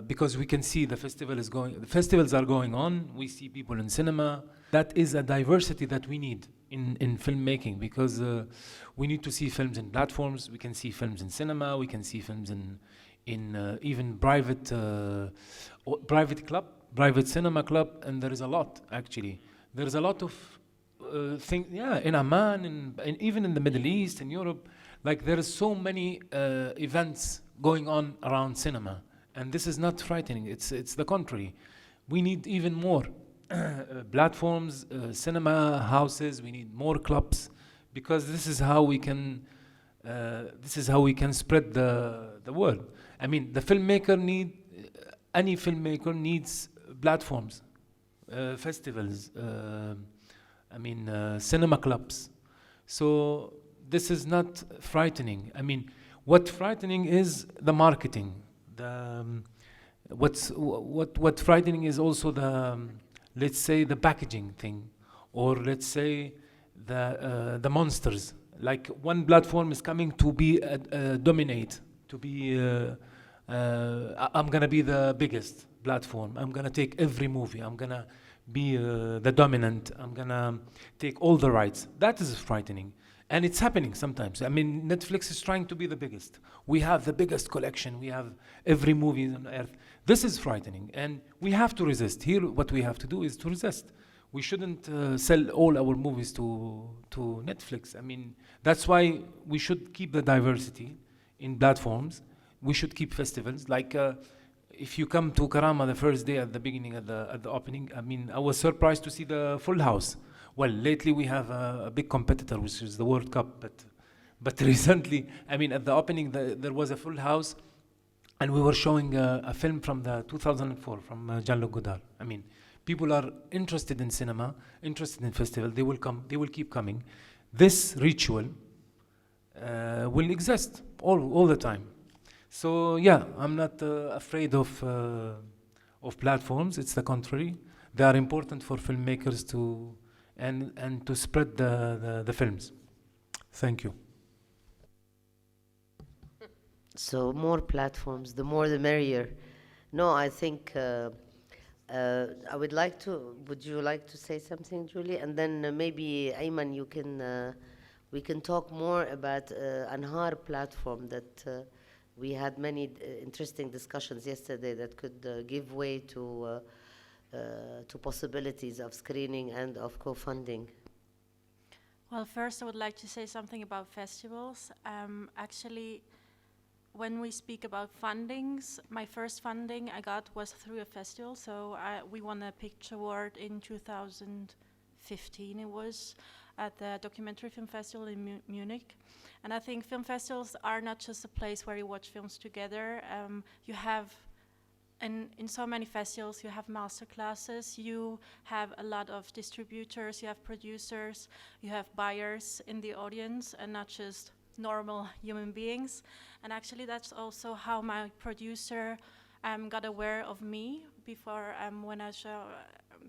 because we can see the festivals are going on. We see people in cinema. That is a diversity that we need in filmmaking, because we need to see films in platforms. We can see films in cinema. We can see films in even private cinema club, and there is a lot, actually. There is a lot of things, in Amman, and even in the Middle East, in Europe. Like, there is so many events going on around cinema, and this is not frightening. It's the contrary. We need even more platforms, cinema houses. We need more clubs, because this is how we can spread the word. I mean, any filmmaker needs platforms, festivals, cinema clubs. So this is not frightening. I mean, what's frightening is the marketing. What frightening is also let's say, the packaging thing, or let's say the monsters. Like, one platform is coming to be dominate, to be I'm gonna be the biggest platform. I'm gonna take every movie. I'm gonna be the dominant. I'm gonna take all the rights. That is frightening, and it's happening sometimes. I mean, Netflix is trying to be the biggest. We have the biggest collection. We have every movie on earth. This is frightening, and we have to resist. Here, what we have to do is to resist. We shouldn't sell all our movies to Netflix. I mean, that's why we should keep the diversity in platforms. We should keep festivals. Like, if you come to Karama the first day at the beginning, at the opening, I mean, I was surprised to see the full house. Well, lately we have a big competitor, which is the World Cup. But recently, I mean, at the opening, there was a full house, and we were showing a film from the 2004 from Jean-Luc Godard. I mean, people are interested in cinema, interested in festival. They will come. They will keep coming. This ritual will exist all the time. So yeah, I'm not afraid of platforms. It's the contrary. they are important for filmmakers to and to spread the films. Thank you. So more platforms, the more the merrier. No, I think I would like to. Would you like to say something, Julie? And then maybe Ayman, you can. We can talk more about Anhar platform that we had many interesting discussions yesterday that could give way to possibilities of screening and of co-funding. Well, first I would like to say something about festivals. Actually, when we speak about fundings, my first funding I got was through a festival. So we won a picture award in 2015. It was at the Documentary Film Festival in Munich. And I think film festivals are not just a place where you watch films together. You have, in so many festivals, you have master classes, you have a lot of distributors, you have producers, you have buyers in the audience, and not just normal human beings. And actually that's also how my producer got aware of me before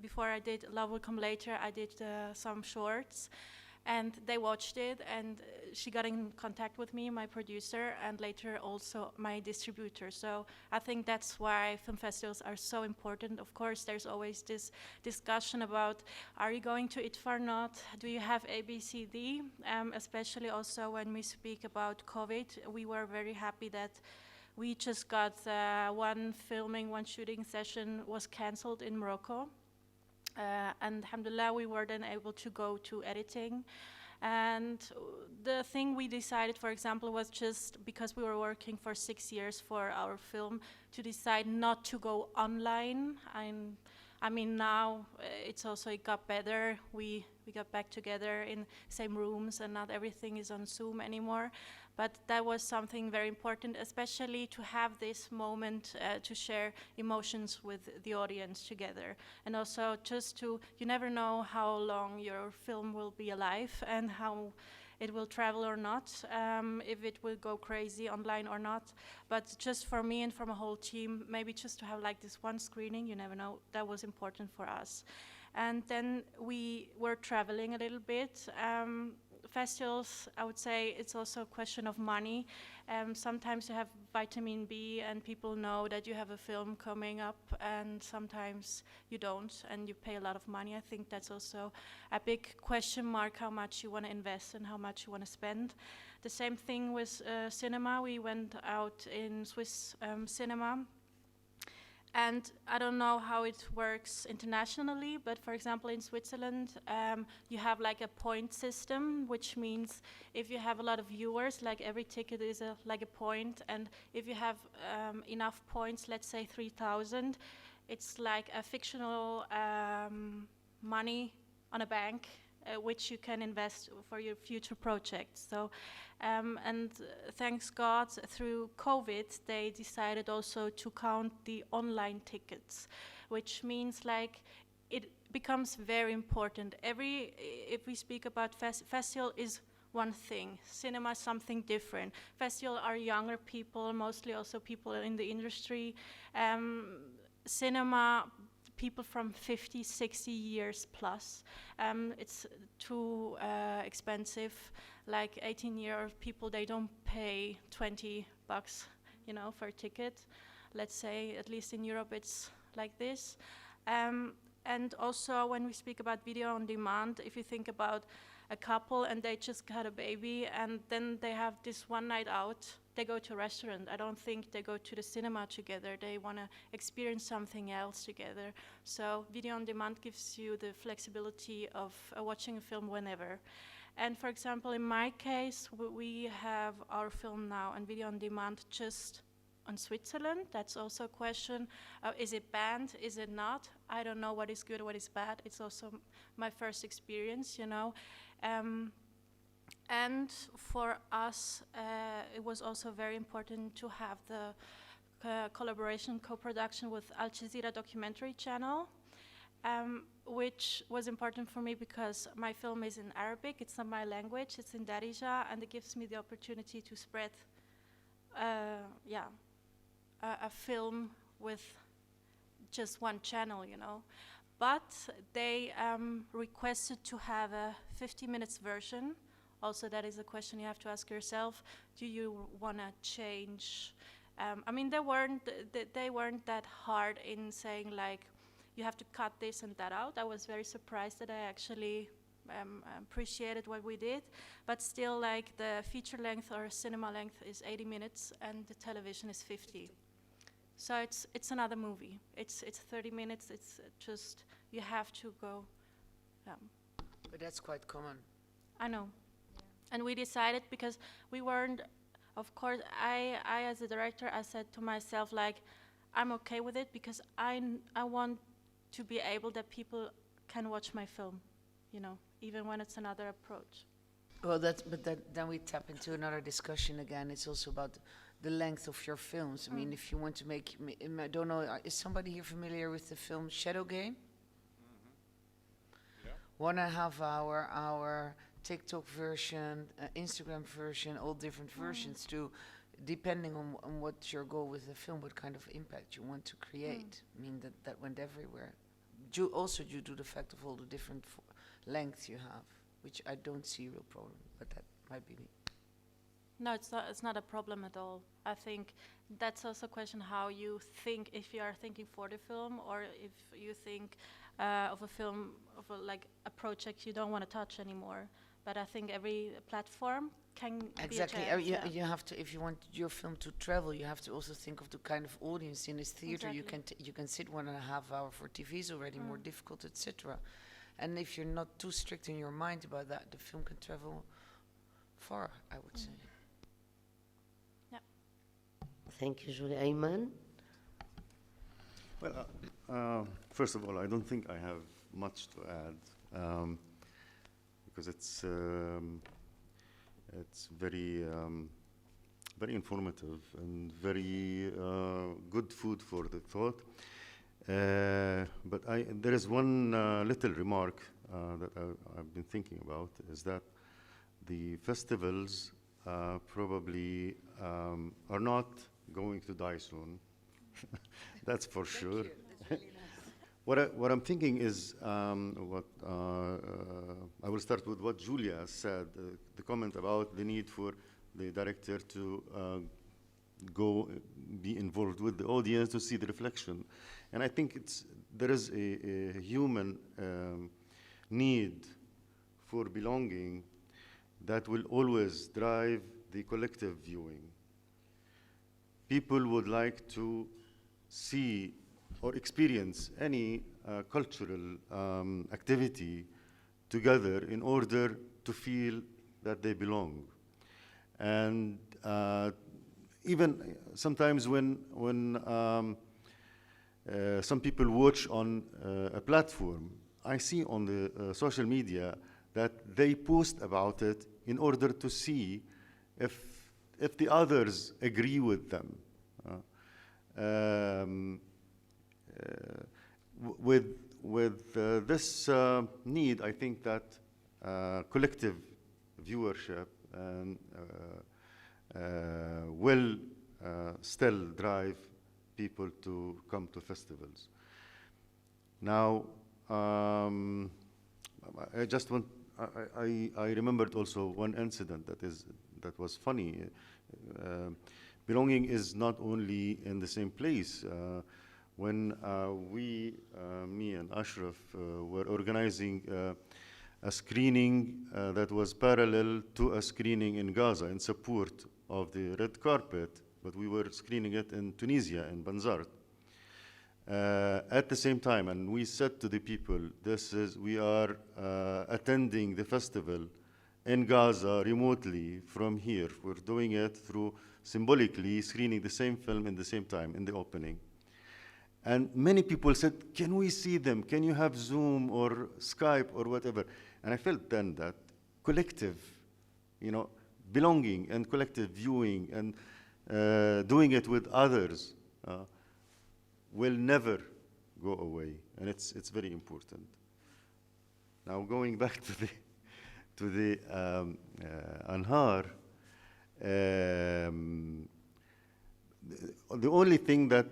before I did Love Will Come Later. I did some shorts and they watched it, and she got in contact with me, my producer, and later also my distributor. So I think that's why film festivals are so important. Of course, there's always this discussion about, are you going to ITFA or not? Do you have A, B, C, D? Especially also when we speak about COVID, we were very happy that we just got one shooting session was canceled in Morocco. And alhamdulillah, we were then able to go to editing. And the thing we decided, for example, was just because we were working for 6 years for our film, to decide not to go online. I mean, now it got better. We got back together in same rooms, and not everything is on Zoom anymore. But that was something very important, especially to have this moment to share emotions with the audience together. And also just you never know how long your film will be alive and how it will travel or not, if it will go crazy online or not. But just for me and for my whole team, maybe just to have like this one screening, you never know, that was important for us. And then we were traveling a little bit. Festivals, I would say it's also a question of money. Sometimes you have vitamin B and people know that you have a film coming up, and sometimes you don't and you pay a lot of money. I think that's also a big question mark, how much you want to invest and how much you want to spend. The same thing with cinema. We went out in Swiss cinema. And I don't know how it works internationally, but for example, in Switzerland, you have like a point system, which means if you have a lot of viewers, like every ticket is like a point, and if you have enough points, let's say 3,000, it's like a fictional money on a bank, which you can invest for your future projects. So, and thanks God, through COVID, they decided also to count the online tickets, which means like it becomes very important. If we speak about festival is one thing, cinema is something different. Festival are younger people, mostly also people in the industry. Cinema, people from 50, 60 years plus. It's too expensive. Like 18-year-old people, they don't pay $20, you know, for a ticket. Let's say, at least in Europe, it's like this. And also, when we speak about video on demand, if you think about a couple and they just had a baby and then they have this one night out, they go to a restaurant. I don't think they go to the cinema together. They want to experience something else together. So video on demand gives you the flexibility of watching a film whenever. And for example, in my case, we have our film now on video on demand just on Switzerland. That's also a question. Is it banned? Is it not? I don't know what is good, what is bad. It's also my first experience, you know. And for us, it was also very important to have the collaboration, co-production with Al Jazeera documentary channel, which was important for me because my film is in Arabic. It's not my language. It's in Darija, and it gives me the opportunity to spread a film with just one channel, you know. but they requested to have a 50 minutes version. Also, that is a question you have to ask yourself. Do you want to change? I mean, they weren't that hard in saying, like, you have to cut this and that out. I was very surprised that I actually appreciated what we did. But still, like, the feature length or cinema length is 80 minutes and the television is 50. So it's another movie. It's 30 minutes. It's just, you have to go. But that's quite common. I know. And we decided, because we weren't, of course, I as a director, I said to myself, like, I'm okay with it because I want to be able that people can watch my film, you know, even when it's another approach. Well, then we tap into another discussion again. It's also about the length of your films. I mean, if you want to make, I don't know, is somebody here familiar with the film Shadow Game? Yeah. 1.5 hour TikTok version, Instagram version, all different versions too, depending on what your goal with the film, what kind of impact you want to create. I mean, that went everywhere. Also due to the fact of all the different lengths you have, which I don't see a real problem, but that might be me. No, it's not a problem at all. I think that's also a question how you think, if you are thinking for the film, or if you think of a film, like a project you don't want to touch anymore. But I think every platform can exactly. be a chance, You have to, if you want your film to travel, you have to also think of the kind of audience in this theater. Exactly. You can sit 1.5 hours for TV is already more difficult, etc. And if you're not too strict in your mind about that, the film can travel far, I would say. Yeah. Thank you, Julie. Ayman? Well, first of all, I don't think I have much to add. Because it's very very informative and very good food for the thought. But there is one little remark that I've been thinking about, is that the festivals probably are not going to die soon. That's for sure. What I'm thinking is, I will start with what Julia said, the comment about the need for the director to be involved with the audience to see the reflection. And I think there is a human need for belonging that will always drive the collective viewing. People would like to see or experience any cultural activity together in order to feel that they belong. And even sometimes when some people watch on a platform, I see on the social media that they post about it in order to see if the others agree with them. With this need, I think that collective viewership will still drive people to come to festivals. Now, I just want, I remembered also one incident that was funny. Belonging is not only in the same place. When me and Ashraf were organizing a screening that was parallel to a screening in Gaza in support of the red carpet, but we were screening it in Tunisia, in Banzart. At the same time, and we said to the people, we are attending the festival in Gaza remotely from here. We're doing it through symbolically screening the same film in the same time in the opening. And many people said, can we see them? Can you have Zoom or Skype or whatever? And I felt then that collective, belonging and collective viewing and doing it with others will never go away. And it's very important. Now going back to the Anhar, the only thing that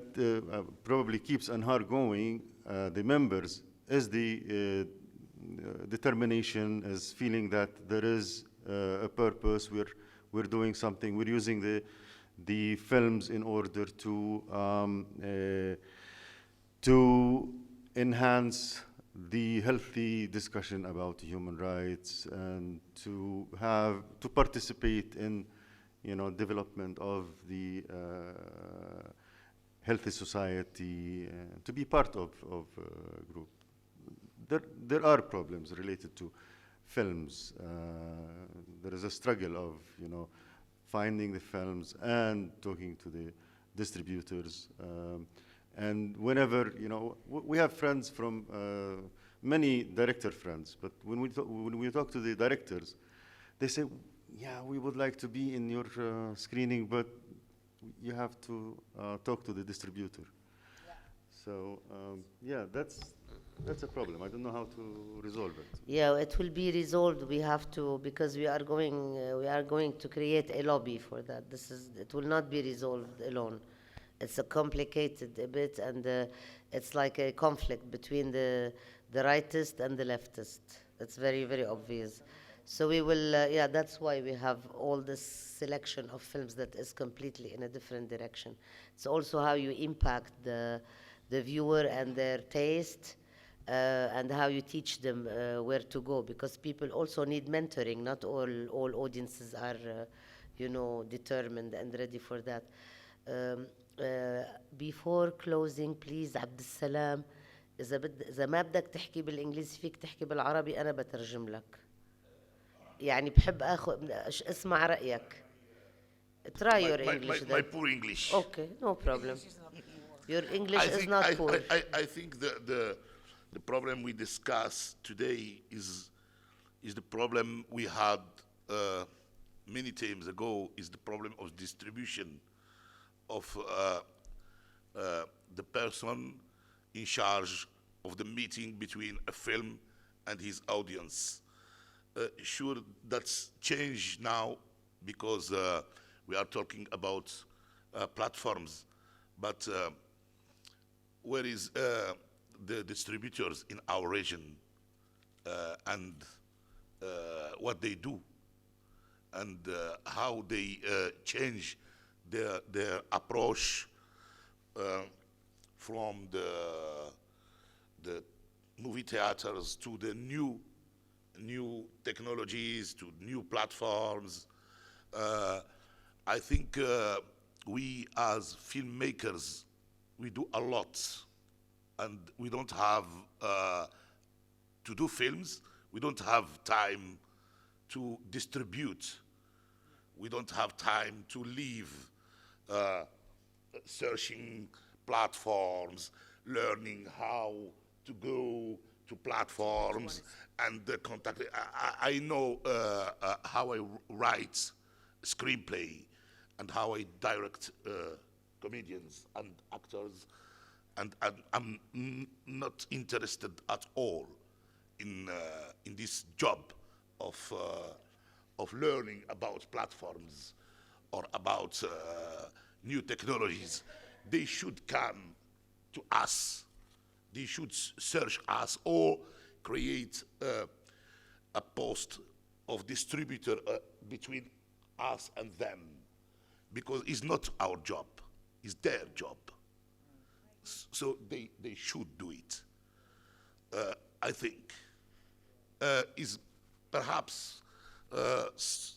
probably keeps Anhar going, the members, is the determination, is feeling that there is a purpose. We're doing something. We're using the films in order to enhance the healthy discussion about human rights and to participate in, development of the healthy society, to be part of a group. There are problems related to films. There is a struggle of, finding the films and talking to the distributors. And whenever, we have friends from many director friends, but when we talk to the directors, they say, yeah, we would like to be in your screening, but you have to talk to the distributor. Yeah. So, yeah, that's a problem. I don't know how to resolve it. Yeah, it will be resolved. We have to, because we are going to create a lobby for that. It will not be resolved alone. It's a complicated a bit, and it's like a conflict between the rightist and the leftist. It's very, very obvious. So we will, yeah, that's why we have all this selection of films that is completely in a different direction. It's also how you impact the viewer and their taste, and how you teach them where to go, because people also need mentoring. Not all audiences are, determined and ready for that. Before closing, please, عبد السلام، إذا ما بدك تحكي بالإنجليزي فيك تحكي بالعربي، أنا بترجم لك. يعني بحب اسمع رأيك. Try your English. My poor English. Okay, no problem. Your English is not poor. I think the problem we discuss today is the problem we had many times ago, is the problem of distribution of the person in charge of the meeting between a film and his audience. Sure, that's changed now because we are talking about platforms, but where is the distributors in our region and what they do and how they change their approach from the movie theaters to the new technologies, to new platforms. I think we as filmmakers, we do a lot, and we don't have to do films. We don't have time to distribute. We don't have time to leave searching platforms, learning how to go to platforms and contact. I know how I write screenplay and how I direct comedians and actors, and I'm not interested at all in this job of learning about platforms or about new technologies. They should come to us. They should search us or create a post of distributor between us and them, because it's not our job, it's their job. So they should do it. I think is perhaps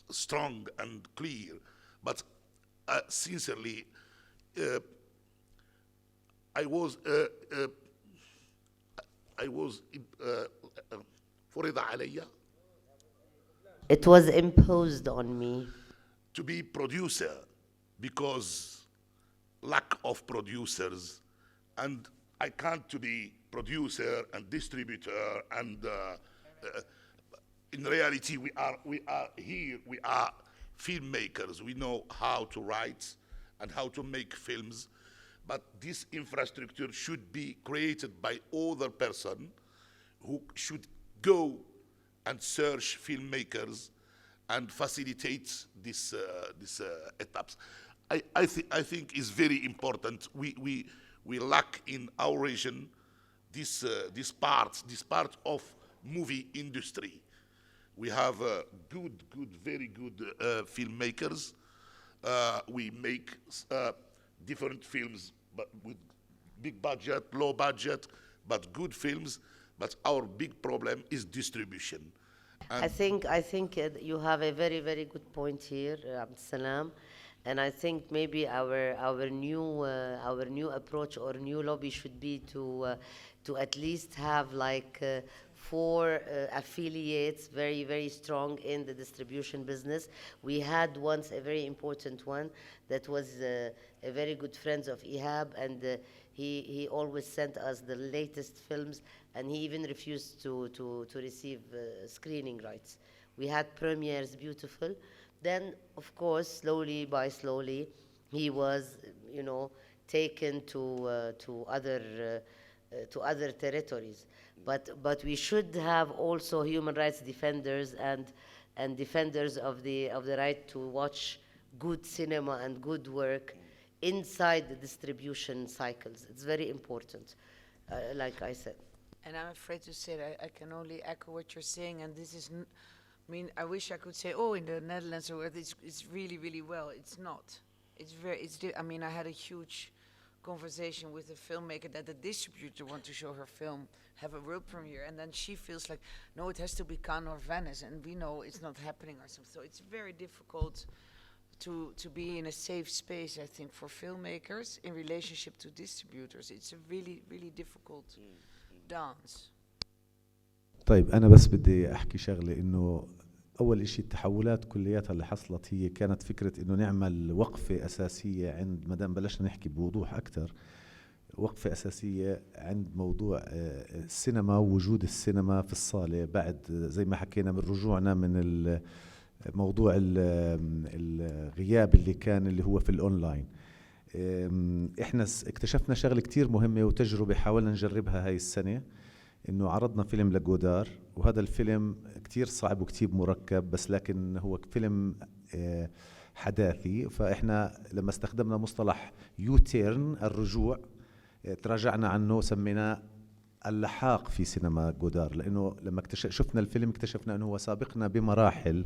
strong and clear, but sincerely, I was فرض علي. It was imposed on me to be producer because lack of producers, and I can't to be producer and distributor, and in reality we are here, we are filmmakers. We know how to write and how to make films, but this infrastructure should be created by other person who should go and search filmmakers and facilitate this etaps. I think is very important. We lack in our region this part of movie industry. We have very good filmmakers. We make different films, but with big budget, low budget, but good films. But our big problem is distribution. I think you have a very, very good point here, Abdsalam. And I think maybe our new approach or new lobby should be to at least have like 4 affiliates very, very strong in the distribution business. We had once a very important one that was a very good friend of Ihab, and he always sent us the latest films, and he even refused to receive screening rights. We had premieres, beautiful. Then, of course, slowly by slowly, he was, taken to other territories. But we should have also human rights defenders and defenders of the right to watch good cinema and good work inside the distribution cycles. It's very important, like I said. And I'm afraid to say that I can only echo what you're saying, and this is, I wish I could say, oh, in the Netherlands it's really, really well. It's not. I had a huge conversation with a filmmaker that the distributor wants to show her film, have a world premiere, and then she feels like, no, it has to be Cannes or Venice, and we know it's not happening or something. So it's very difficult to be in a safe space, I think, for filmmakers in relationship to distributors. It's a really, really difficult dance. طيب أنا بس بدي أحكي شغلة إنه أول إشي التحولات كلياتها اللي حصلت هي كانت فكرة إنه نعمل وقفة أساسية عند مدام بلشنا نحكي بوضوح أكتر، وقفة أساسية عند موضوع السينما ووجود السينما في الصالة بعد زي ما حكينا من رجوعنا من موضوع الغياب اللي كان اللي هو في الأونلاين. إحنا اكتشفنا شغلة كتير مهمة وتجربة حاولنا نجربها هاي السنة، إنه عرضنا فيلم لجودار، وهذا الفيلم كتير صعب وكتير مركب، بس لكن هو فيلم حداثي. فإحنا لما استخدمنا مصطلح يوتيرن الرجوع تراجعنا عنه سميناه اللحاق في سينما جودار، لأنه لما شفنا الفيلم اكتشفنا أنه هو سابقنا بمراحل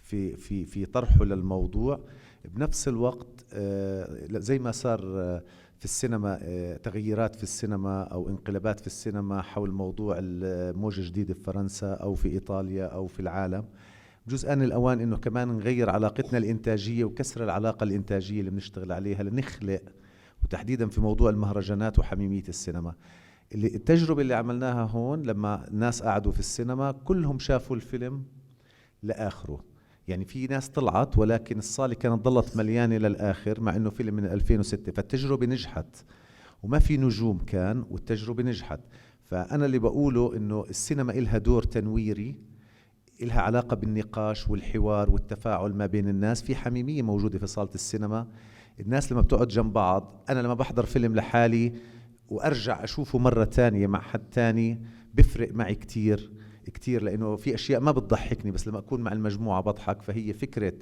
في طرحه للموضوع. بنفس الوقت زي ما صار في السينما تغييرات في السينما أو انقلابات في السينما حول موضوع الموجة الجديدة في فرنسا أو في إيطاليا أو في العالم، بجوز آن الأوان إنه كمان نغير علاقتنا الإنتاجية وكسر العلاقة الإنتاجية اللي بنشتغل عليها لنخلق، وتحديدا في موضوع المهرجانات وحميمية السينما. التجربة اللي عملناها هون لما الناس قعدوا في السينما كلهم شافوا الفيلم لآخره، يعني في ناس طلعت ولكن الصالة كانت ضلت مليانة للآخر مع إنه فيلم من 2006. فالتجربة نجحت وما في نجوم كان، والتجربة نجحت. فأنا اللي بقوله إنه السينما إلها دور تنويري، إلها علاقة بالنقاش والحوار والتفاعل ما بين الناس، في حميمية موجودة في صالة السينما. الناس لما بتقعد جنب بعض، أنا لما بحضر فيلم لحالي وأرجع أشوفه مرة تانية مع حد تاني بفرق معي كتير كتير، لأنه في أشياء ما بتضحكني بس لما أكون مع المجموعة بضحك. فهي فكرة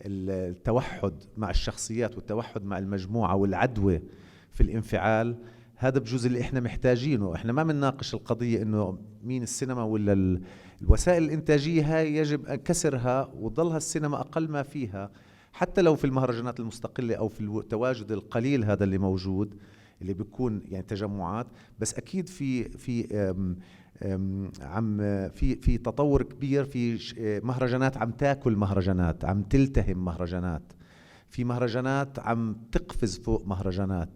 التوحد مع الشخصيات والتوحد مع المجموعة والعدوى في الانفعال، هذا بجوز اللي إحنا محتاجينه. إحنا ما بنناقش القضية إنه مين السينما ولا الوسائل الإنتاجية، هاي يجب كسرها وتضلها السينما أقل ما فيها، حتى لو في المهرجانات المستقلة أو في التواجد القليل هذا اللي موجود اللي بيكون يعني تجمعات. بس أكيد في تطور كبير، في مهرجانات عم تاكل مهرجانات، عم تلتهم مهرجانات، في مهرجانات عم تقفز فوق مهرجانات،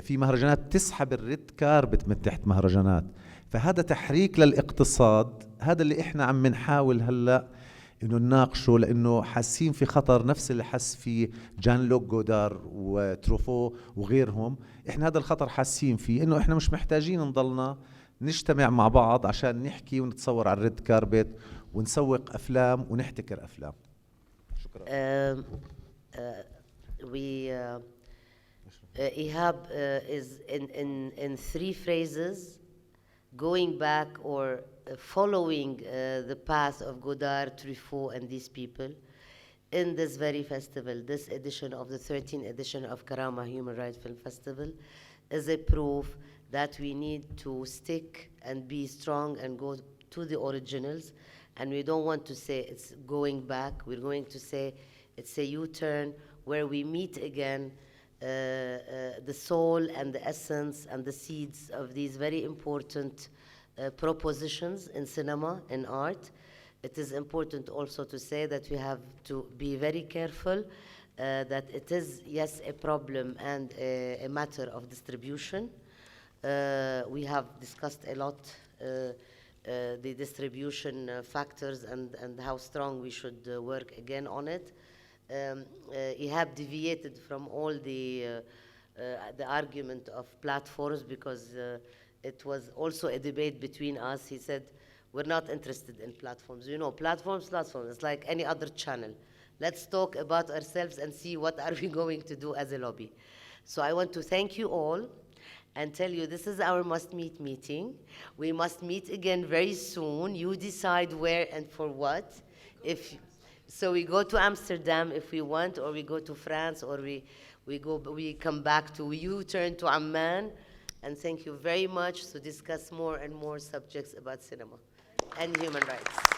في مهرجانات تسحب الريد كاربت من تحت مهرجانات. فهذا تحريك للاقتصاد، هذا اللي احنا عم نحاول هلا انه نناقشه، لانه حاسين في خطر نفس اللي حس فيه جان لوك جودار وتروفو وغيرهم. احنا هذا الخطر حاسين فيه، انه احنا مش محتاجين نضلنا نجتمع مع بعض عشان نحكي ونتصور على الريد كاربت ونسوق افلام ونحتكر افلام. شكرا. Ihab is in 3 phrases going back or following the path of Godard, Truffaut and these people in this very festival. This edition of the 13th edition of Karama Human Rights Film Festival is a proof that we need to stick and be strong and go to the originals. And we don't want to say it's going back. We're going to say it's a U-turn where we meet again the soul and the essence and the seeds of these very important propositions in cinema, in art. It is important also to say that we have to be very careful that it is, yes, a problem and a matter of distribution. We have discussed a lot the distribution factors and how strong we should work again on it. He have deviated from all the argument of platforms because it was also a debate between us. He said, we're not interested in platforms. You know, platforms, it's like any other channel. Let's talk about ourselves and see what are we going to do as a lobby. So I want to thank you all and tell you this is our must-meet meeting. We must meet again very soon. You decide where and for what. So we go to Amsterdam if we want, or we go to France, or we come back to U-turn to Amman. And thank you very much to discuss more and more subjects about cinema and human rights.